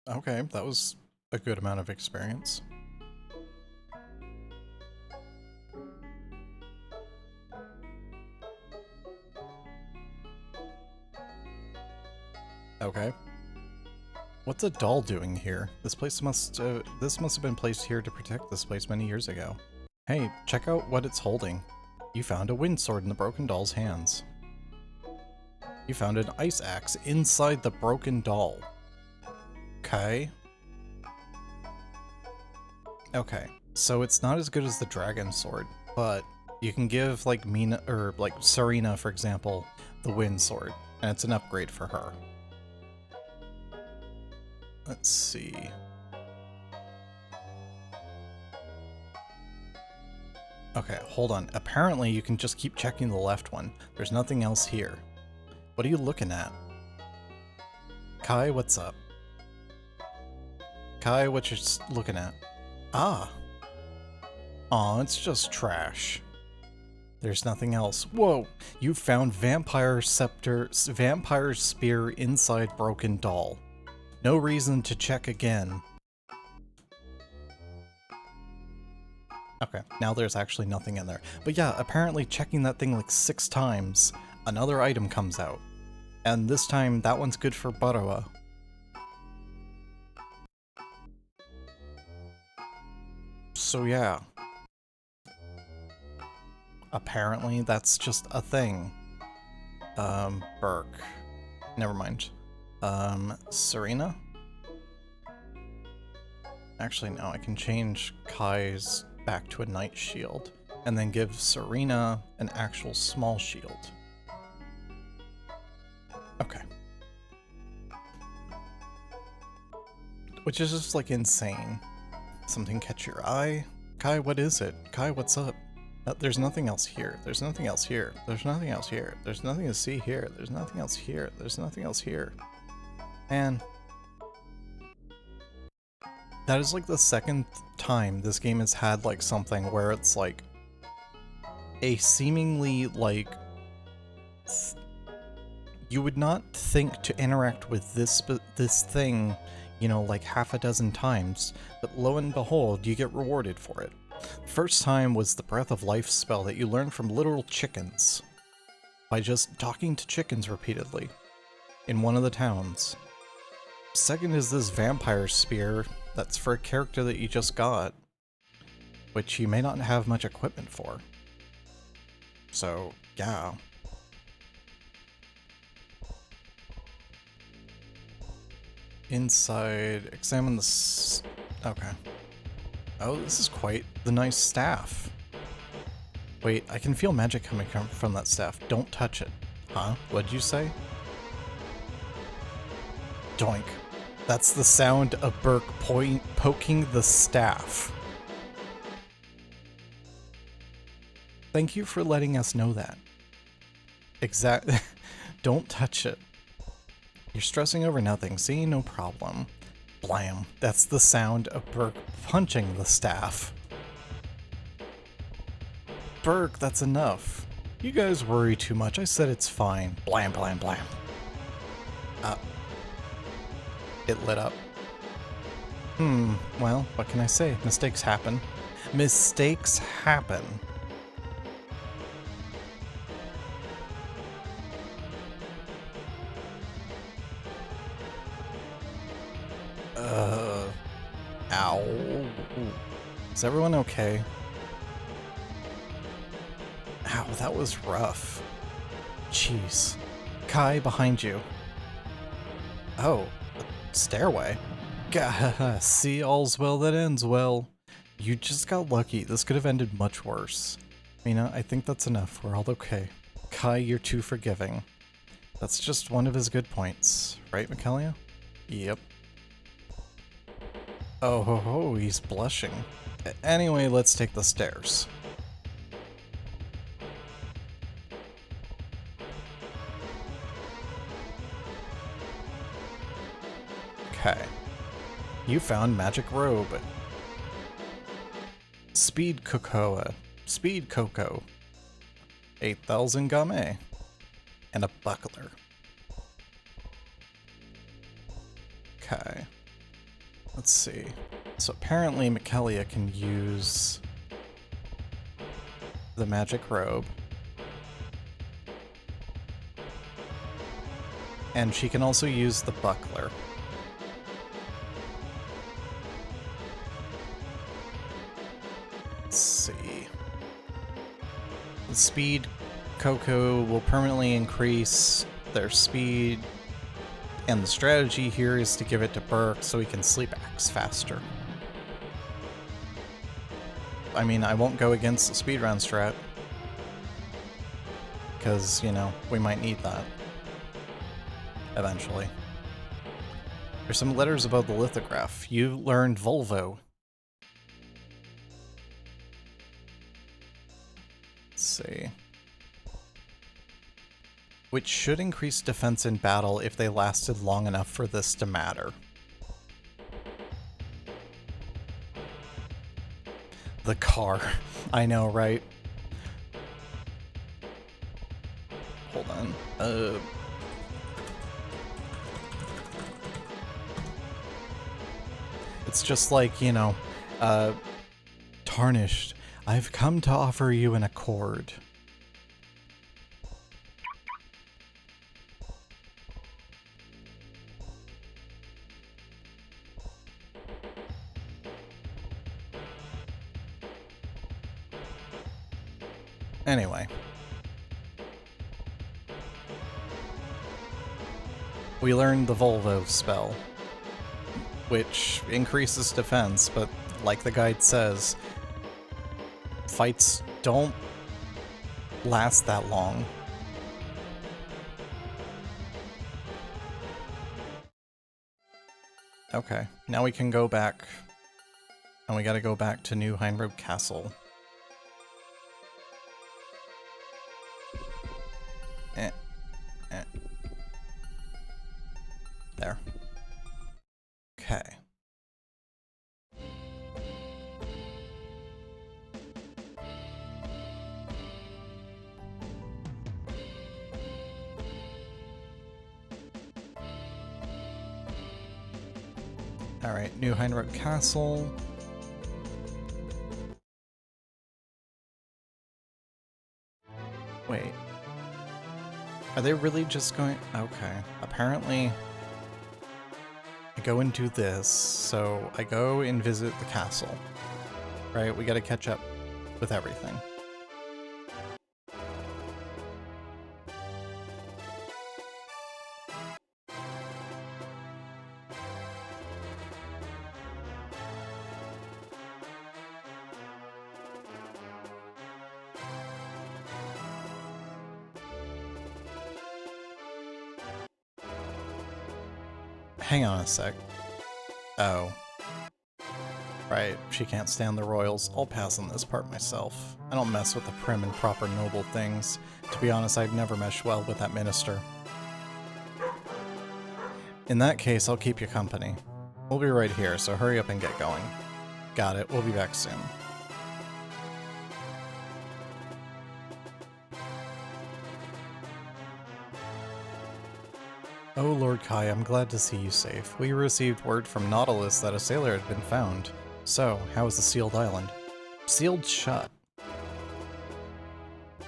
Okay, that was a good amount of experience. Okay. What's a doll doing here? This must have been placed here to protect this place many years ago. Hey, check out what it's holding. You found a wind sword in the broken doll's hands. You found an ice axe inside the broken doll. Okay. Okay, so it's not as good as the dragon sword, but you can give like Mina or like Serena, for example, the wind sword, and it's an upgrade for her. Let's see. Okay, hold on. Apparently you can just keep checking the left one. There's nothing else here. What are you looking at? Kai, what's up? Kai, what you looking at? Ah. Aw, it's just trash. There's nothing else. Whoa! You found Vampire's Spear inside Broken Doll. No reason to check again. Okay, now there's actually nothing in there. But yeah, apparently checking that thing like 6 times, another item comes out. And this time, that one's good for Barawa. So yeah. Apparently that's just a thing. Burke. Never mind. Serena? Actually, no, I can change Kai's back to a knight shield, and then give Serena an actual small shield. Okay. Which is just, like, insane. Something catch your eye? Kai, what is it? Kai, what's up? There's nothing else here. There's nothing else here. There's nothing else here. There's nothing to see here. There's nothing else here. There's nothing else here. And that is like the second time this game has had like something where it's like a seemingly like you would not think to interact with this thing, you know, like half a dozen times, but lo and behold, you get rewarded for it. The first time was the Breath of Life spell that you learned from literal chickens by just talking to chickens repeatedly in one of the towns. Second is this Vampire Spear that's for a character that you just got, which you may not have much equipment for. So, yeah. Inside, examine the okay. Oh, this is quite the nice staff. Wait, I can feel magic coming from that staff. Don't touch it. Huh? What'd you say? Doink. That's the sound of Burke poking the staff. Thank you for letting us know that. Exactly. Don't touch it. You're stressing over nothing. See, no problem. Blam. That's the sound of Burke punching the staff. Burke, that's enough. You guys worry too much. I said it's fine. Blam, blam, blam. It lit up. Well, what can I say? Mistakes happen. Mistakes happen. Ow. Is everyone okay? Ow, that was rough. Jeez. Kai, behind you. Oh, a stairway. Gah, see, all's well that ends well. You just got lucky. This could have ended much worse. Mina, I think that's enough. We're all okay. Kai, you're too forgiving. That's just one of his good points. Right, Michaelia? Yep. Oh ho ho, he's blushing. Anyway, let's take the stairs. Okay. You found magic robe. Speed cocoa. Speed cocoa. 8,000 game. And a buckler. Okay. Let's see. So apparently Michaelia can use the magic robe. And she can also use the buckler. Let's see. The speed Coco will permanently increase their speed, and the strategy here is to give it to Burke so he can sleep axe faster. I mean, I won't go against the speedrun strat, because, you know, we might need that eventually. There's some letters above the lithograph. You learned Volvo. Let's see. Which should increase defense in battle if they lasted long enough for this to matter. The car. I know, right? Hold on. It's just like, you know, tarnished. I've come to offer you an accord. Anyway. We learned the Volvo spell, which increases defense, but like the guide says, fights don't last that long. Okay, now we can go back, and we gotta go back to New Heinroad Castle. There. Okay. Alright, New Heinroad Castle. Wait. Are they really just going... Okay. Apparently... I go and do this, so I go and visit the castle. Right? We gotta catch up with everything. Hang on a sec. Oh. Right, she can't stand the royals. I'll pass on this part myself. I don't mess with the prim and proper noble things. To be honest, I'd never mesh well with that minister. In that case, I'll keep you company. We'll be right here, so hurry up and get going. Got it, we'll be back soon. Oh, Lord Kai, I'm glad to see you safe. We received word from Nautilus that a sailor had been found. So, how is the sealed island? Sealed shut.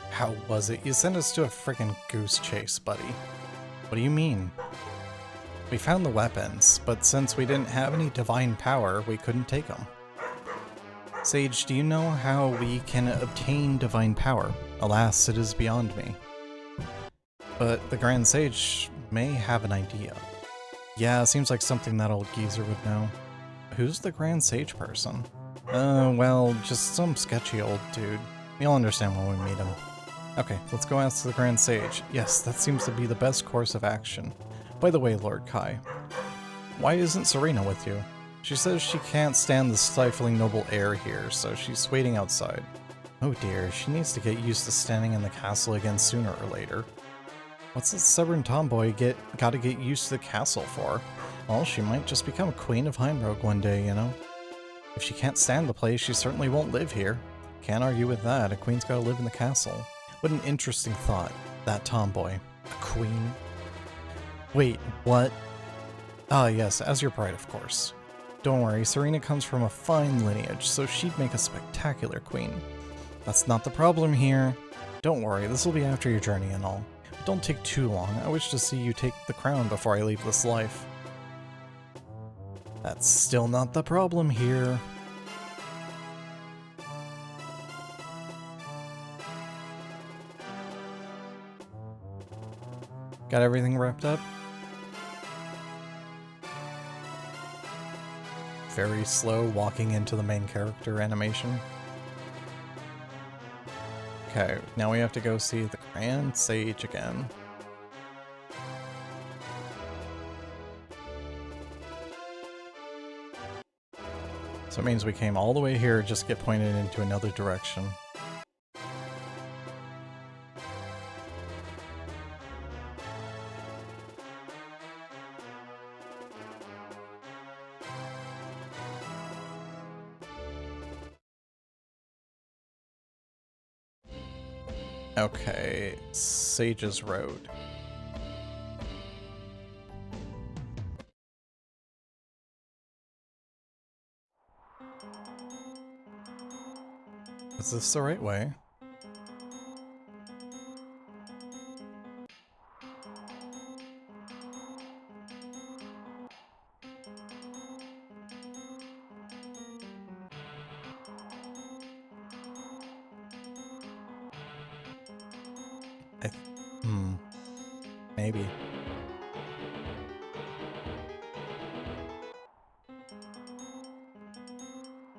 How was it? You sent us to a frickin' goose chase, buddy. What do you mean? We found the weapons, but since we didn't have any divine power, we couldn't take them. Sage, do you know how we can obtain divine power? Alas, it is beyond me. But the Grand Sage may have an idea. Yeah, seems like something that old geezer would know. Who's the Grand Sage person? Well, just some sketchy old dude. You'll understand when we meet him. Okay, let's go ask the Grand Sage. Yes, that seems to be the best course of action. By the way, Lord Kai, why isn't Serena with you? She says she can't stand the stifling noble air here, so she's waiting outside. Oh dear, she needs to get used to standing in the castle again sooner or later. What's this stubborn tomboy gotta get used to the castle for? Well, she might just become Queen of Heimrogue one day, you know? If she can't stand the place, she certainly won't live here. Can't argue with that, a queen's gotta live in the castle. What an interesting thought, that tomboy. A queen? Wait, what? Ah yes, as your bride, of course. Don't worry, Serena comes from a fine lineage, so she'd make a spectacular queen. That's not the problem here. Don't worry, this will be after your journey and all. But don't take too long, I wish to see you take the crown before I leave this life. That's still not the problem here. Got everything wrapped up? Very slow walking into the main character animation. Okay, now we have to go see the Grand Sage again. So it means we came all the way here just to get pointed into another direction. Okay, Sage's Road. Is this the right way? Maybe.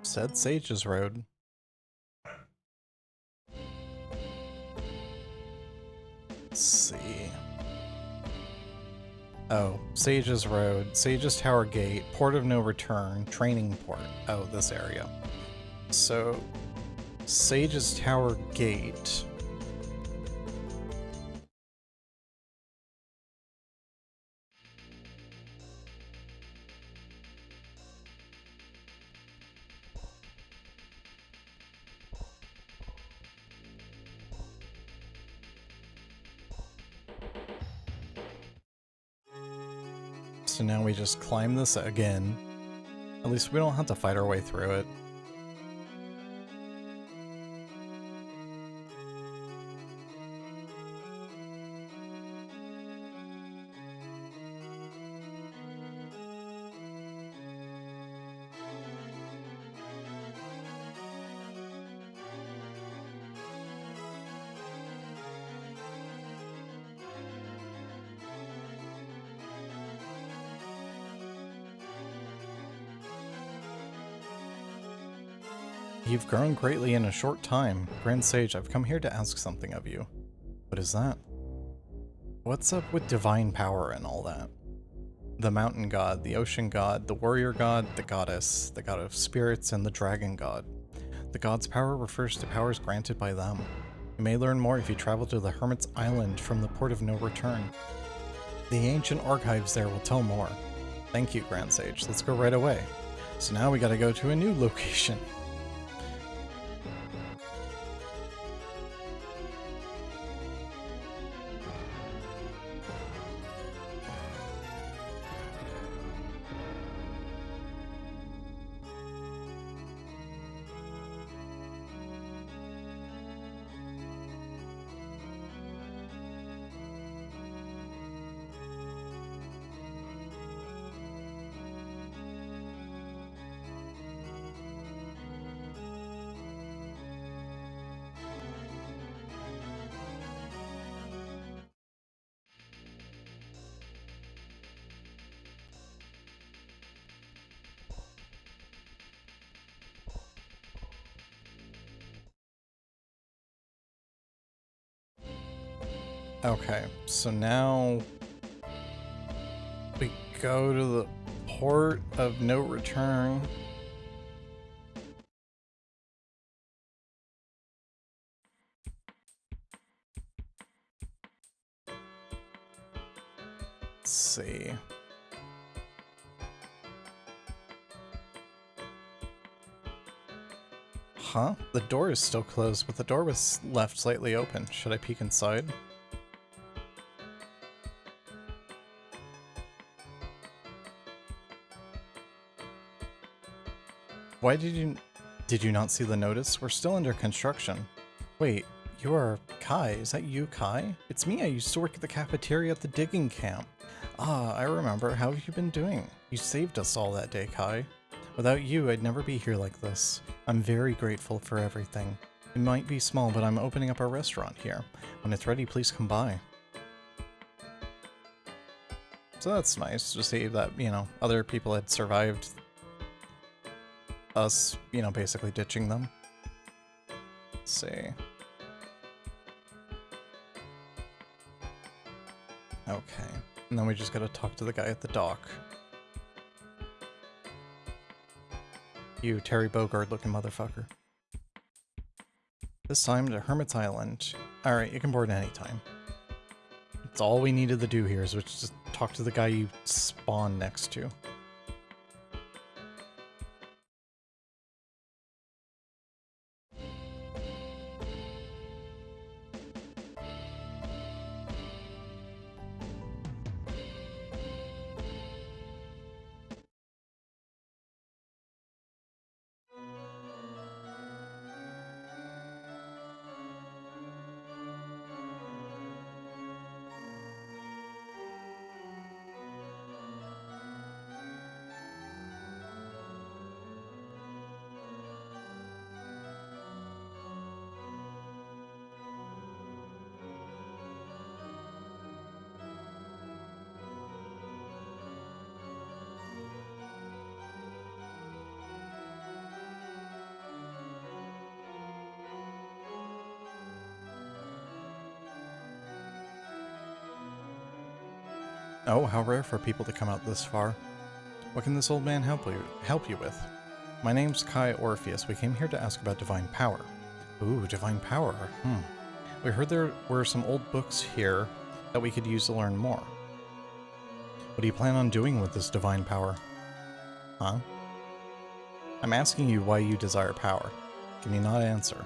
Said Sage's Road. Let's see. Oh, Sage's Road, Sage's Tower Gate, Port of No Return, Training Port. Oh, this area. So, Sage's Tower Gate. So now we just climb this again. At least we don't have to fight our way through it. You've grown greatly in a short time. Grand Sage, I've come here to ask something of you. What is that? What's up with divine power and all that? The mountain god, the ocean god, the warrior god, the goddess, the god of spirits, and the dragon god. The god's power refers to powers granted by them. You may learn more if you travel to the Hermit's Island from the Port of No Return. The ancient archives there will tell more. Thank you, Grand Sage. Let's go right away. So now we gotta go to a new location. Okay, so now we go to the port of no return. Let's see. Huh? The door is still closed, but the door was left slightly open. Should I peek inside? Why did you not see the notice? We're still under construction. Wait, you are Kai. Is that you, Kai? It's me. I used to work at the cafeteria at the digging camp. Ah, I remember. How have you been doing? You saved us all that day, Kai. Without you, I'd never be here like this. I'm very grateful for everything. It might be small, but I'm opening up a restaurant here. When it's ready, please come by. So that's nice to see that, you know, other people had survived us, you know, basically ditching them. Let's see. Okay. And then we just gotta talk to the guy at the dock. You Terry Bogard looking motherfucker. This time to Hermit's Island. Alright, you can board anytime. That's all we needed to do here is just talk to the guy you spawn next to. Oh, how rare for people to come out this far. What can this old man help you with? My name's Kai Orpheus. We came here to ask about divine power. Ooh, divine power. We heard there were some old books here that we could use to learn more. What do you plan on doing with this divine power? Huh? I'm asking you why you desire power. Can you not answer?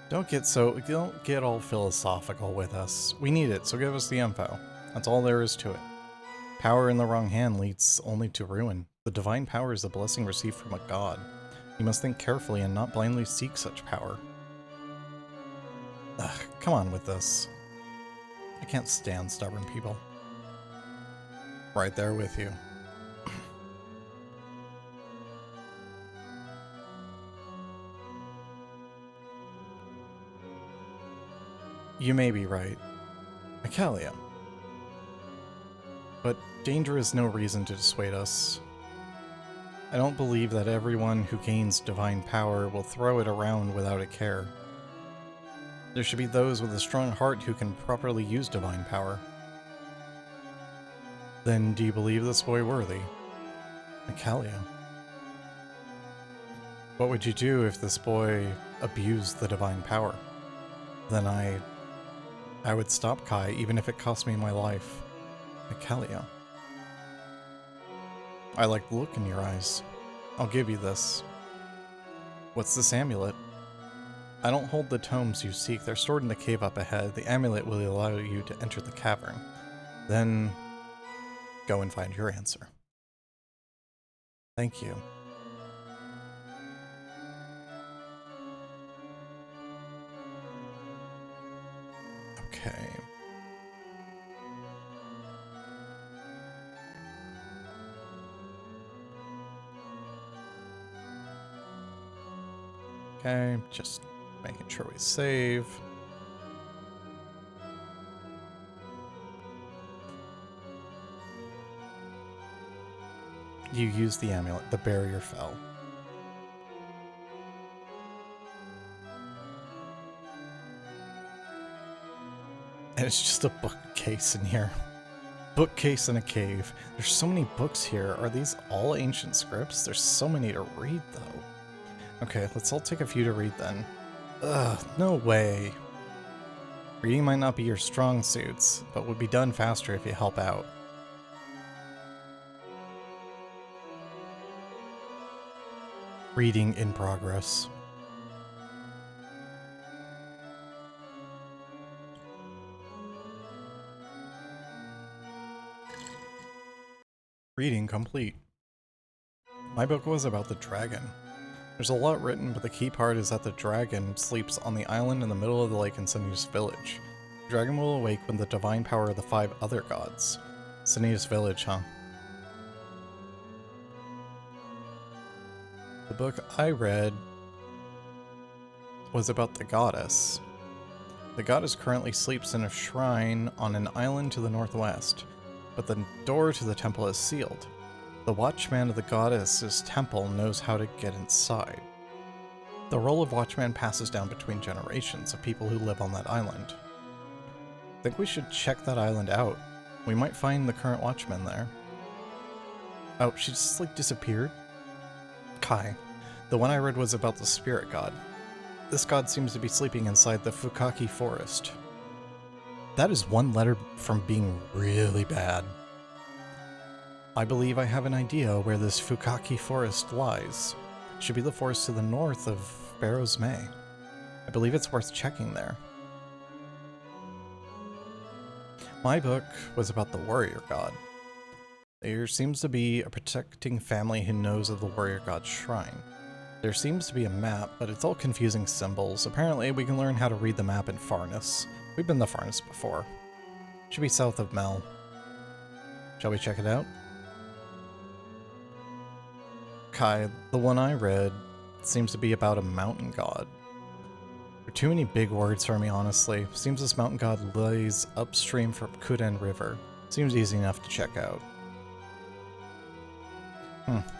Don't get all philosophical with us. We need it, so give us the info. That's all there is to it. Power in the wrong hand leads only to ruin. The divine power is a blessing received from a god. You must think carefully and not blindly seek such power. Ugh, come on with this. I can't stand stubborn people. Right there with you. You may be right. Michaelia. But danger is no reason to dissuade us. I don't believe that everyone who gains divine power will throw it around without a care. There should be those with a strong heart who can properly use divine power. Then do you believe this boy worthy? Michaelia. What would you do if this boy abused the divine power? Then I would stop Kai, even if it cost me my life. Michaelia. I like the look in your eyes. I'll give you this. What's this amulet? I don't hold the tomes you seek. They're stored in the cave up ahead. The amulet will allow you to enter the cavern. Then go and find your answer. Thank you. Okay. Okay, just making sure we save. You used the amulet. The barrier fell. And it's just a bookcase in here. Bookcase in a cave. There's so many books here. Are these all ancient scripts? There's so many to read, though. Okay, let's all take a few to read then. Ugh, no way. Reading might not be your strong suits, but would be done faster if you help out. Reading in progress. Reading complete. My book was about the dragon. There's a lot written, but the key part is that the dragon sleeps on the island in the middle of the lake in Sinia's village. The dragon will awake when the divine power of the 5 other gods. Sinia's village, huh? The book I read was about the goddess. The goddess currently sleeps in a shrine on an island to the northwest, but the door to the temple is sealed. The watchman of the goddess's temple knows how to get inside. The role of watchman passes down between generations of people who live on that island. I think we should check that island out. We might find the current watchman there. Oh, she just like disappeared? Kai. The one I read was about the spirit god. This god seems to be sleeping inside the Fukaki forest. That is one letter from being really bad. I believe I have an idea where this Fukaki forest lies. It should be the forest to the north of Barrow's May. I believe it's worth checking there. My book was about the warrior god. There seems to be a protecting family who knows of the warrior god's shrine. There seems to be a map, but it's all confusing symbols. Apparently, we can learn how to read the map in Farnus. We've been to Farnus before. Should be south of Mel. Shall we check it out? Kai, the one I read, seems to be about a mountain god. There are too many big words for me, honestly. Seems this mountain god lays upstream from Kuden River. Seems easy enough to check out.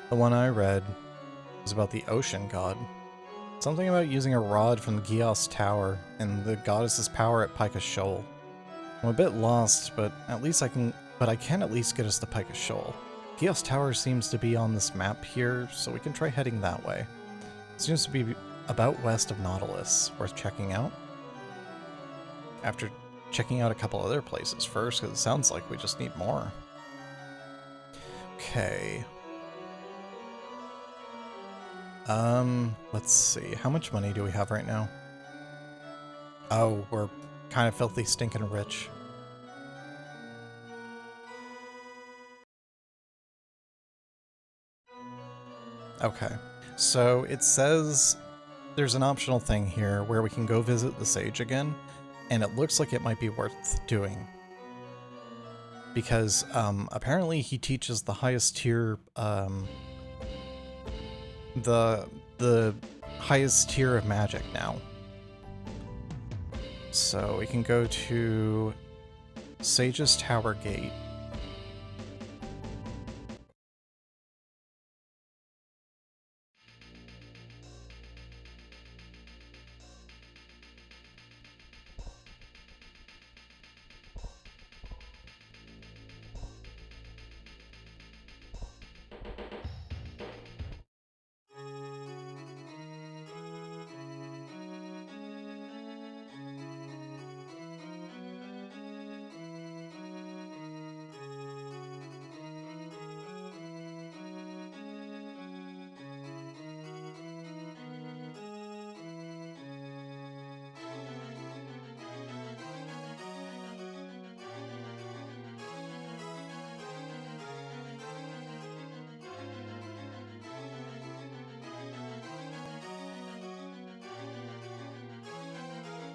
The one I read was about the ocean god. Something about using a rod from Gios Tower and the goddess's power at Pika Shoal. I'm a bit lost, but I can at least get us to Pika Shoal. Gios Tower seems to be on this map here, so we can try heading that way. It seems to be about west of Nautilus, worth checking out. After checking out a couple other places first, because it sounds like we just need more. Okay. Let's see. How much money do we have right now? Oh, we're kind of filthy stinking rich. Okay, so it says there's an optional thing here where we can go visit the sage again, and it looks like it might be worth doing. Because apparently he teaches the highest tier, the highest tier of magic now. So we can go to Sage's Tower Gate.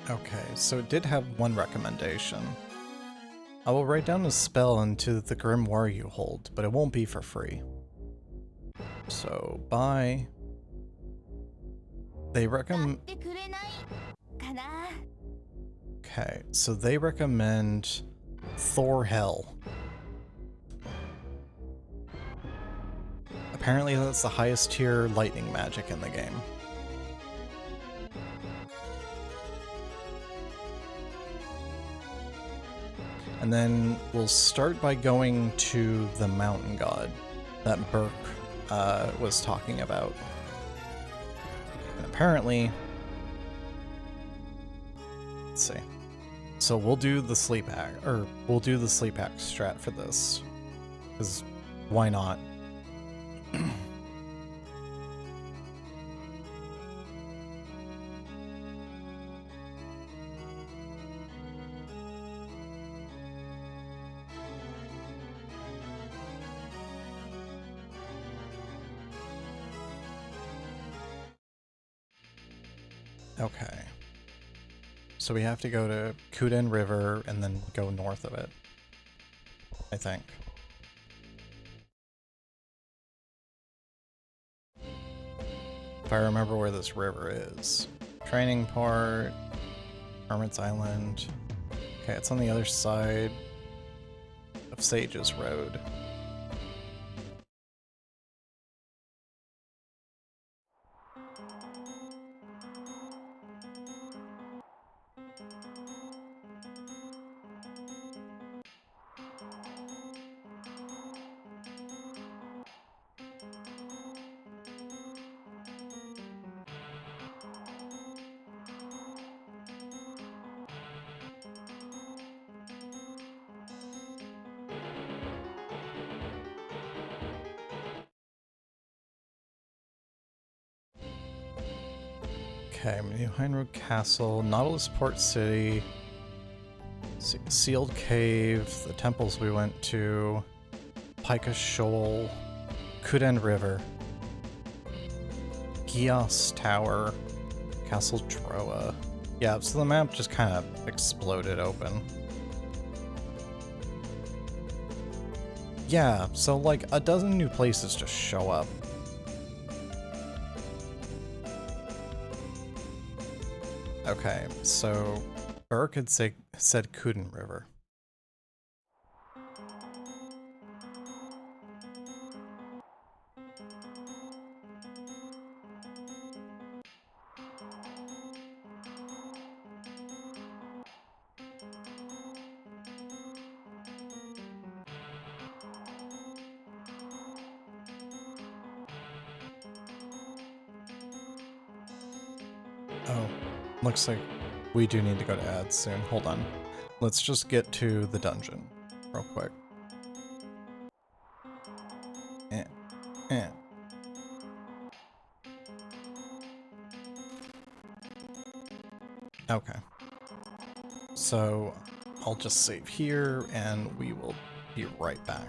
Okay, so it did have one recommendation. I will write down a spell into the grimoire you hold, but it won't be for free. So, bye. They recommend... Okay, so they recommend Thor Hell. Apparently that's the highest tier lightning magic in the game. And then we'll start by going to the mountain god that Burke was talking about. And apparently, let's see. So we'll do the sleep hack, or we'll do the sleep hack strat for this, because why not? Okay. So we have to go to Kuden River and then go north of it, I think. If I remember where this river is. Training Port, Hermit's Island. Okay, it's on the other side of Sage's Road. Okay, New Hyrule Castle, Nautilus Port City, Sealed Cave, the temples we went to, Pika Shoal, Kuden River, Gios Tower, Castle Droa. Yeah, so the map just kind of exploded open. Yeah, so like a dozen new places just show up. Okay, so Burke had said Kuden River. Oh, looks like we do need to go to ads soon. Hold on. Let's just get to the dungeon real quick. Eh. Okay. So I'll just save here and we will be right back.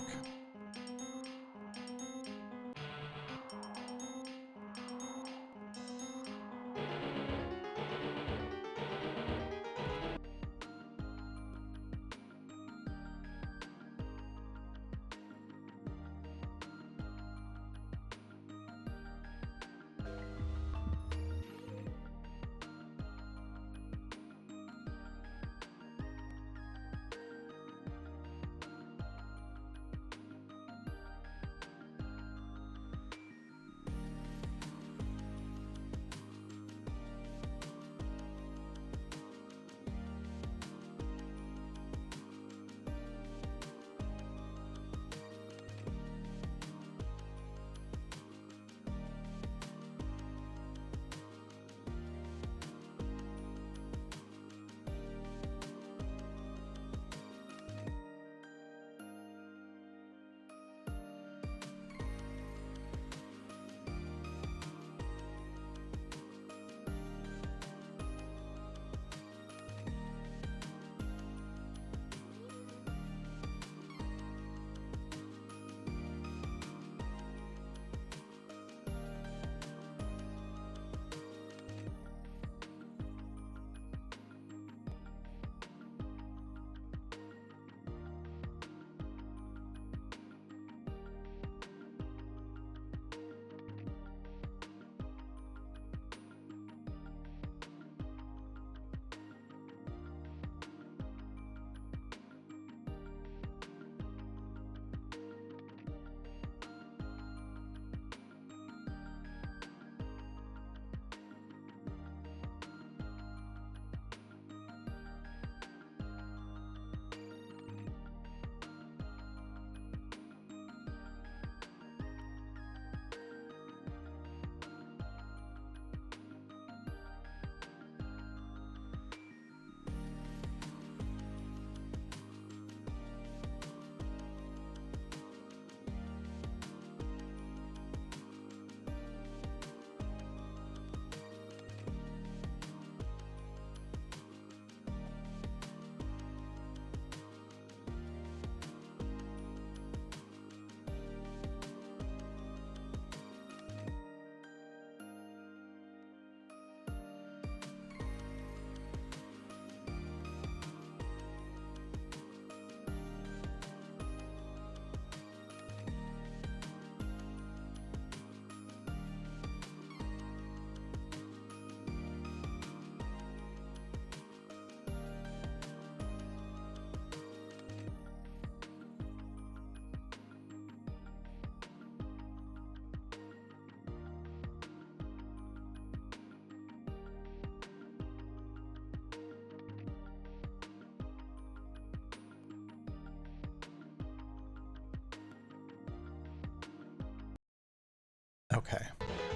Okay,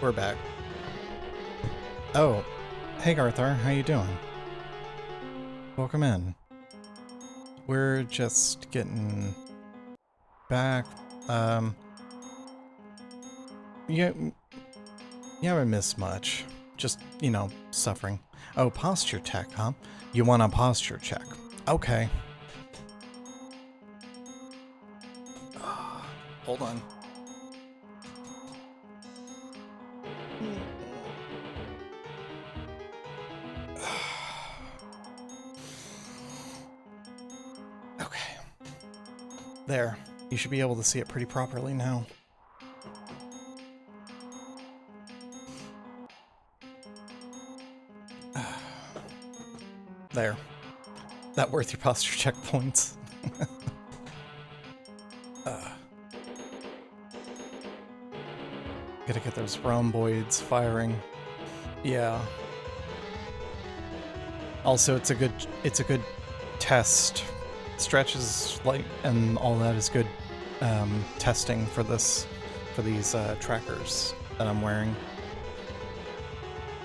we're back. Oh, hey Garthar, how you doing? Welcome in. We're just getting back. Yeah, you haven't missed much. Just, you know, suffering. Oh, posture check, huh? You want a posture check. Okay. Hold on. Okay. There. You should be able to see it pretty properly now. There. That worth your posture check points. Gotta get those rhomboids firing. Yeah. Also, it's a good test. Stretches like and all that is good testing for these trackers that I'm wearing.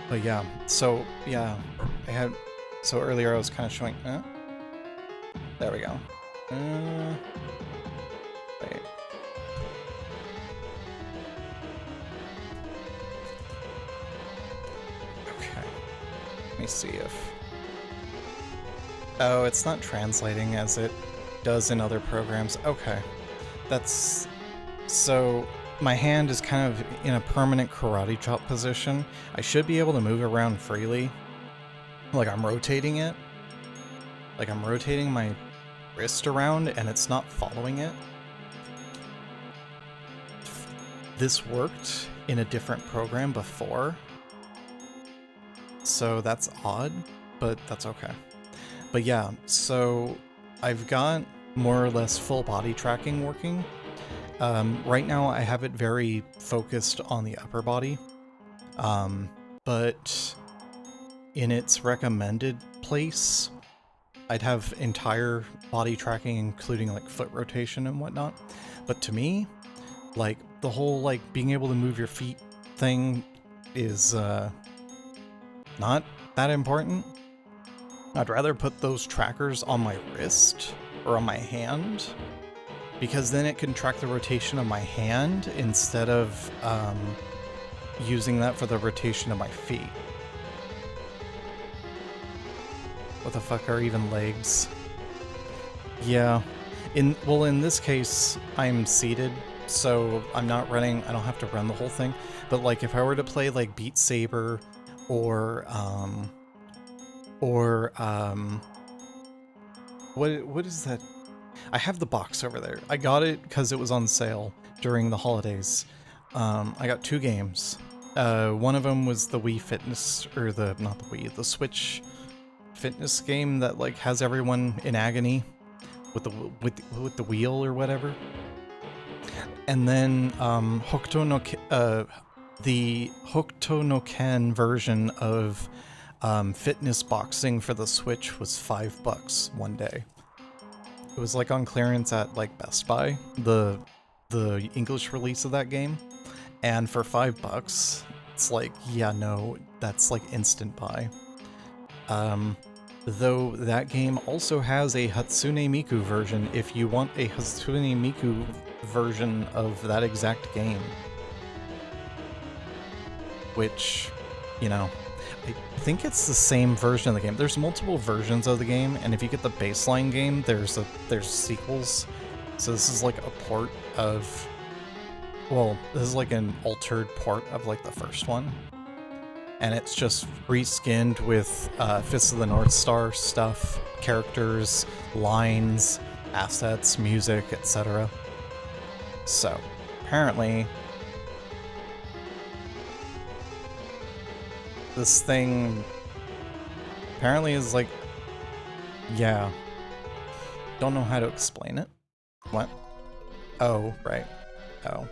But yeah, so yeah, so earlier I was kind of showing. There we go. Wait. Okay. Let me see if. Oh, it's not translating as it does in other programs. Okay. That's... So, my hand is kind of in a permanent karate chop position. I should be able to move around freely. Like I'm rotating it. Like I'm rotating my wrist around and it's not following it. This worked in a different program before. So that's odd, but that's okay. But yeah, so I've got more or less full body tracking working. Right now I have it very focused on the upper body, but in its recommended place, I'd have entire body tracking, including like foot rotation and whatnot. But to me, like the whole like being able to move your feet thing is not that important. I'd rather put those trackers on my wrist or on my hand, because then it can track the rotation of my hand instead of using that for the rotation of my feet. What the fuck are even legs? Yeah. In this case, I'm seated, so I'm not running, I don't have to run the whole thing. But like if I were to play like Beat Saber or what is that? I have the box over there. I got it because it was on sale during the holidays. I got 2 games. One of them was the Wii Fitness, or not the Wii, the Switch fitness game that like has everyone in agony with the wheel or whatever. And then the Hokuto no Ken version of fitness boxing for the Switch was $5 one day. It was like on clearance at like Best Buy, the English release of that game, and for $5, it's like, yeah, no, that's like instant buy. Though that game also has a Hatsune Miku version if you want a Hatsune Miku version of that exact game. Which, you know, I think it's the same version of the game. There's multiple versions of the game, and if you get the baseline game, there's sequels. So this is like a port of... Well, this is like an altered port of like the first one. And it's just reskinned with Fist of the North Star stuff, characters, lines, assets, music, etc. So, apparently, this thing apparently is like, yeah, don't know how to explain it. What? Oh, right. Oh.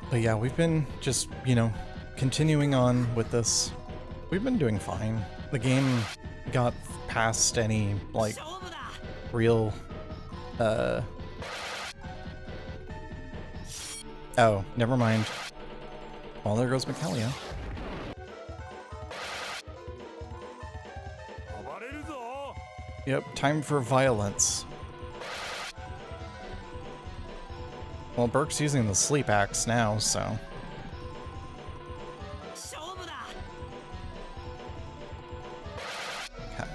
But yeah, we've been just, you know, continuing on with this. We've been doing fine. The game got past any, like, real, Oh, never mind. Well, there goes Michaelia. Yep, time for violence. Well, Burke's using the sleep axe now, so... Okay.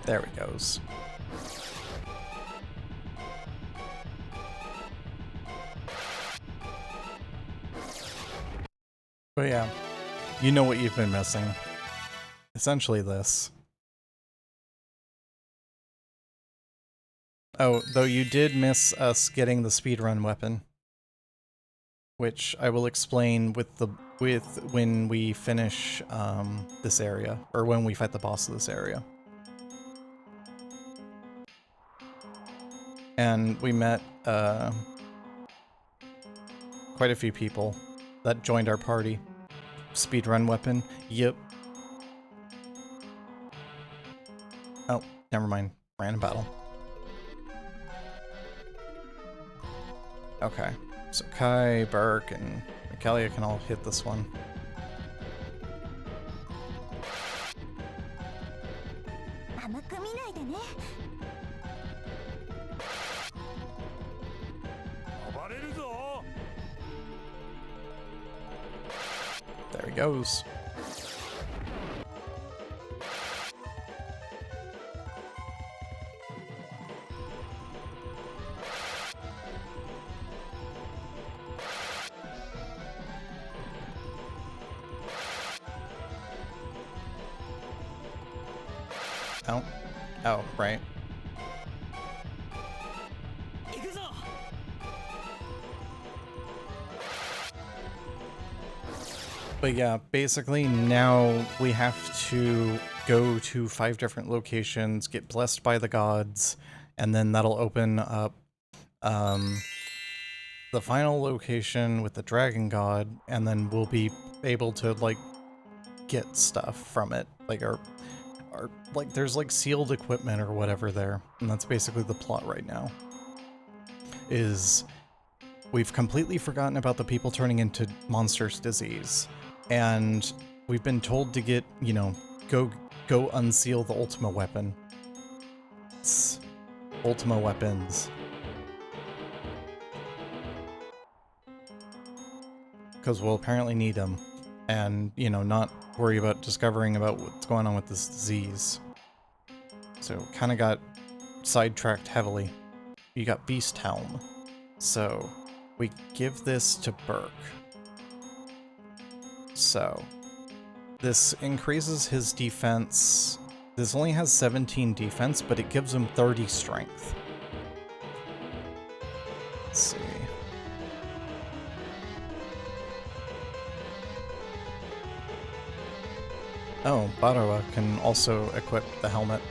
There he goes. But yeah, you know what you've been missing. Essentially this. Oh, though you did miss us getting the speedrun weapon. Which I will explain with when we finish this area, or when we fight the boss of this area. And we met quite a few people that joined our party. Speedrun weapon, yep. Oh, never mind. Random battle. Okay, so Kai, Burke, and Michaelia can all hit this one. There he goes. Oh. Oh, right. But yeah, basically now we have to go to 5 different locations, get blessed by the gods, and then that'll open up the final location with the dragon god, and then we'll be able to like get stuff from it, like our like there's like sealed equipment or whatever there, and that's basically the plot right now. Is we've completely forgotten about the people turning into monsters disease, and we've been told to get, you know, go unseal the Ultima weapon. It's Ultima weapons. Because we'll apparently need them, and, you know, not worry about discovering about what's going on with this disease. So, kind of got sidetracked heavily. You got Beast Helm. So, we give this to Burke. So, this increases his defense. This only has 17 defense, but it gives him 30 strength. Let's see. Oh, Barawa can also equip the helmet.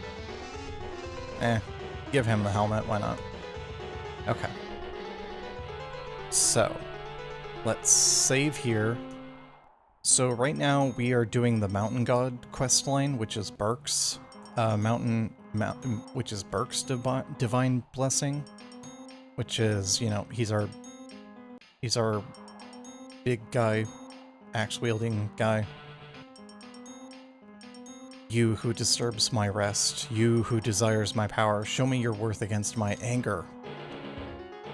Give him the helmet, why not? Okay. So, let's save here. So right now we are doing the Mountain God questline, which is Burke's which is Burke's divine blessing, which is, you know, he's our big guy, axe wielding guy. You who disturbs my rest, you who desires my power, show me your worth against my anger.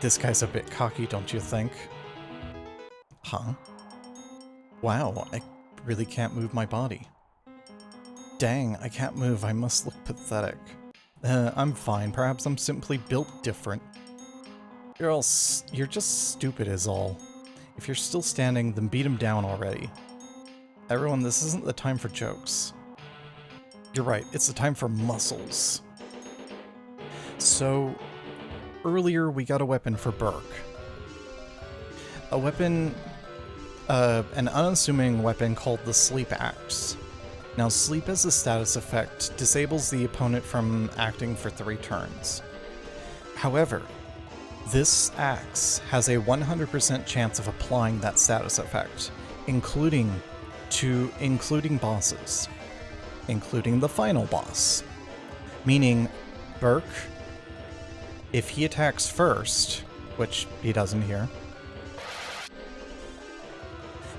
This guy's a bit cocky, don't you think? Huh? Wow, I really can't move my body. Dang, I can't move, I must look pathetic. I'm fine, perhaps I'm simply built different. You're just stupid is all. If you're still standing, then beat him down already. Everyone, this isn't the time for jokes. You're right, it's the time for muscles. So, earlier we got a weapon for Burke. A weapon, an unassuming weapon called the Sleep Axe. Now, sleep as a status effect disables the opponent from acting for 3 turns. However, This axe has a 100% chance of applying that status effect, including bosses, including the final boss. Meaning, Burke, if he attacks first, which he doesn't here,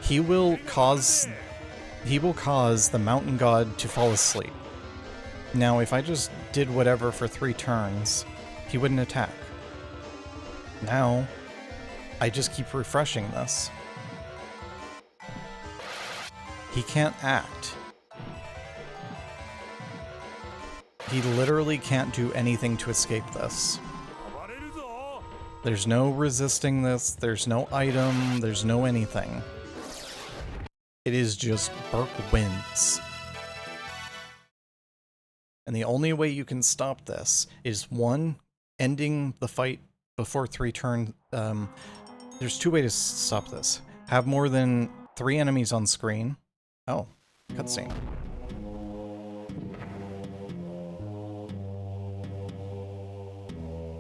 he will cause the mountain god to fall asleep. Now, if I just did whatever for 3 turns, he wouldn't attack. Now, I just keep refreshing this. He can't act. He literally can't do anything to escape this. There's no resisting this, there's no item, there's no anything. It is just Burke wins. And the only way you can stop this is 1, ending the fight before 3 turns. There's 2 ways to stop this. Have more than 3 enemies on screen. Oh, cutscene.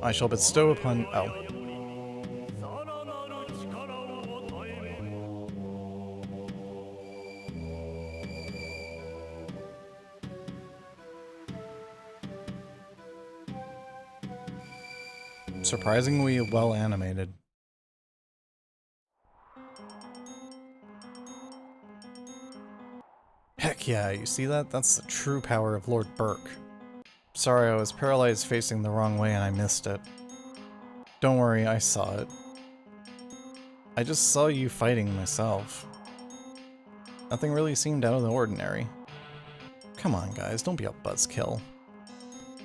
I shall bestow upon... Oh. Surprisingly well animated. Heck yeah, you see that? That's the true power of Lord Burke. Sorry, I was paralyzed facing the wrong way and I missed it. Don't worry, I saw it. I just saw you fighting myself. Nothing really seemed out of the ordinary. Come on guys, don't be a buzzkill.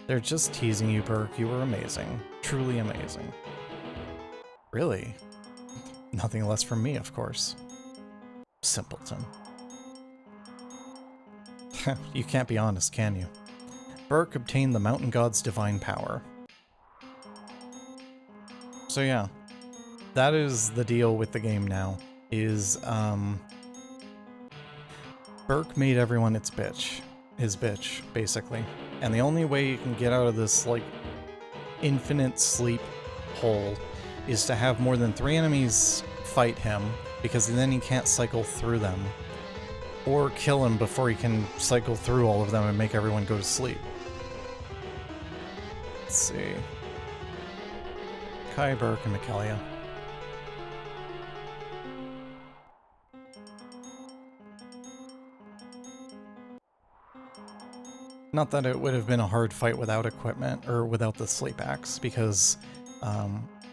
They're just teasing you, Burke. You were amazing. Truly amazing. Really? Nothing less from me, of course. Simpleton. You can't be honest, can you? Burke obtained the mountain god's divine power. So yeah, that is the deal with the game now, is, Burke made everyone his bitch, basically. And the only way you can get out of this, like, infinite sleep hole is to have more than 3 enemies fight him, because then he can't cycle through them. Or kill him before he can cycle through all of them and make everyone go to sleep. Let's see. Kai, Burke, and Michaelia. Not that it would have been a hard fight without equipment, or without the sleep axe, because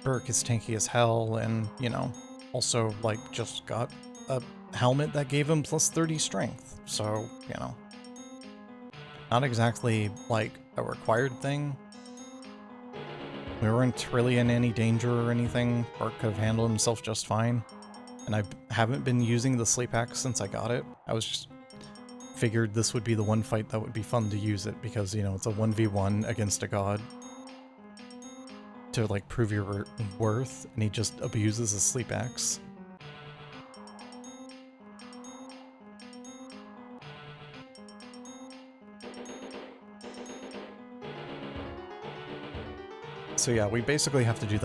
Burke is tanky as hell, and, you know, also, like, just got a helmet that gave him plus 30 strength, so, you know. Not exactly, like, a required thing. We weren't really in any danger or anything. Burke could have handled himself just fine. And I haven't been using the sleep axe since I got it. I was just figured this would be the one fight that would be fun to use it, because, you know, it's a 1v1 against a god. To, like, prove your worth, and he just abuses a sleep axe. So yeah, we basically have to do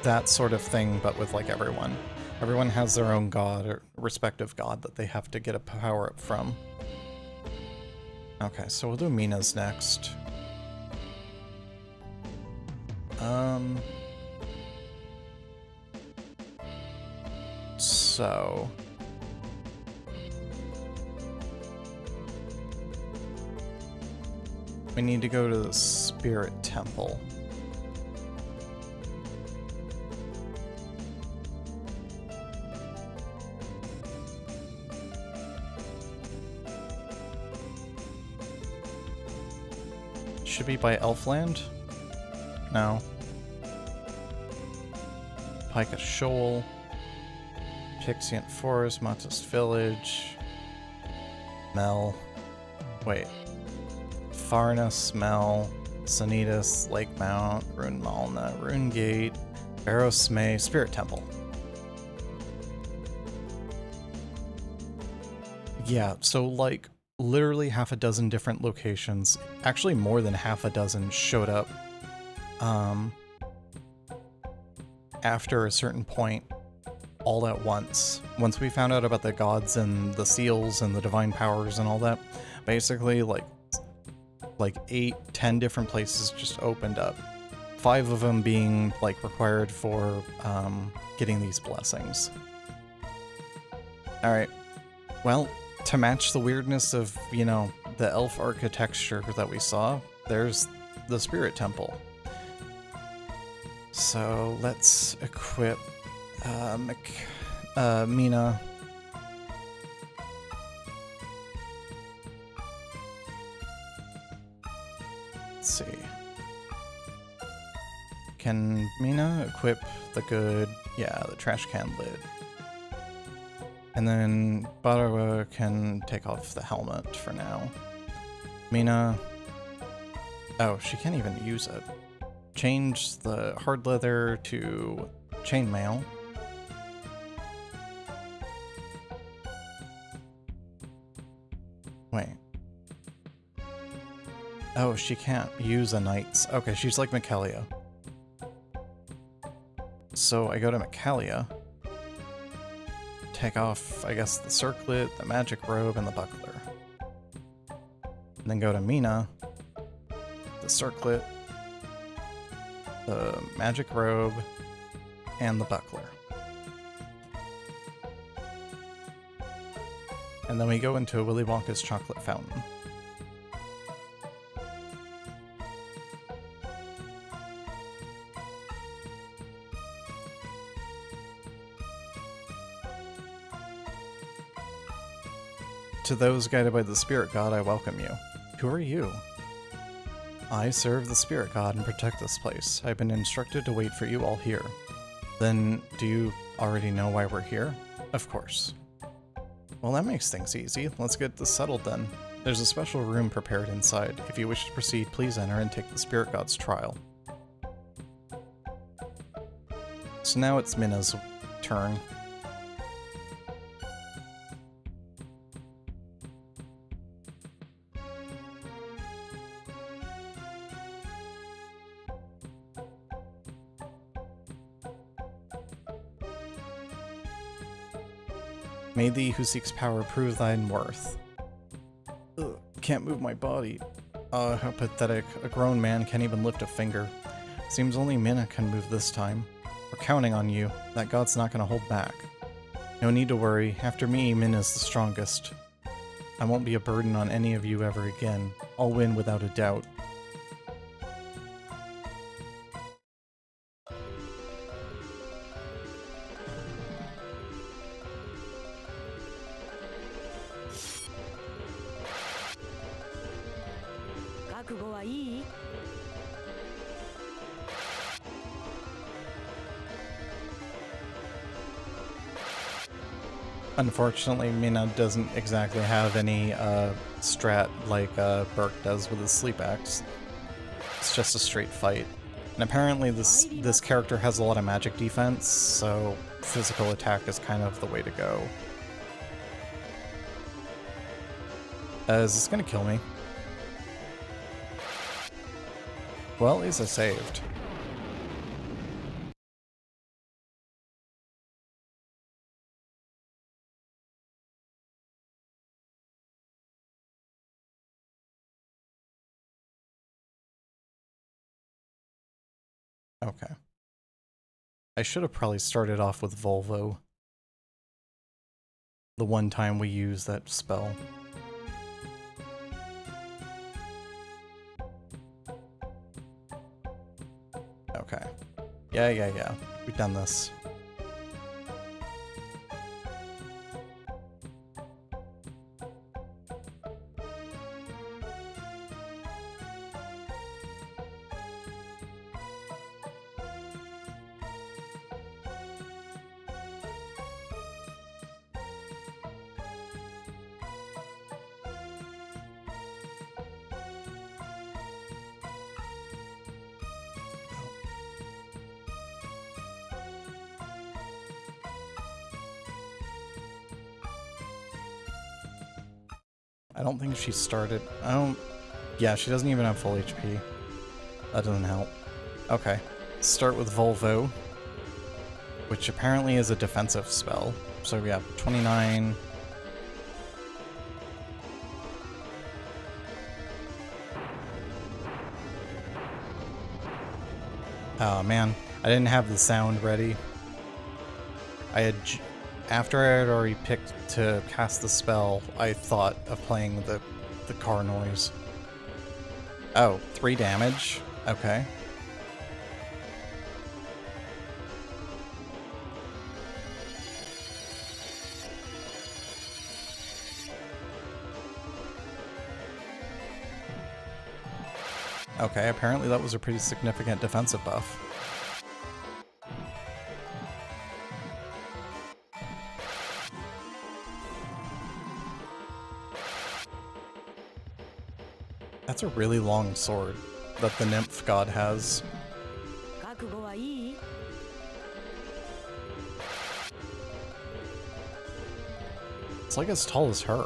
that sort of thing, but with, like, everyone. Everyone has their own god, or respective god, that they have to get a power-up from. Okay, so we'll do Mina's next. So... we need to go to the Spirit Temple. Should be by Elfland? No. Pika Shoal. Pixient Forest, Matis Village. Mel. Wait. Farnus, Mel. Sanitas, Lake Mount, Rune Malna, Rune Gate, Barrows May, Spirit Temple. Yeah, so, like, literally half a dozen different locations, actually more than half a dozen, showed up after a certain point all at once. Once we found out about the gods and the seals and the divine powers and all that, basically like 8-10 different places just opened up. 5 of them being like required for getting these blessings. All right. Well, to match the weirdness of, you know, the elf architecture that we saw, there's the spirit temple. So let's equip Mina. Let's see. Can Mina equip the good, the trash can lid? And then Barawa can take off the helmet for now. Mina, oh, she can't even use it. Change the hard leather to chainmail. Wait. Oh, she can't use a knight's. Okay, she's like Michaelia. So I go to Michaelia. Take off, I guess, the circlet, the magic robe, and the buckler. And then go to Mina. The circlet, the magic robe, and the buckler. And then we go into Willy Wonka's chocolate fountain. To those guided by the spirit god, I welcome you. Who are you? I serve the spirit god and protect this place. I've been instructed to wait for you all here. Then, do you already know why we're here? Of course. Well, that makes things easy. Let's get this settled then. There's a special room prepared inside. If you wish to proceed, please enter and take the spirit god's trial. So now it's Mina's turn. May thee who seeks power prove thine worth. Ugh, can't move my body. How pathetic. A grown man can't even lift a finger. Seems only Mina can move this time. We're counting on you. That god's not gonna hold back. No need to worry. After me, Mina's the strongest. I won't be a burden on any of you ever again. I'll win without a doubt. Unfortunately, Mina doesn't exactly have any strat like Burke does with his sleep axe. It's just a straight fight. And apparently this character has a lot of magic defense, so physical attack is kind of the way to go. Is this gonna kill me? Well, at least I saved. Okay. I should have probably started off with Volvo. The one time we used that spell. Okay. Yeah. We've done this. I don't think she started. Yeah, she doesn't even have full HP. That doesn't help. Okay. Start with Volvo. which apparently is a defensive spell. So we have 29. Oh man, I didn't have the sound ready. After I had already picked to cast the spell, I thought of playing the car noise. Oh, 3 damage? Okay. Okay, apparently that was a pretty significant defensive buff. That's a really long sword that the nymph god has. It's like as tall as her.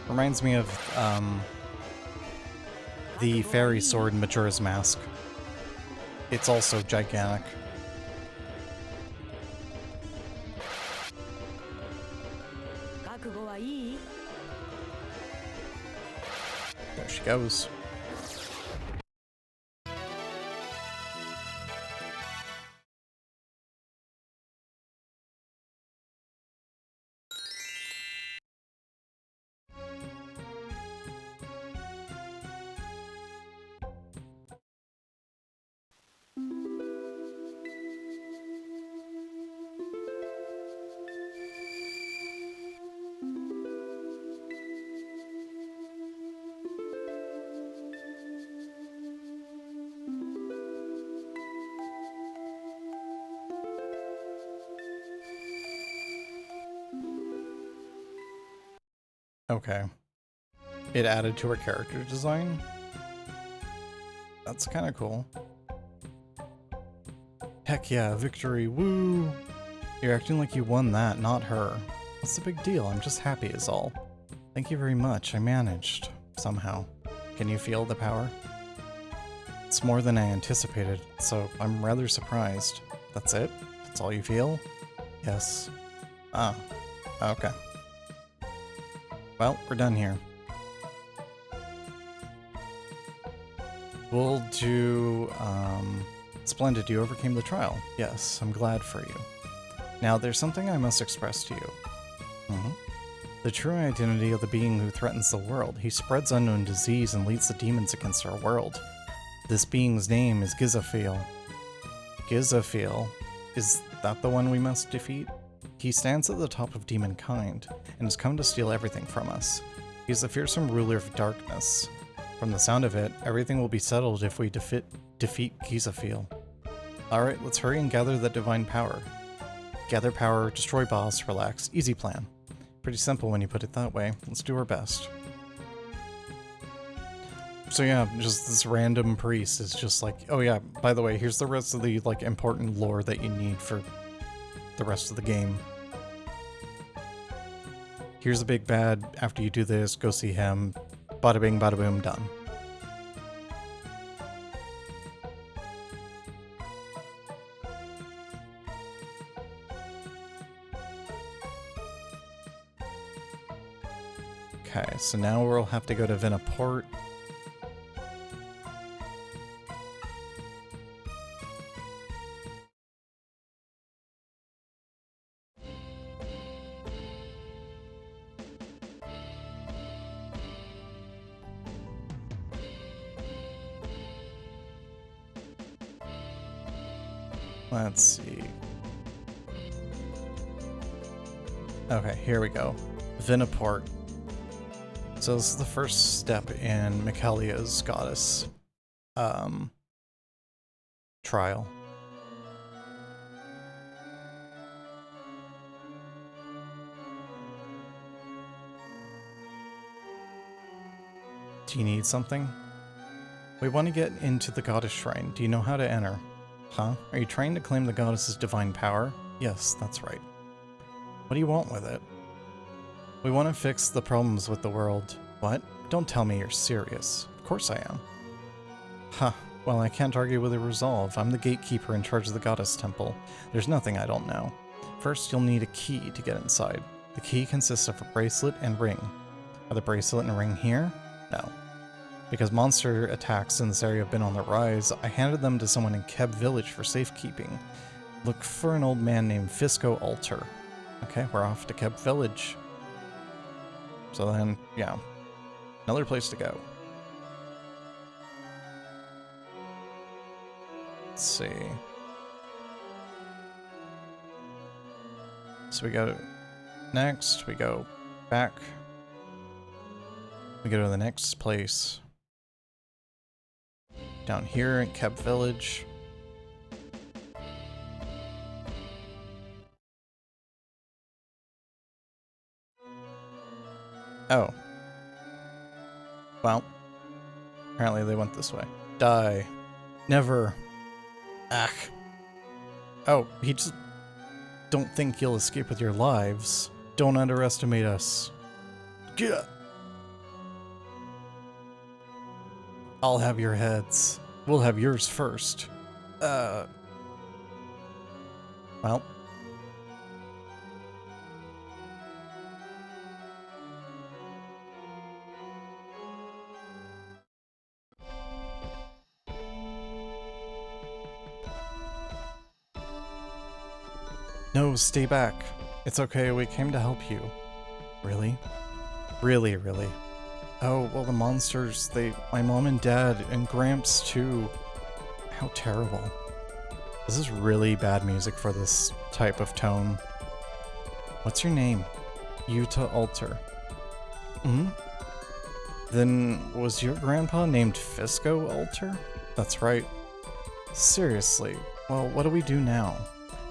Reminds me of the fairy sword in Majora's Mask. It's also gigantic. There she goes. Okay. It added to her character design? That's kind of cool. Heck yeah, victory, woo! You're acting like you won that, not her. What's the big deal? I'm just happy is all. Thank you very much, I managed. Somehow. Can you feel the power? It's more than I anticipated, so I'm rather surprised. That's it? That's all you feel? Yes. Ah. Okay. Well, we're done here. We'll do, splendid, you overcame the trial. Yes, I'm glad for you. Now, there's something I must express to you. The true identity of the being who threatens the world. He spreads unknown disease and leads the demons against our world. This being's name is Gizafiel. Gizafiel? Is that the one we must defeat? He stands at the top of demonkind, and has come to steal everything from us. He's the fearsome ruler of darkness. From the sound of it, everything will be settled if we defeat Gizafiel. Alright, let's hurry and gather that divine power. Gather power, destroy boss, relax. Easy plan. Pretty simple when you put it that way. Let's do our best. So yeah, just this random priest is just like, oh yeah, by the way, here's the rest of the like important lore that you need for the rest of the game. Here's a big bad, after you do this, go see him. Bada bing, bada boom, done. Okay, so now we'll have to go to Vinaport. Let's see. Okay, here we go. Vinaport. So this is the first step in Michaelia's goddess trial. Do you need something? We want to get into the goddess shrine. Do you know how to enter? Huh? Are you trying to claim the goddess's divine power? Yes, that's right. What do you want with it? We want to fix the problems with the world. What? Don't tell me you're serious. Of course I am. Huh. Well, I can't argue with the resolve. I'm the gatekeeper in charge of the goddess temple. There's nothing I don't know. First, you'll need a key to get inside. The key consists of a bracelet and ring. Are the bracelet and ring here? No. Because monster attacks in this area have been on the rise, I handed them to someone in Keb village for safekeeping. Look for an old man named Fisco Alter. Okay, we're off to Keb village. So then, yeah, another place to go. Let's see. So we go next, we go back. We go to the next place. Down here in Keb village. Oh. Well. Apparently they went this way. Die. Never. Ach. Oh, he just... Don't think you'll escape with your lives. Don't underestimate us. Get. I'll have your heads. We'll have yours first. Well. No, stay back. It's okay, we came to help you. Really? Really, really. Oh, well, the monsters, my mom and dad, and Gramps too. How terrible. This is really bad music for this type of tone. What's your name? Yuta Alter. Hmm? Then was your grandpa named Fisco Alter? That's right. Seriously, well, what do we do now?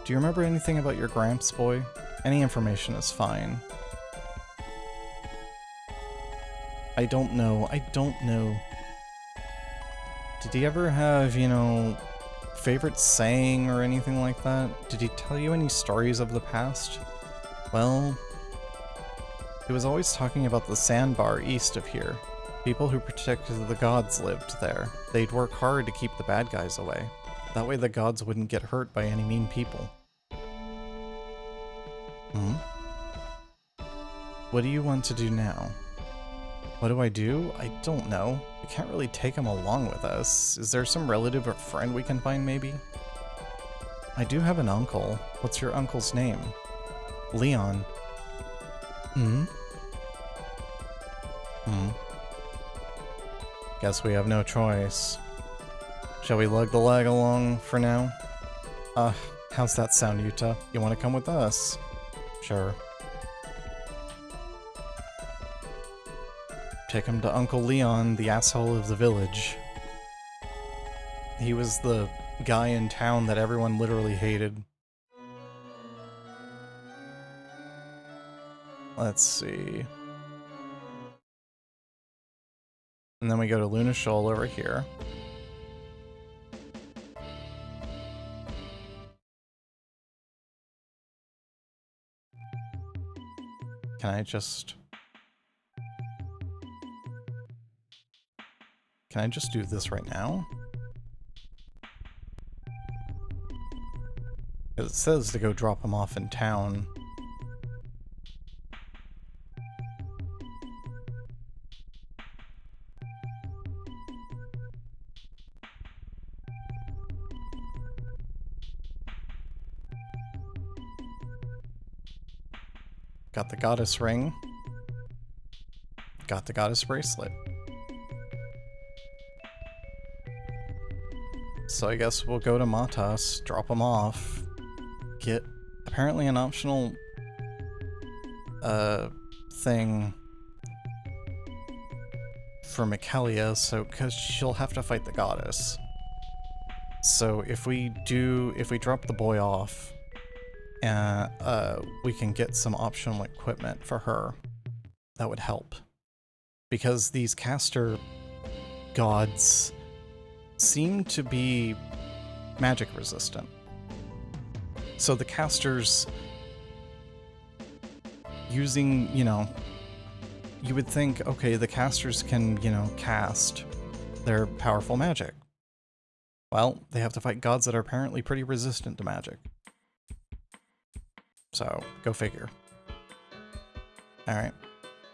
Do you remember anything about your Gramps boy? Any information is fine. I don't know. Did he ever have, you know, favorite saying or anything like that? Did he tell you any stories of the past? Well, he was always talking about the sandbar east of here. People who protected the gods lived there. They'd work hard to keep the bad guys away. That way the gods wouldn't get hurt by any mean people. Hmm? What do you want to do now? What do? I don't know. We can't really take him along with us. Is there some relative or friend we can find, maybe? I do have an uncle. What's your uncle's name? Leon. Hmm? Hmm. Guess we have no choice. Shall we lug the lag along for now? How's that sound, Yuta? You want to come with us? Sure. Take him to Uncle Leon, the asshole of the village. He was the guy in town that everyone literally hated. Let's see. And then we go to Luna Shoal over here. Can I just do this right now? Because it says to go drop him off in town. Got the goddess ring. Got the goddess bracelet. So I guess we'll go to Matas, drop him off, get apparently an optional thing for Michaelia, so because she'll have to fight the goddess. So if we drop the boy off, we can get some optional equipment for her. That would help. Because these caster gods seem to be magic resistant. So the casters using, you know, you would think, okay, the casters can, you know, cast their powerful magic. Well, they have to fight gods that are apparently pretty resistant to magic. So, go figure. Alright,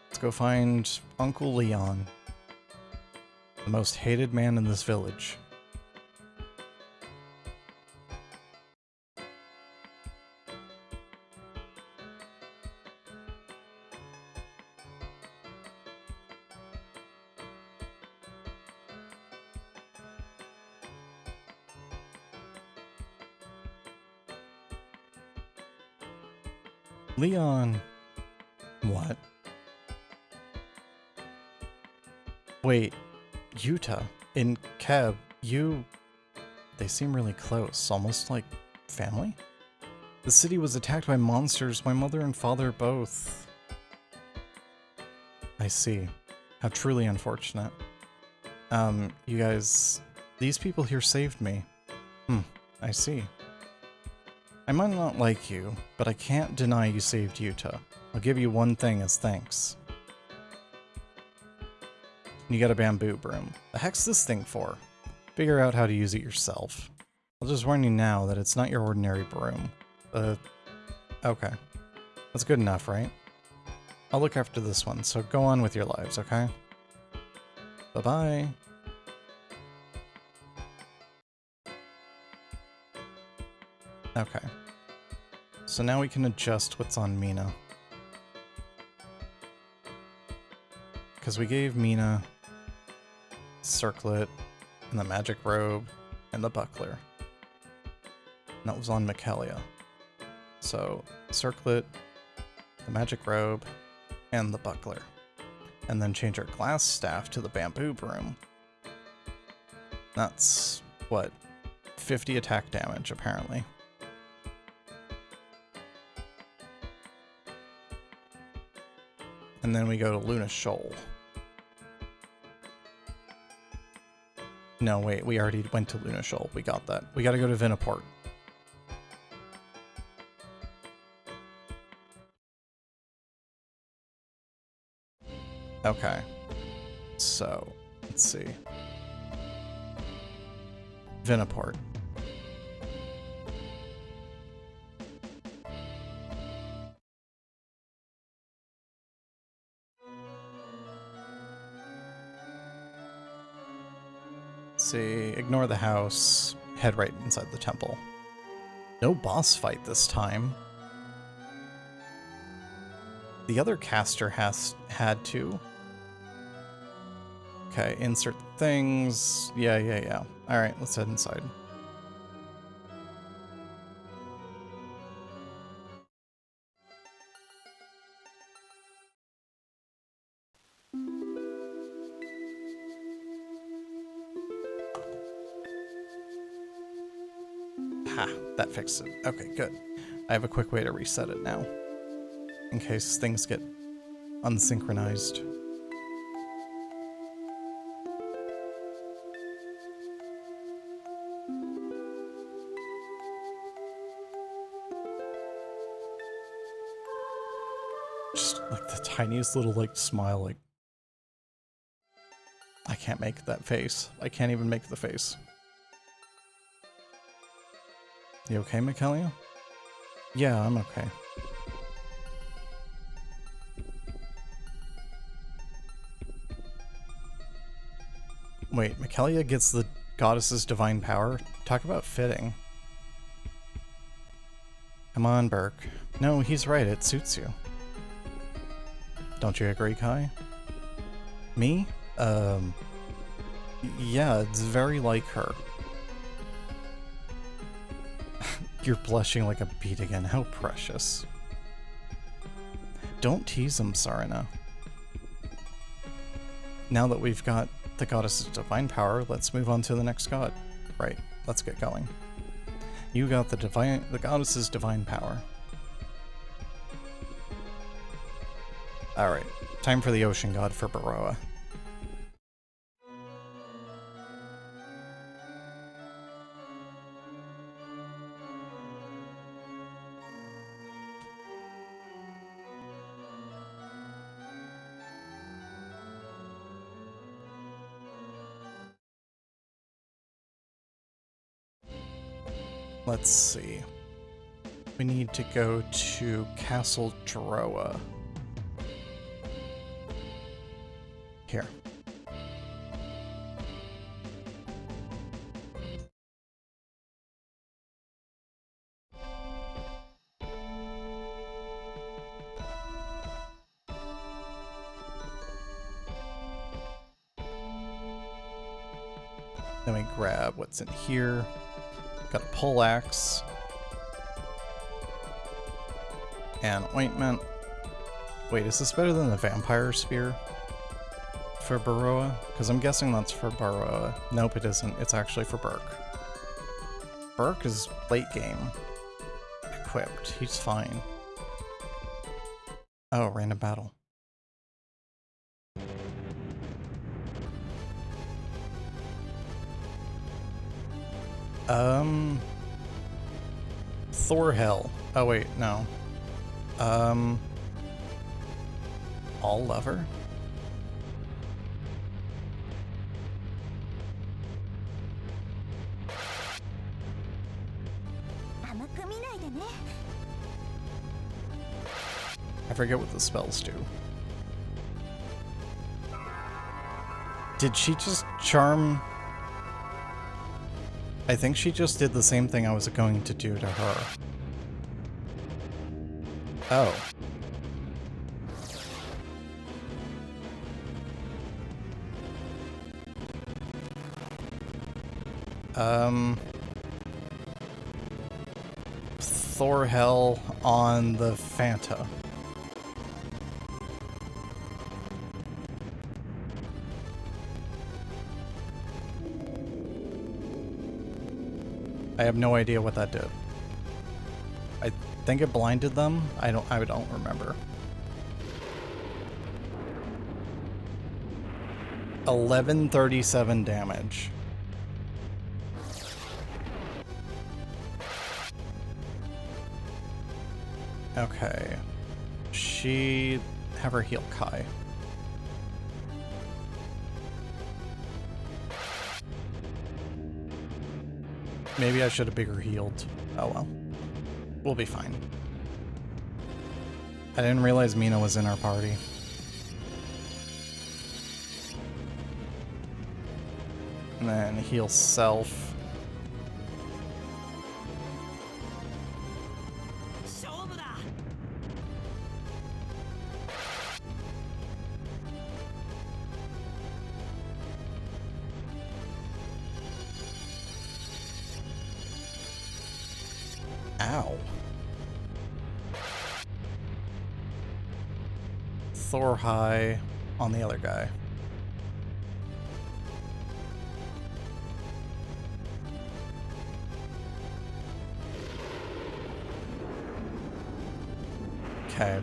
let's go find Uncle Leon, the most hated man in this village. Leon. What? Wait, Yuta and Keb, they seem really close, almost like family? The city was attacked by monsters, my mother and father both. I see. How truly unfortunate. You guys, these people here saved me. I see. I might not like you, but I can't deny you saved Yuta. I'll give you one thing as thanks. You got a bamboo broom. The heck's this thing for? Figure out how to use it yourself. I'll just warn you now that it's not your ordinary broom. Okay. That's good enough, right? I'll look after this one, so go on with your lives, okay? Bye-bye. Okay. So now we can adjust what's on Mina. Because we gave Mina Circlet and the magic robe and the buckler. And that was on Michaelia. So Circlet, the magic robe, and the buckler. And then change our glass staff to the bamboo broom. That's, what, 50 attack damage, apparently. And then we go to Luna Shoal. No, wait, we already went to Luna Shoal. We got that. We gotta go to Vinaport. Okay. So, let's see. Vinaport. See, ignore the house, head right inside the temple. No boss fight this time. The other caster had to. Okay, insert things. Yeah. Alright, let's head inside. Ha, that fixed it. Okay, good. I have a quick way to reset it now, in case things get unsynchronized. Just like the tiniest little like smile, like I can't make that face. I can't even make the face. You okay, Michaelia? Yeah, I'm okay. Wait, Michaelia gets the goddess's divine power? Talk about fitting. Come on, Burke. No, he's right, it suits you. Don't you agree, Kai? Me? Yeah, it's very like her. You're blushing like a bead again, how precious. Don't tease him, Sarina. Now that we've got the goddess's divine power, let's move on to the next god. Right, let's get going. You got the goddess's divine power. Alright, time for the ocean god for Baroa. Let's see. We need to go to Castle Droa. Here. Then we grab what's in here. Got a poleaxe. And ointment. Wait, is this better than the vampire spear? For Baroa? Because I'm guessing that's for Baroa. Nope, it isn't. It's actually for Burke. Burke is late game. Equipped. He's fine. Oh, random battle. Thorhell. Oh wait, no. All lover? I forget what the spells do. Did she just charm? I think she just did the same thing I was going to do to her. Oh. Thorhell on the Fanta. I have no idea what that did. I think it blinded them. I don't remember. 1137 damage. Okay. She have her heal Kai. Maybe I should have bigger healed. Oh well. We'll be fine. I didn't realize Mina was in our party. And then heal self. Ow. Thor high on the other guy. Okay.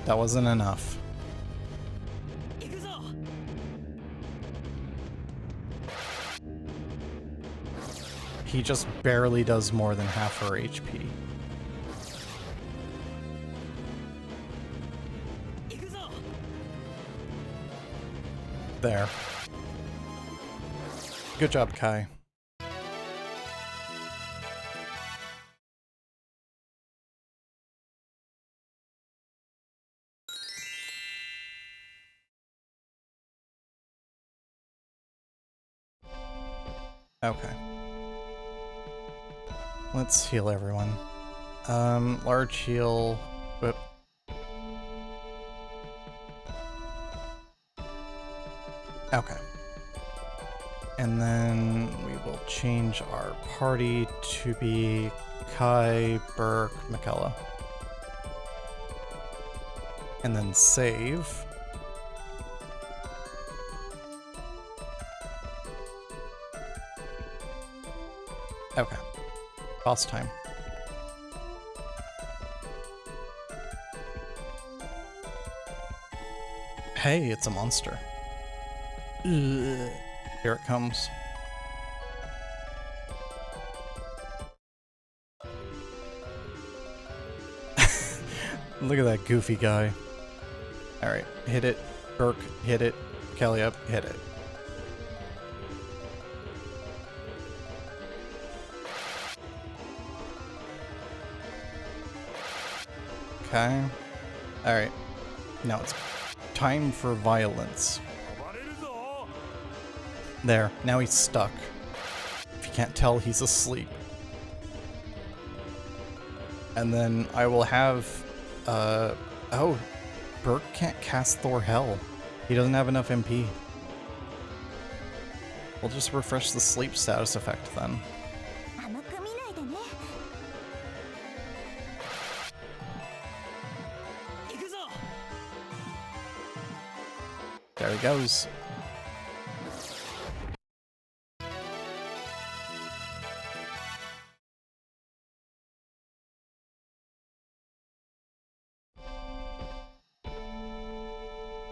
That wasn't enough. He just barely does more than half her HP. There. Good job, Kai. Okay. Let's heal everyone. Large heal. Whoop. Okay. And then we will change our party to be Kai, Burke, Michaela. And then save. Okay. Boss time. Hey, it's a monster. Ugh. Here it comes. Look at that goofy guy. Alright, hit it. Burke, hit it. Kelly up, hit it. Okay. Alright. Now it's time for violence. There. Now he's stuck. If you can't tell, he's asleep. And then I will have... oh. Burke can't cast Thor Hell. He doesn't have enough MP. We'll just refresh the sleep status effect then. There he goes.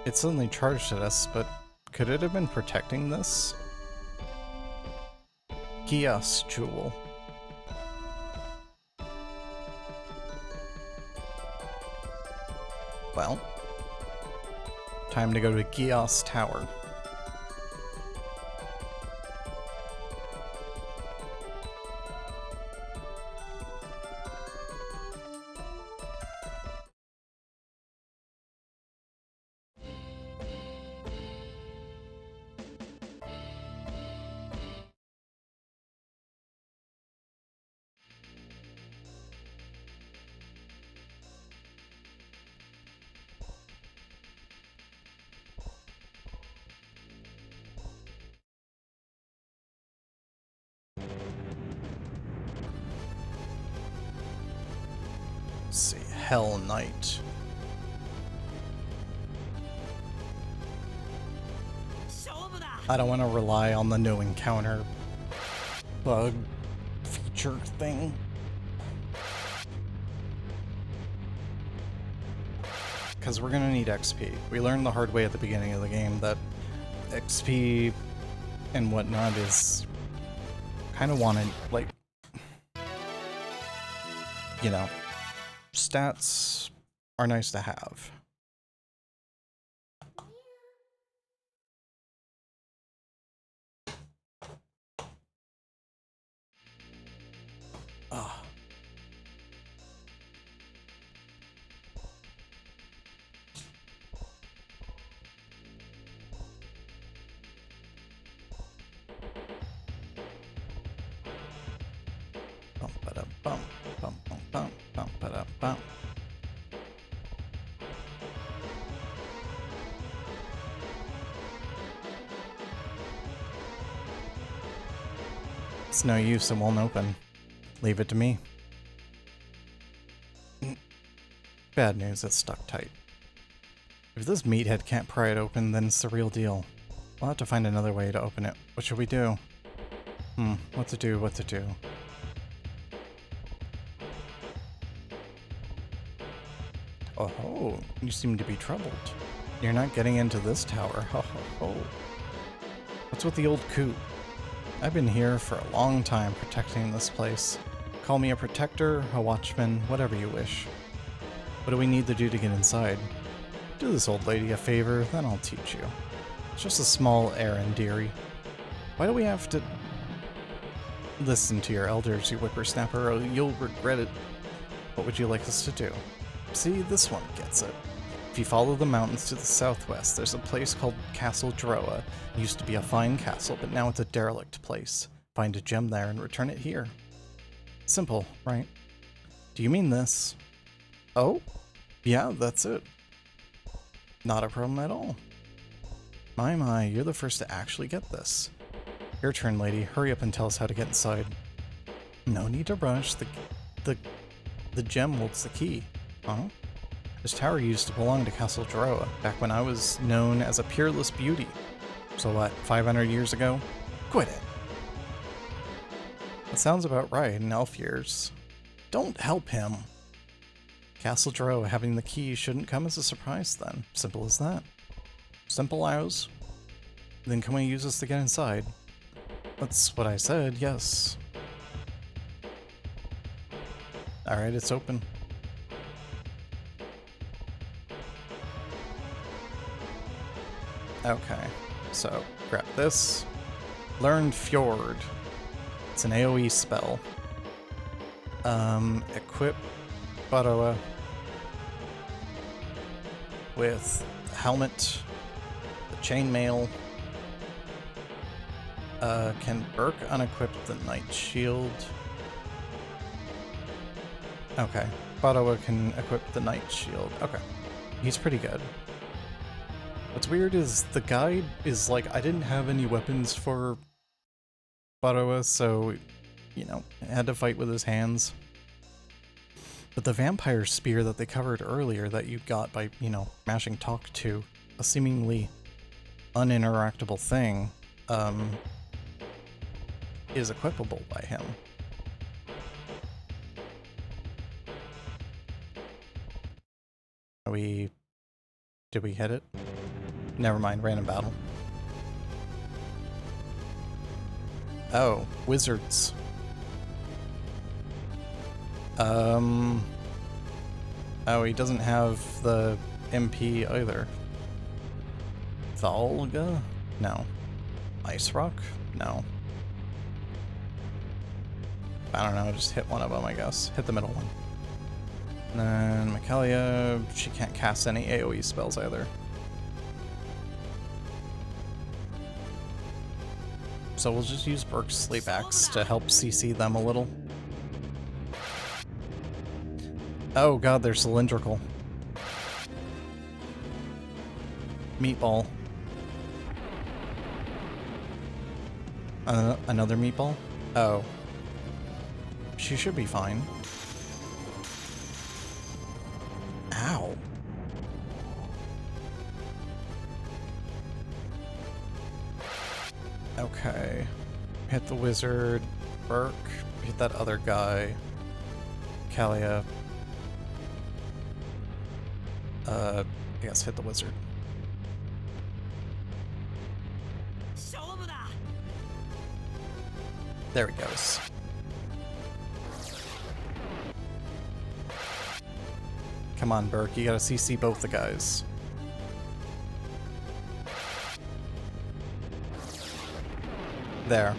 It suddenly charged at us, but could it have been protecting this? Gias Jewel. Well, time to go to Gias Tower. Let's see, Hell Knight. I don't want to rely on the new encounter bug feature thing. Because we're gonna need XP. We learned the hard way at the beginning of the game that XP and whatnot is kind of wanted, like, you know, stats are nice to have. Ah. Bum ba da bum bum bum bum bum ba da bum. It's no use, it won't open. Leave it to me. Bad news, it's stuck tight. If this meathead can't pry it open, then it's the real deal. We'll have to find another way to open it. What should we do? What to do, what to do. Oh, you seem to be troubled. You're not getting into this tower. Ho ho ho. What's with the old coot? I've been here for a long time protecting this place. Call me a protector, a watchman, whatever you wish. What do we need to do to get inside? Do this old lady a favor, then I'll teach you. It's just a small errand, dearie. Why do we have to... Listen to your elders, you whippersnapper, or you'll regret it. What would you like us to do? See, this one gets it. If you follow the mountains to the southwest, there's a place called Castle Droa. It used to be a fine castle, but now it's a derelict place. Find a gem there and return it here. Simple, right? Do you mean this? Oh? Yeah, that's it. Not a problem at all. My, you're the first to actually get this. Your turn, lady. Hurry up and tell us how to get inside. No need to rush. The gem holds the key. Huh? This tower used to belong to Castle Droa, back when I was known as a peerless beauty. So what, 500 years ago? Quit it. That sounds about right in elf years. Don't help him. Castle Droa having the key shouldn't come as a surprise then. Simple as that. Simple as. Then can we use this to get inside? That's what I said, yes. Alright, it's open. Okay, so grab this. Learn Fjord. It's an AoE spell. Equip Baroa. with the helmet, the chainmail. Can Burke unequip the Knight Shield? Okay. Badawa can equip the Knight Shield. Okay. He's pretty good. What's weird is the guide is like, I didn't have any weapons for Badawa, so, you know, I had to fight with his hands. But the vampire spear that they covered earlier that you got by, you know, mashing talk to, a seemingly uninteractable thing, is equipable by him. Did we hit it? Never mind, random battle. Oh, wizards. Oh, he doesn't have the MP either. Thalga? No. Ice Rock? No. I don't know, just hit one of them, I guess. Hit the middle one. And then Michaelia, she can't cast any AoE spells either. So we'll just use Burke's Sleep Axe to help CC them a little. Oh god, they're cylindrical. Meatball. Another meatball? Oh. She should be fine. Ow. Okay. Hit the wizard. Burke. Hit that other guy. Kalia. I guess hit the wizard. There he goes. Come on, Burke, you gotta CC both the guys. There.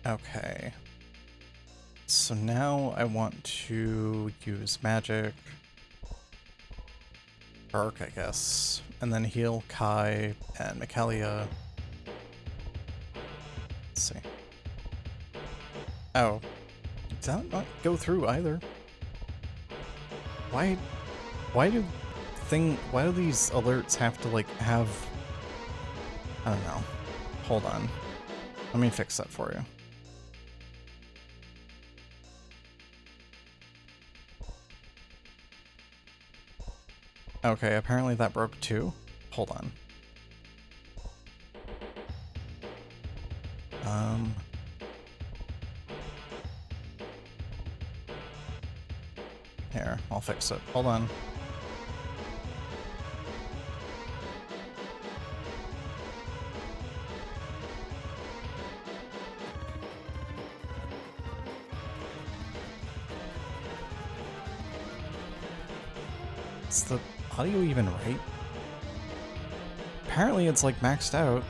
Okay. So now I want to use magic. Burke, I guess. And then heal Kai and Michaelia. Let's see. Oh. Did that not go through either? Why do these alerts have to, like, have... I don't know. Hold on. Let me fix that for you. Okay, apparently that broke too. Hold on. Here, I'll fix it. Hold on. Is the audio even right? Apparently it's like maxed out.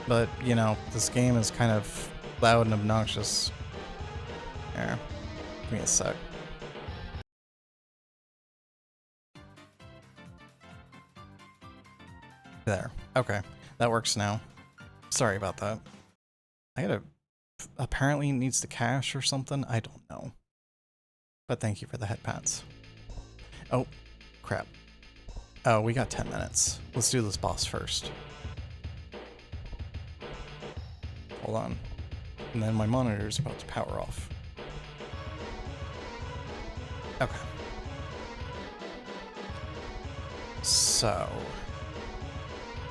But, you know, this game is kind of loud and obnoxious. Here, give me a sec. There. Okay, that works now. Sorry about that. I gotta... Apparently it needs to cache or something? I don't know. But thank you for the head pats. Oh, crap. Oh, we got 10 minutes. Let's do this boss first. Hold on. And then my monitor's about to power off. Okay. So,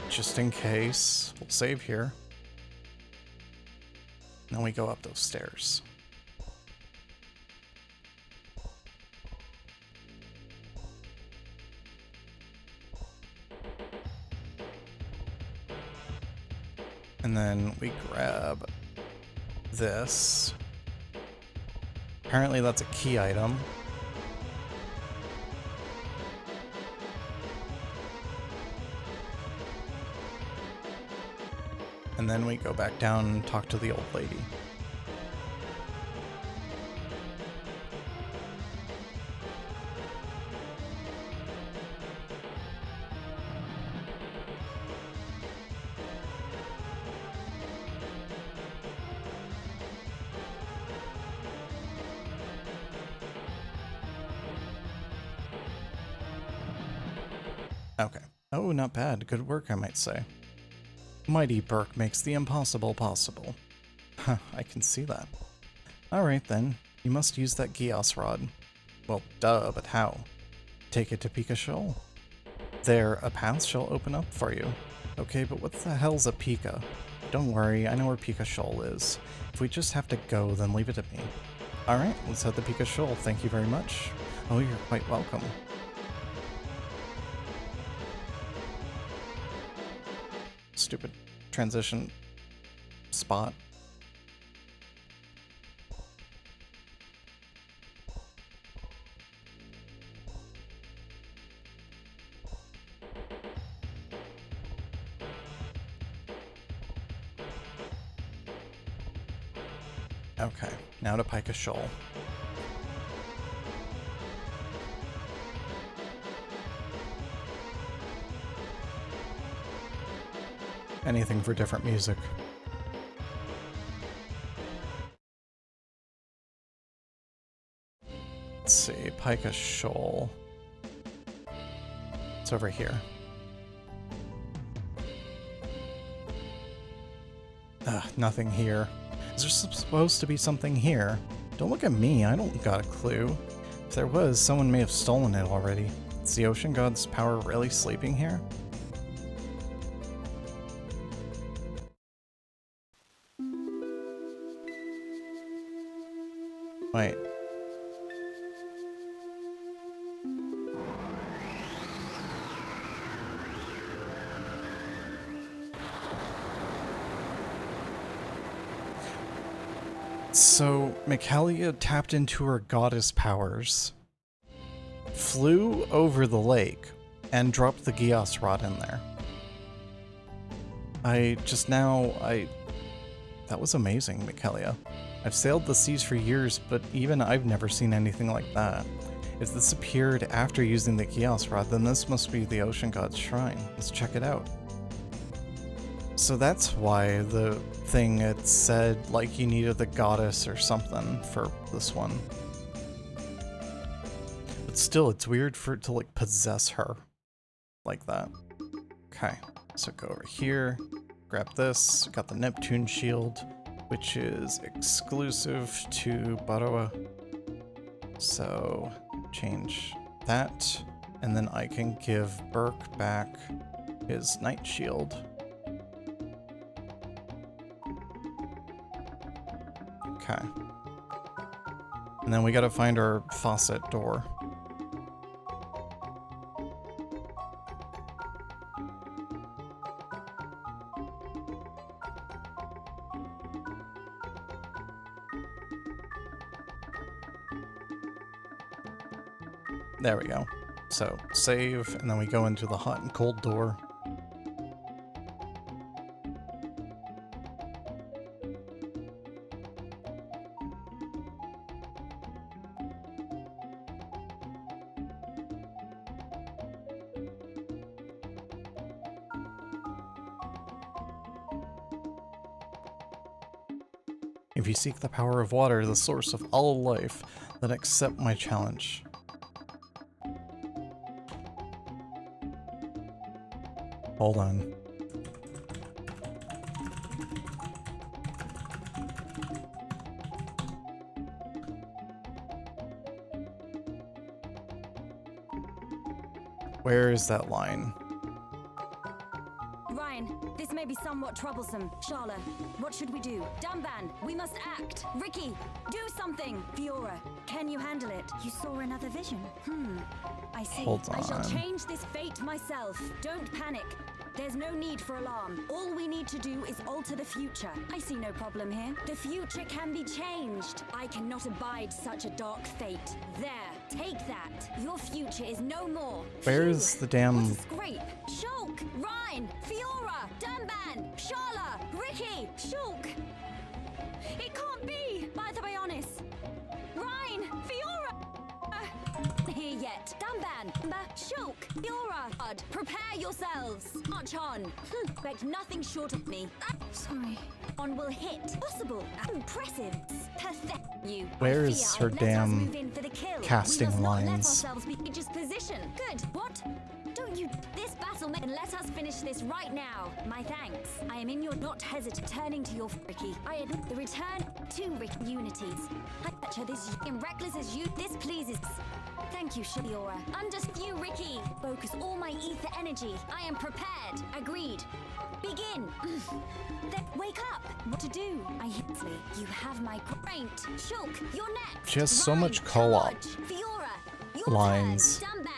just in case, we'll save here. And then we go up those stairs. And then we grab this. apparently that's a key item. And then we go back down and talk to the old lady. Okay. Oh, not bad. Good work, I might say. Mighty Burke makes the impossible possible. Huh, I can see that. Alright then, you must use that Gios rod. Well, duh, but how? Take it to Pika Shoal. There, a path shall open up for you. Okay, but what the hell's a Pika? Don't worry, I know where Pika Shoal is. If we just have to go, then leave it to me. Alright, let's head to Pika Shoal. Thank you very much. Oh, you're quite welcome. Stupid transition spot. Okay, now to Pika Shoal. Anything for different music. Let's see, Pika Shoal. It's over here. Nothing here. Is there supposed to be something here? Don't look at me, I don't got a clue. If there was, someone may have stolen it already. Is the ocean god's power really sleeping here? Wait. So, Michaelia tapped into her goddess powers, flew over the lake, and dropped the Gios rod in there. That was amazing, Michaelia. I've sailed the seas for years, but even I've never seen anything like that. If this appeared after using the Gios rod, then this must be the ocean god's shrine. Let's check it out. So that's why the thing had said, like, you needed the goddess or something for this one. But still, it's weird for it to, like, possess her like that. Okay, so go over here, grab this, got the Neptune shield, which is exclusive to Baroa. So change that, and then I can give Burke back his Night Shield. Okay. And then we gotta find our faucet door. There we go. So, save, and then we go into the hot and cold door. If you seek the power of water, the source of all life, then accept my challenge. Hold on. Where is that line?
Ryan, this may be somewhat troublesome. Charlotte, what should we do? Dumban, we must act. Ricky, do something. Fiora, can you handle it?
You saw another vision.
I see.
Hold
I shall
on.
change this fate myself. Don't panic. There's no need for alarm. All we need to do is alter the future. I see no problem here. The future can be changed. I cannot abide such a dark fate. There, take that. Your future is no more.
Where's
Phew,
the damn...
what a scrape. Shulk, Ryan, Fiora, Dunban, Sharla, Ricky, Shulk. It can't be. By the way, honest. Ryan, Fiora. Here yet. Dunban, Shulk, Fiora. Prepare yourselves. March on. Expect nothing short of me. Sorry. On will hit. Possible. Impressive. Pathetic. You.
Where's her damn casting lines?
Position. Good. What? Don't you? This battle may let us finish this right now. My thanks. I am in your not hesitant turning to your Ricky. I admit the return to Ricky unities. I bet her this reckless as you. This pleases. Thank you, Shiora. Understood you, Ricky. Focus all my ether energy. I am prepared. Agreed. Begin. Then wake up. What to do? I hit me. You have my great. Shulk, you're next.
She has so much co-op
Fiora, your
lines.
turn. Dunban.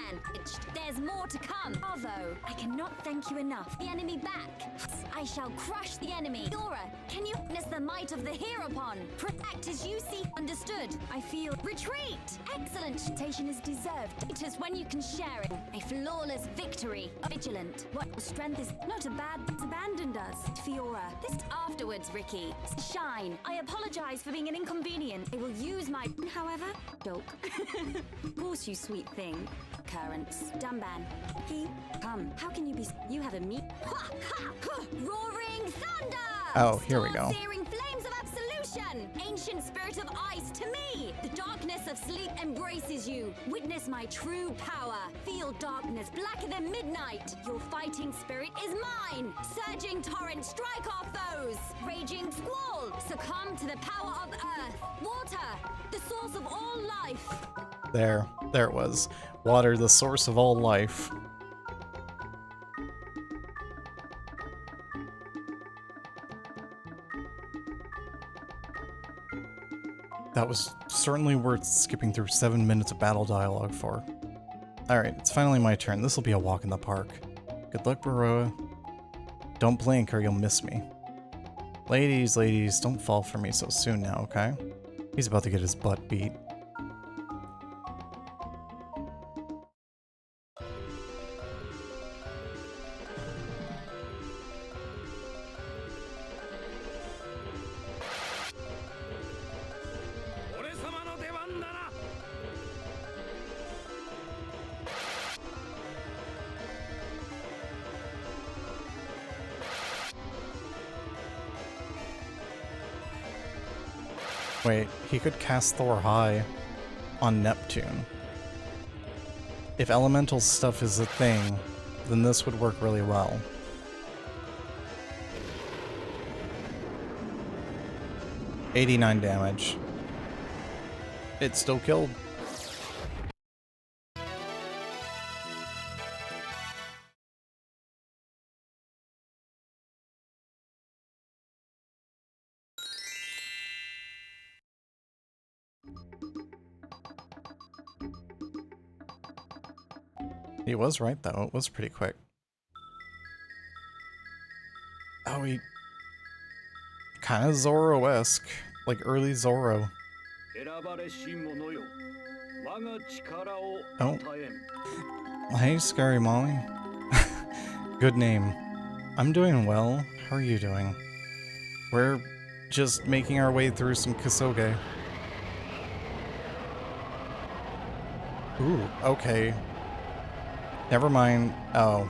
There's more to come. Bravo. I cannot thank you enough. The enemy back. I shall crush the enemy. Fiora, can you witness the might of the Hereupon? Protect as you see. Understood. I feel. Retreat. Excellent. Station is deserved. It is when you can share it. A flawless victory. Vigilant. What strength is not a bad. It's abandoned us. Fiora. This afterwards, Ricky. Shine. I apologize for being an inconvenience. I will use my. However, joke. Of course, you sweet thing. Occurrence. Dunban. He. Come. How can you be? You have a meat. Ha, ha, ha. Roaring thunder.
Oh, here we go.
Searing flames of absolution. Ancient spirit of ice to me. The darkness of sleep embraces you. Witness my true power. Feel darkness blacker than midnight. Your fighting spirit is mine. Surging torrent, strike our foes. Raging squall, succumb to the power of earth. Water, the source of all life.
There it was. Water, the source of all life. That was certainly worth skipping through 7 minutes of battle dialogue for. Alright, it's finally my turn. This will be a walk in the park. Good luck, Baroa. Don't blink or you'll miss me. Ladies, don't fall for me so soon now, okay? He's about to get his butt beat. Wait, he could cast Thor High on Neptune. If elemental stuff is a thing, then this would work really well. $89 damage. It still killed. He was right, though. It was pretty quick. Oh, he... kind of Zoro-esque. Like early Zoro. Oh. Hey, Scary Molly. Good name. I'm doing well. How are you doing? We're just making our way through some kusoge. Ooh, okay. Never mind. Oh.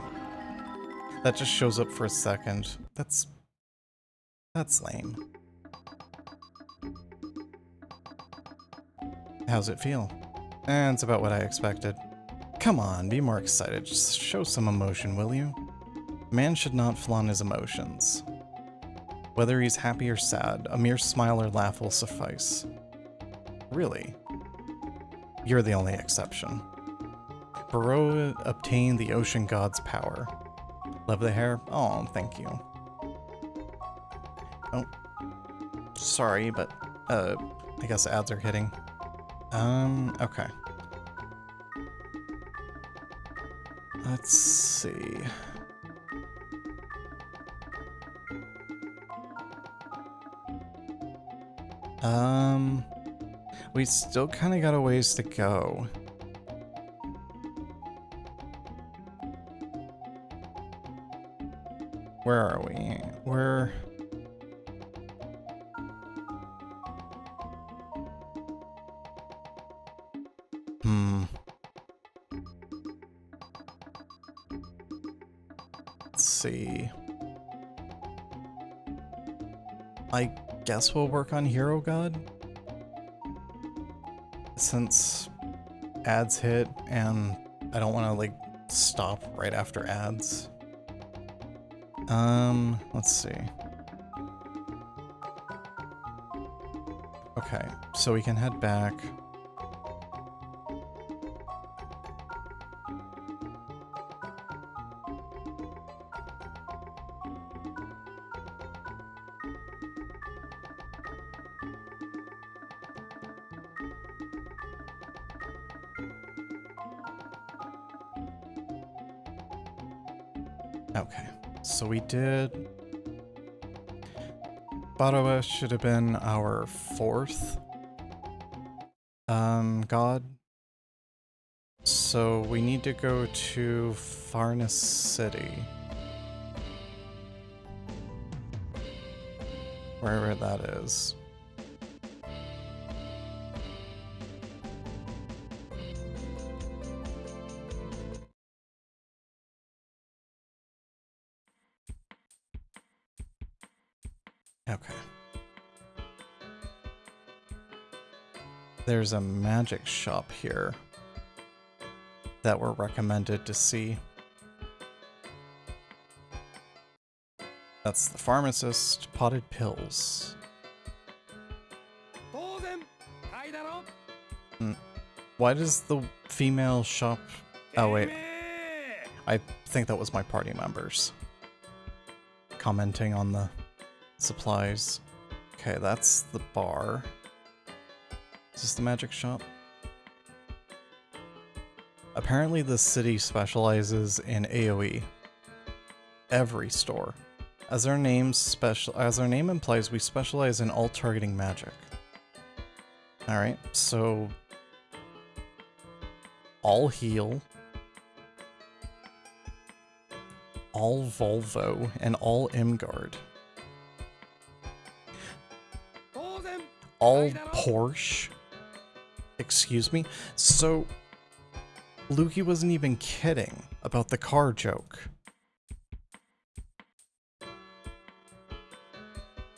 That just shows up for a second. That's lame. How's it feel? It's about what I expected. Come on, be more excited. Just show some emotion, will you? Man should not flaunt his emotions. Whether he's happy or sad, a mere smile or laugh will suffice. Really? You're the only exception. Baroa obtained the ocean god's power. Love the hair? Oh, thank you. Oh. Sorry, but, I guess ads are hitting. Okay. Let's see. We still kind of got a ways to go. Where are we? We're... Let's see. I guess we'll work on Hero God. Since ads hit and I don't want to like stop right after ads. Let's see. Okay, so we can head back. Okay, so we did... Barawa should have been our 4th god. So we need to go to Farnus City. Wherever that is. Okay. There's a magic shop here that we're recommended to see. That's the pharmacist, potted pills. Why does the female shop... Oh wait, I think that was my party members commenting on the supplies. Okay, that's the bar. Is this the magic shop? Apparently this city specializes in AoE. Every store. As our name implies, we specialize in all targeting magic. Alright, so all heal, all Volvo, and all Imgard. All Porsche. Excuse me? So, Lukey wasn't even kidding about the car joke.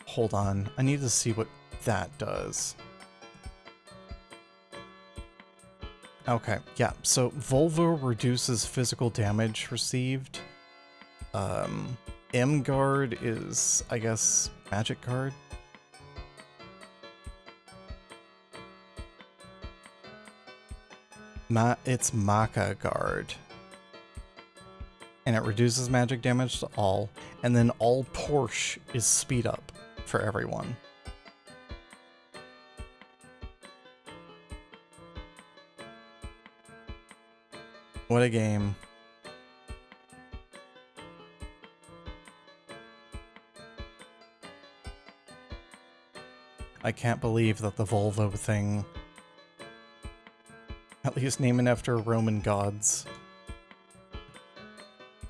Hold on, I need to see what that does. Okay, yeah, so Volvo reduces physical damage received. M-Guard is, I guess, Magic Guard. It's Maka Guard. And it reduces magic damage to all, and then all Porsche is speed up for everyone. What a game. I can't believe that the Volvo thing, at least name it after Roman gods.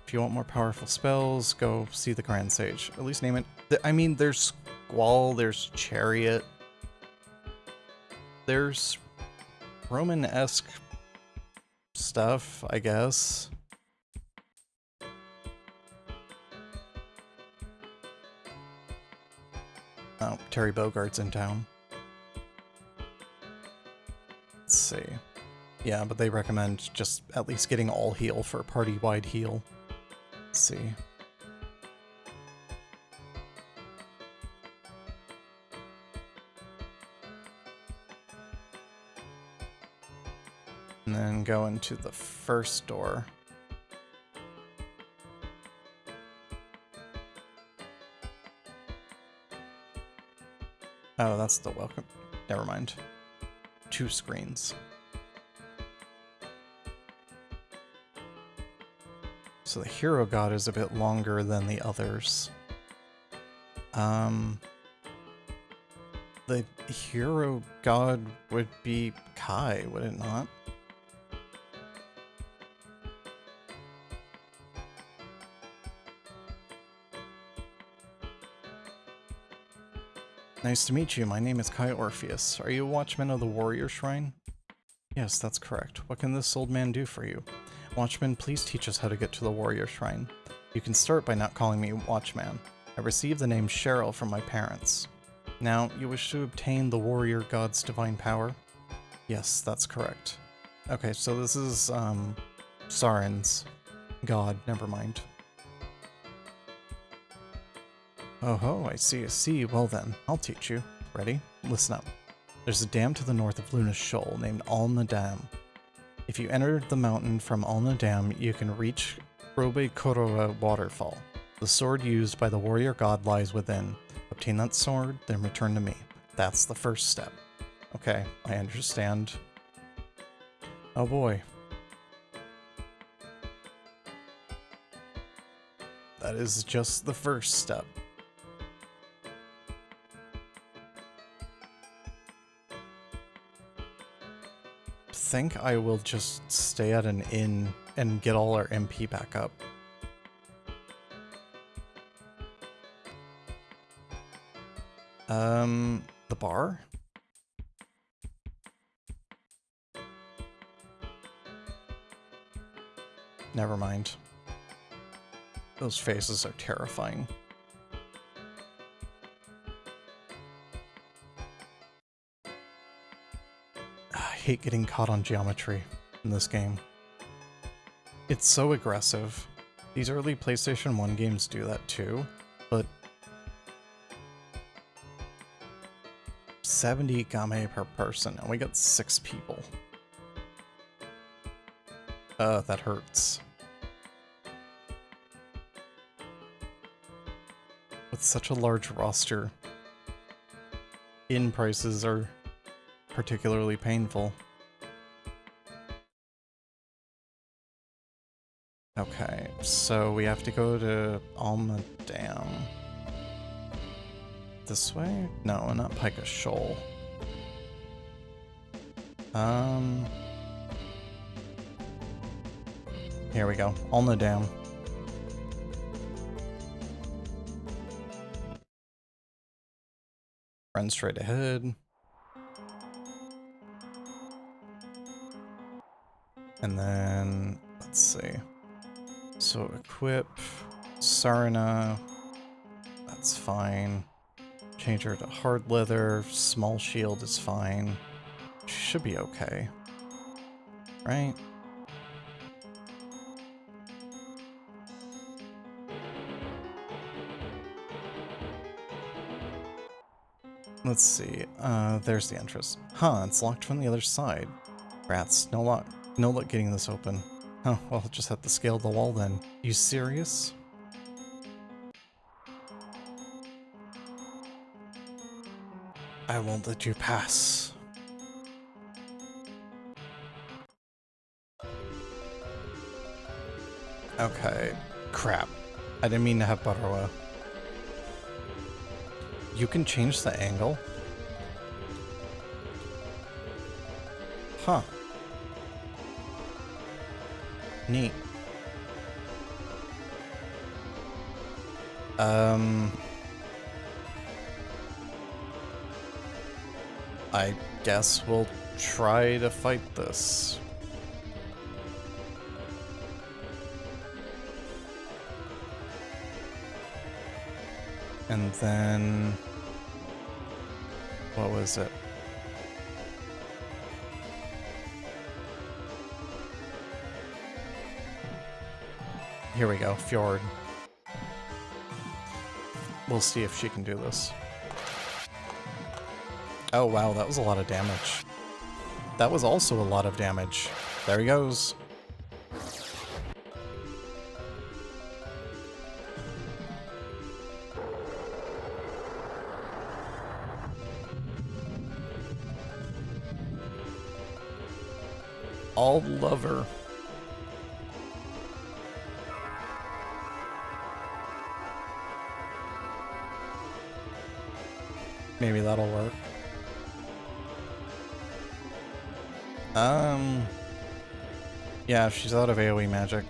If you want more powerful spells, go see the Grand Sage. At least name it. I mean, there's Squall, there's Chariot. There's Roman-esque stuff, I guess. Oh, Terry Bogart's in town. Let's see. Yeah, but they recommend just at least getting all heal for party-wide heal. Let's see. And then go into the first door. Oh, that's the welcome. Never mind. 2 screens. So the hero god is a bit longer than the others. The hero god would be Kai, would it not? Nice to meet you. My name is Kai Orpheus. Are you a watchman of the warrior shrine? Yes, that's correct. What can this old man do for you? Watchman, please teach us how to get to the warrior shrine. You can start by not calling me watchman. I received the name Cheryl from my parents. Now, you wish to obtain the warrior god's divine power? Yes, that's correct. Okay, so this is, Saren's god. Never mind. Oh ho, I see, I see. Well then, I'll teach you. Ready? Listen up. There's a dam to the north of Luna's Shoal named Alna Dam. If you enter the mountain from Alna Dam, you can reach Robe Koroa waterfall. The sword used by the warrior god lies within. Obtain that sword, then return to me. That's the first step. Okay, I understand. Oh boy. That is just the first step. Think I will just stay at an inn and get all our MP back up. The bar? Never mind. Those faces are terrifying. I hate getting caught on geometry in this game. It's so aggressive. These early PlayStation 1 games do that too, but 70 game per person, and we got 6 people. That hurts. With such a large roster, in prices are particularly painful. Okay, so we have to go to Alma Dam. This way? No, not Pika Shoal. Here we go. Alma Dam. Run straight ahead. And then, let's see. So equip Sarna. That's fine. Change her to hard leather. Small shield is fine. She should be okay. Right? Let's see. There's the entrance. Huh, it's locked from the other side. Rats, no luck getting this open. Oh, well, I'll just have to scale the wall then. You serious? I won't let you pass. Okay, crap. I didn't mean to have Butterwa. You can change the angle? Huh. Neat. I guess we'll try to fight this. And then... what was it? Here we go, Fjord. We'll see if she can do this. Oh wow, that was a lot of damage. That was also a lot of damage. There he goes. All lover. Maybe that'll work. Yeah, she's out of AoE magic.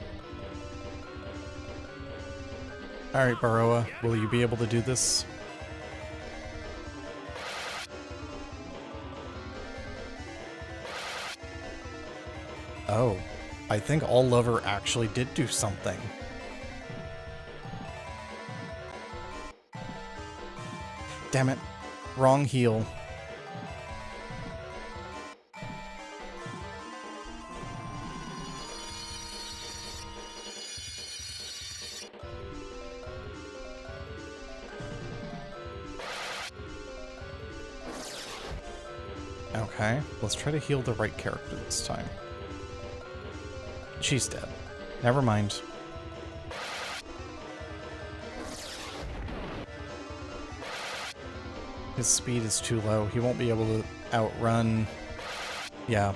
Alright, Baroa, will you be able to do this? Oh, I think All Lover actually did do something. Damn it. Wrong heal. Okay, let's try to heal the right character this time. She's dead. Never mind. His speed is too low. He won't be able to outrun... Yeah.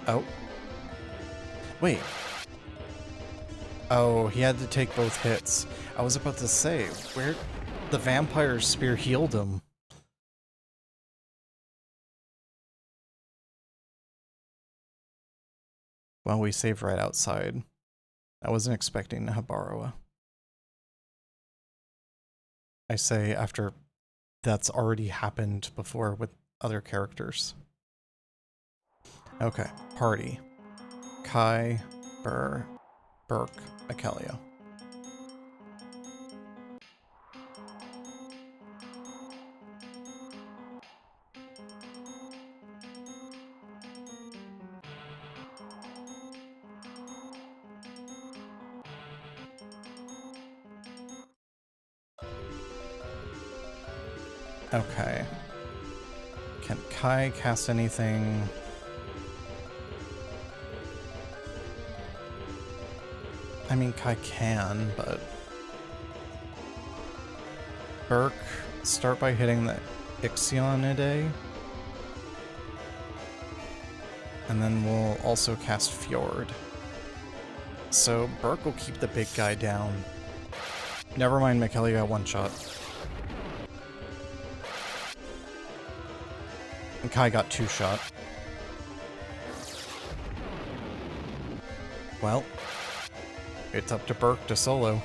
Oh. Wait. Oh, he had to take both hits. I was about to say, where... The vampire spear healed him. Well, we saved right outside. I wasn't expecting to have Baroa. I say after that's already happened before with other characters. Okay, party. Kai, Burke, Michaelia. Okay. Can Kai cast anything? I mean, Kai can, but... Burke, start by hitting the Ixionidae. And then we'll also cast Fjord. So Burke will keep the big guy down. Never mind, Michaelia got one shot. And Kai got 2 shot. Well, it's up to Burke to solo.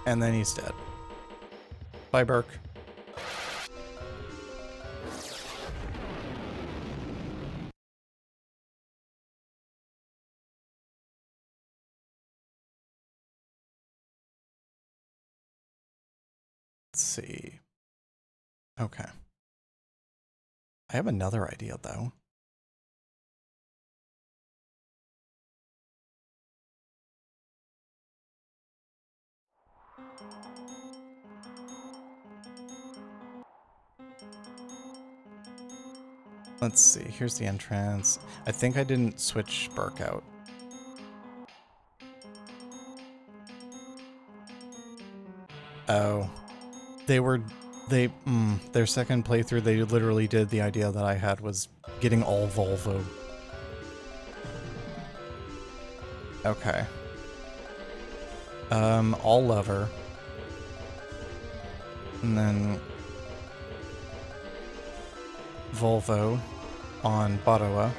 And then he's dead. Bye, Burke. Let's see. Okay. I have another idea, though. Let's see. Here's the entrance. I think I didn't switch Burke out. Oh. Their second playthrough, they literally did the idea that I had was getting all Volvo. Okay. All Lover. And then Volvo on Baroa.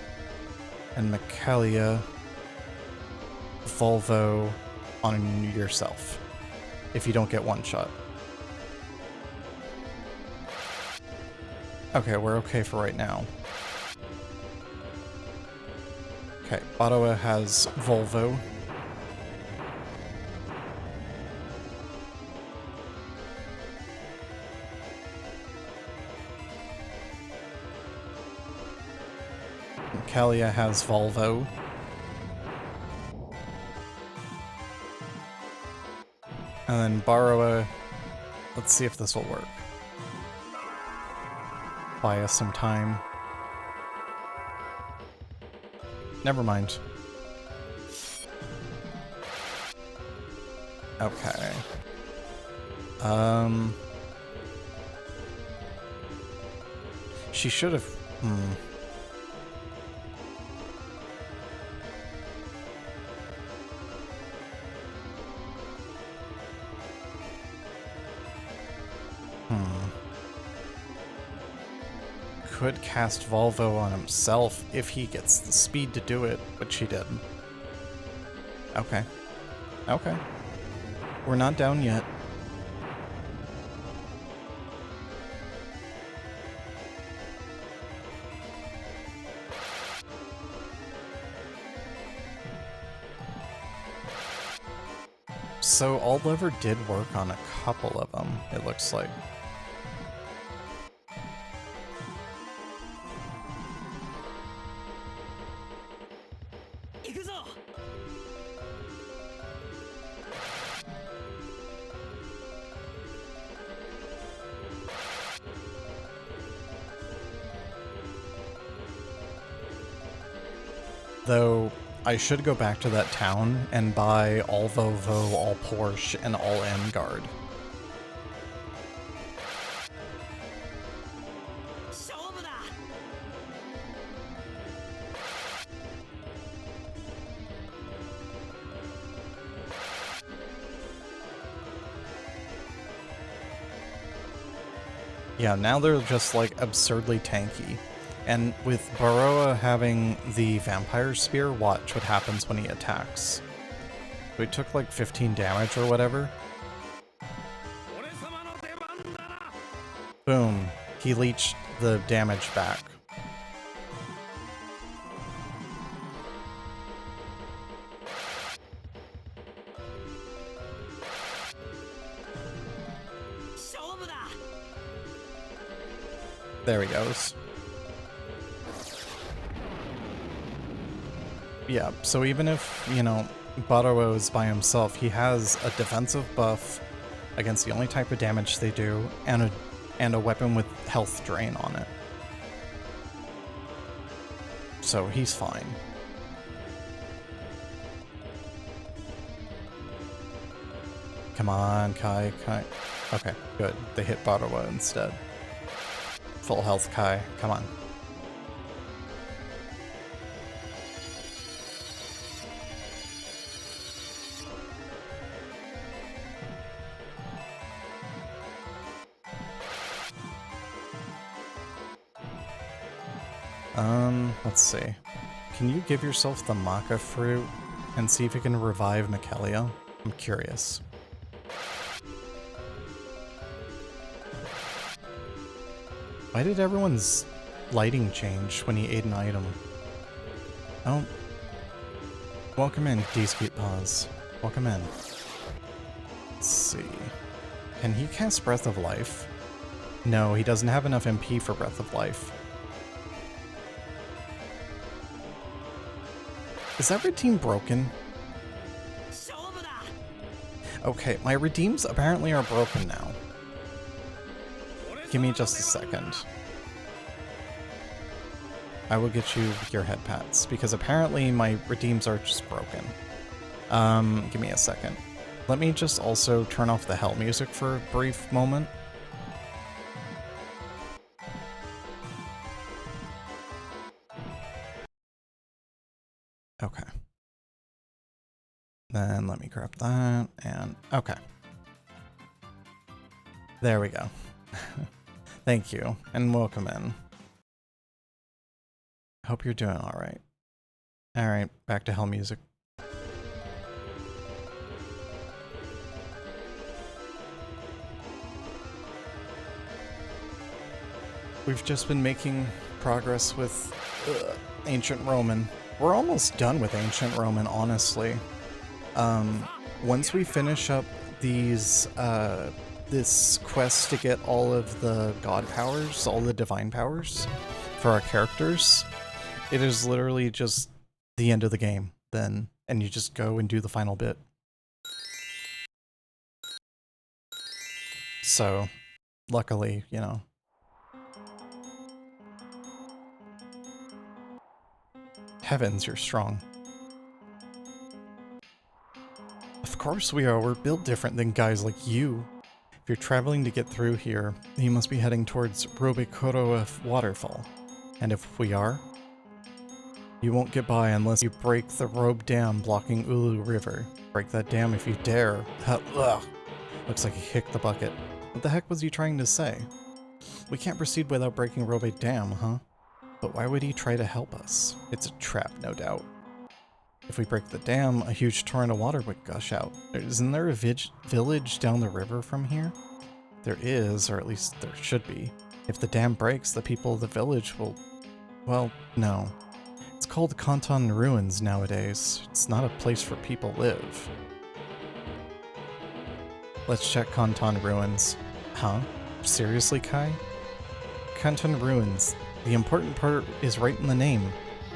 And Michaelia Volvo on yourself. If you don't get one shot. Okay, we're okay for right now. Okay, Baroa has Volvo. Michaelia has Volvo. And then Baroa, let's see if this will work. Buy us some time. Never mind. Okay. She should have... could cast Volvo on himself if he gets the speed to do it, which he did. Okay. Okay. We're not down yet. So all lever did work on a couple of them, it looks like. Though, I should go back to that town and buy all Volvo, all Porsche, and all M Guard. Yeah, now they're just like absurdly tanky. And with Baroa having the Vampire Spear, watch what happens when he attacks. So he took like 15 damage or whatever. Boom. He leached the damage back. There he goes. Yeah, so even if, you know, Baroa is by himself, he has a defensive buff against the only type of damage they do, and a weapon with health drain on it. So he's fine. Come on, Kai. Okay, good. They hit Baroa instead. Full health, Kai. Come on. Let's see. Can you give yourself the Maca fruit and see if you can revive Michelia? I'm curious. Why did everyone's lighting change when he ate an item? Oh. Welcome in, D-Scoot Paws. Welcome in. Let's see. Can he cast Breath of Life? No, he doesn't have enough MP for Breath of Life. Is that redeem broken? Okay, my redeems apparently are broken now. Give me just a second. I will get you your head pats, because apparently my redeems are just broken. Give me a second. Let me just also turn off the hell music for a brief moment. Okay. Then let me grab that, and okay. There we go. Thank you, and welcome in. Hope you're doing alright. Alright, back to hell music. We've just been making progress with Ancient Roman. We're almost done with Ancient Roman, honestly. Once we finish up these, this quest to get all of the god powers, all the divine powers for our characters, it is literally just the end of the game then, and you just go and do the final bit. So, luckily, you know. Heavens, you're strong. Of course we are, we're built different than guys like you. If you're traveling to get through here, you must be heading towards Robekoro Waterfall. And if we are, you won't get by unless you break the Robe Dam blocking Ulu River. Break that dam if you dare. Ugh. Looks like he kicked the bucket. What the heck was he trying to say? We can't proceed without breaking Robe Dam, huh? But why would he try to help us? It's a trap, no doubt. If we break the dam, a huge torrent of water would gush out. Isn't there a village down the river from here? There is, or at least there should be. If the dam breaks, the people of the village will... Well, no. It's called Canton Ruins nowadays. It's not a place for people live. Let's check Canton Ruins. Huh? Seriously, Kai? Canton Ruins. The important part is right in the name.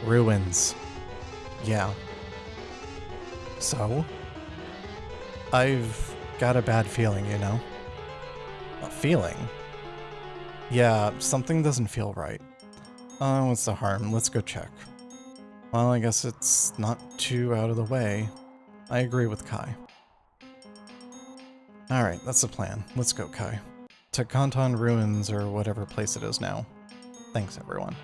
Ruins. Yeah. So? I've got a bad feeling, you know? A feeling? Yeah, something doesn't feel right. What's the harm? Let's go check. Well, I guess it's not too out of the way. I agree with Kai. Alright, that's the plan. Let's go, Kai. To Canton Ruins, or whatever place it is now. Thanks, everyone.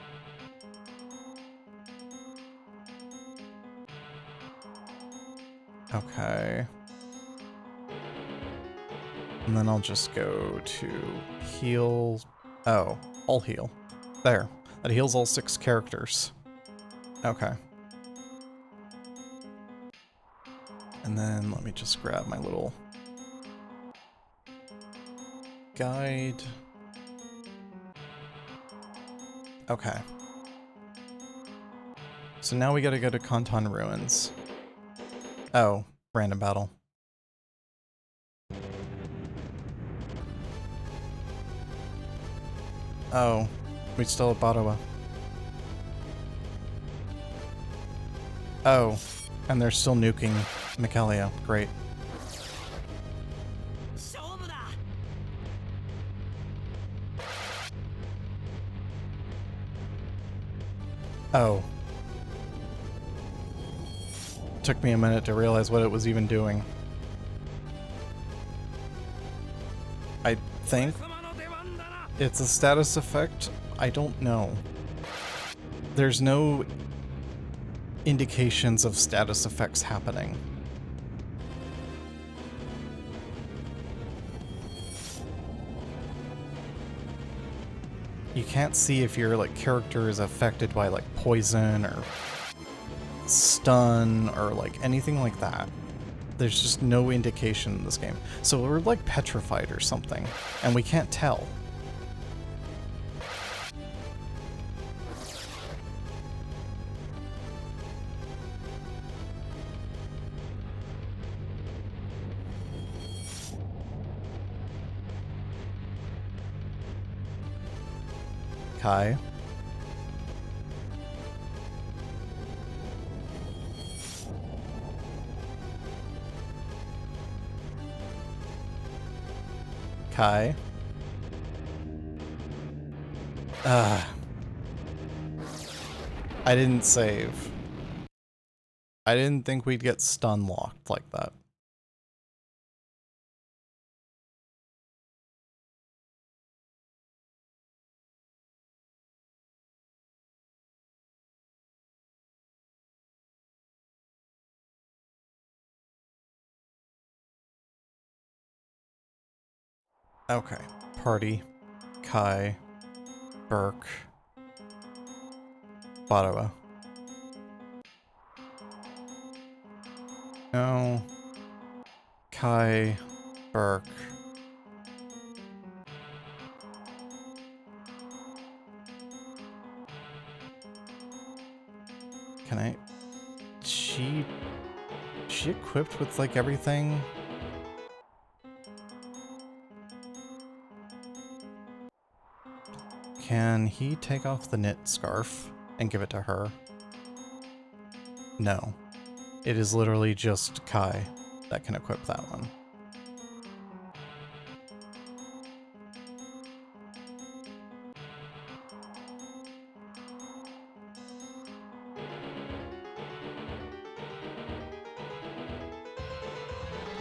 Okay. And then I'll just go to heal... Oh, I'll heal. There. That heals all 6 characters. Okay. And then let me just grab my little guide. Okay. So now we gotta go to Canton Ruins. Oh, random battle. Oh, we still have Badawa. Oh, and they're still nuking Michaelia. Great. Oh. Took me a minute to realize what it was even doing. I think it's a status effect. I don't know. There's no indications of status effects happening. You can't see if your like character is affected by like poison or stun or like anything like that. There's just no indication in this game. So we're like petrified or something, and we can't tell. Kai. Kai. I didn't save. I didn't think we'd get stun locked like that. Okay. Party. Kai. Burke. Badawa. No. Kai. Burke. Can I... She equipped with like everything? Can he take off the knit scarf and give it to her? No. It is literally just Kai that can equip that one.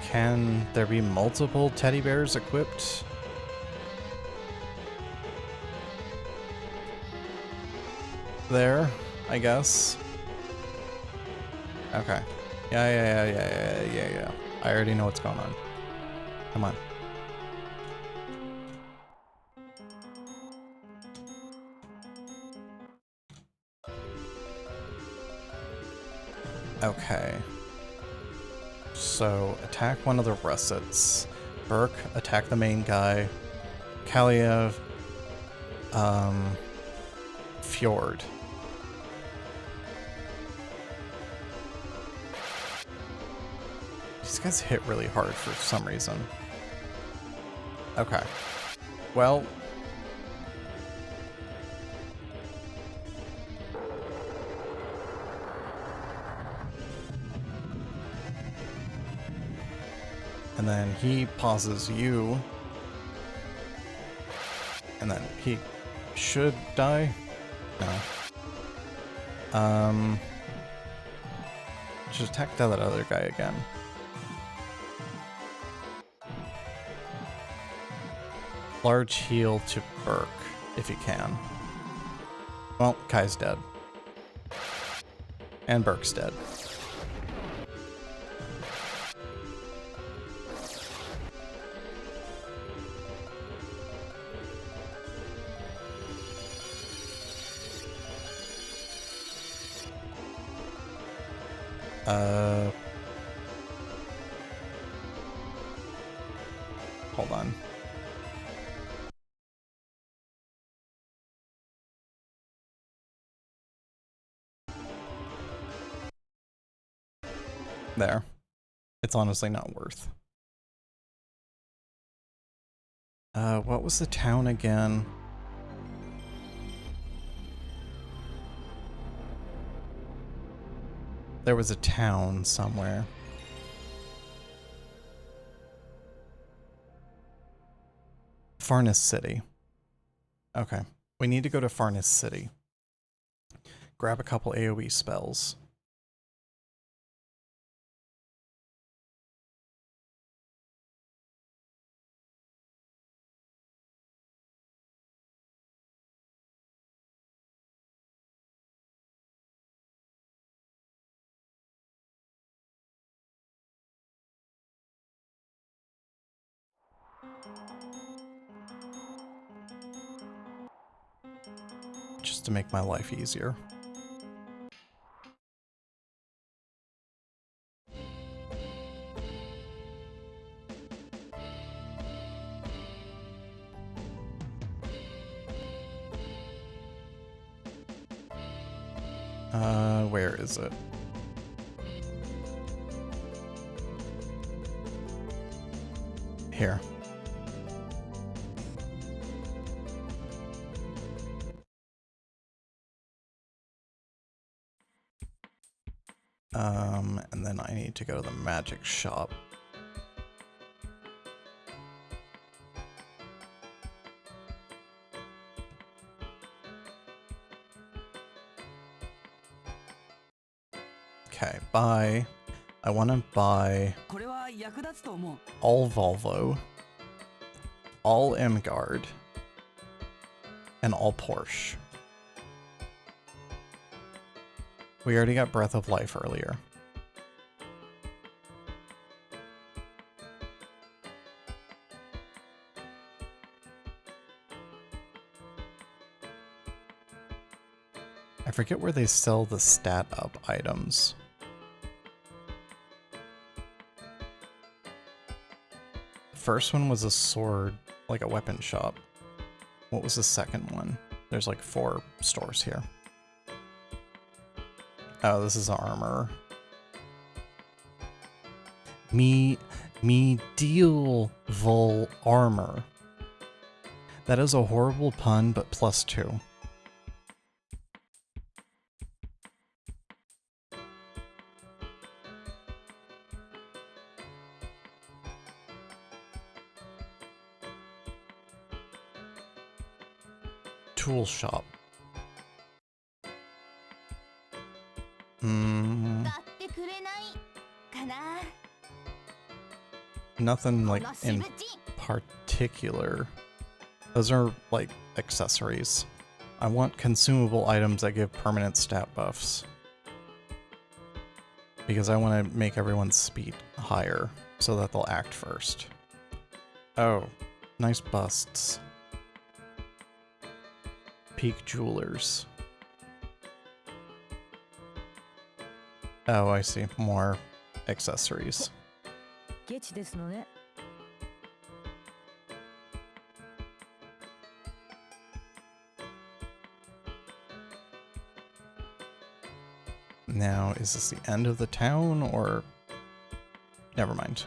Can there be multiple teddy bears equipped? There, I guess. Okay. Yeah. I already know what's going on. Come on. Okay. So, attack one of the russets. Burke, attack the main guy. Kaliev, Fjord. These guys hit really hard for some reason. Okay. Well... And then he pauses you. And then he should die? No. Just attack that other guy again. Large heal to Burke, if you can. Well, Kai's dead. And Burke's dead. Hold on. There. It's honestly not worth. What was the town again? There was a town somewhere. Farness City. Okay. We need to go to Farness City. Grab a couple AoE spells. Just to make my life easier. Where is it? Here. And then I need to go to the magic shop. Okay, buy. I want to buy all Volvo, all Emgard, and all Porsche. We already got Breath of Life earlier. I forget where they sell the stat up items. The first one was a sword, like a weapon shop. What was the second one? There's like 4 stores here. Oh, this is armor. Medieval armor. That is a horrible pun, but +2. Tool shop. Nothing like in particular. Those are like accessories. I want consumable items that give permanent stat buffs. Because I want to make everyone's speed higher so that they'll act first. Oh, nice busts. Peak Jewelers. Oh, I see. More accessories.
ケチですのね。
Now, is this the end of the town, or... Never mind.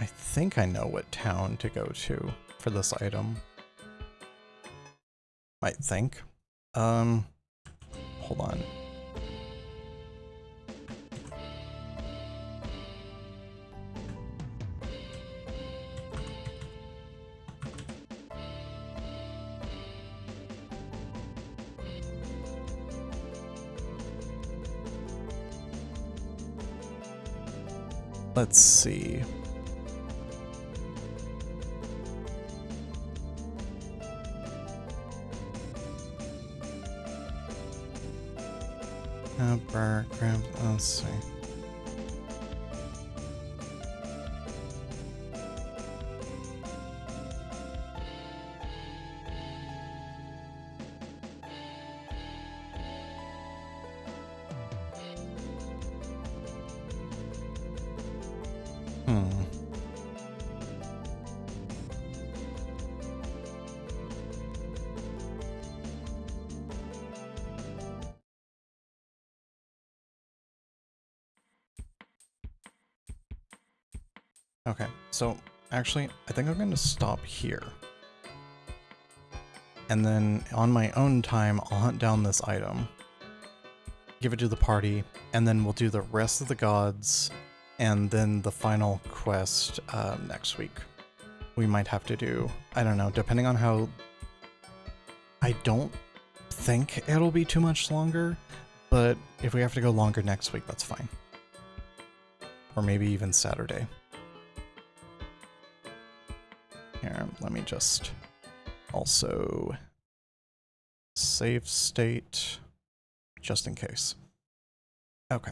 I think I know what town to go to for this item. Might think. Hold on. Let's see. Let's see. Okay, so actually, I think I'm going to stop here. And then on my own time, I'll hunt down this item, give it to the party, and then we'll do the rest of the gods, and then the final quest next week. We might have to do, I don't know, depending on how... I don't think it'll be too much longer, but if we have to go longer next week, that's fine. Or maybe even Saturday. Here, let me just also save state just in case. Okay.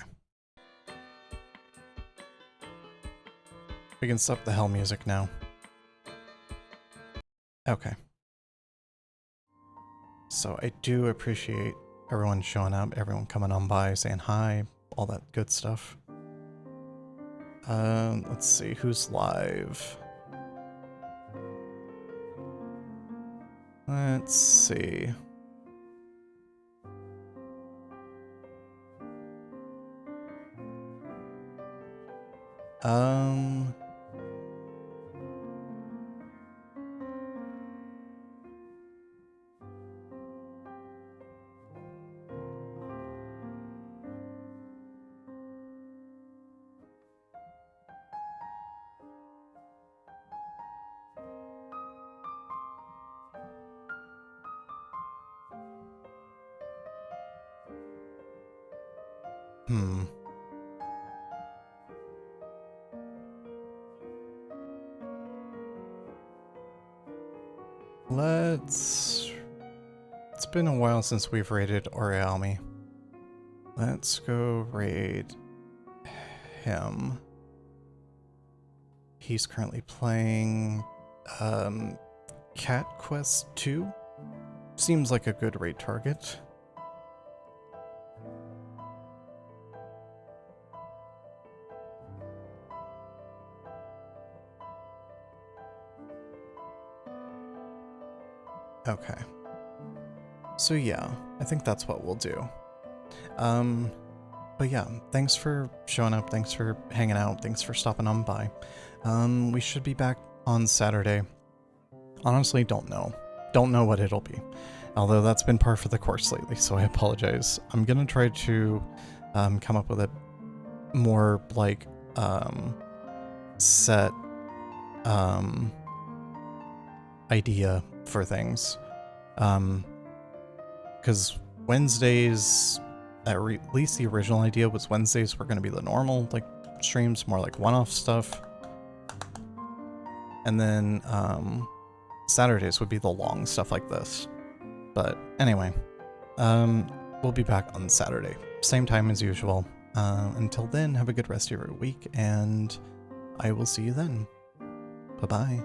We can stop the hell music now. Okay. So I do appreciate everyone showing up, everyone coming on by, saying hi, all that good stuff. Let's see, who's live? Let's see. It's been a while since we've raided Orialmi. Let's go raid him. He's currently playing Cat Quest 2. Seems like a good raid target. Okay. So yeah, I think that's what we'll do. But yeah, thanks for showing up, thanks for hanging out, thanks for stopping on by. We should be back on Saturday. Honestly, don't know. Don't know what it'll be. Although that's been par for the course lately, so I apologize. I'm gonna try to come up with a more, like, set idea for things. Because Wednesdays, at least the original idea was Wednesdays were going to be the normal, like, streams, more like one-off stuff. And then Saturdays would be the long stuff like this. But anyway, we'll be back on Saturday, same time as usual. Until then, have a good rest of your week, and I will see you then. Bye-bye.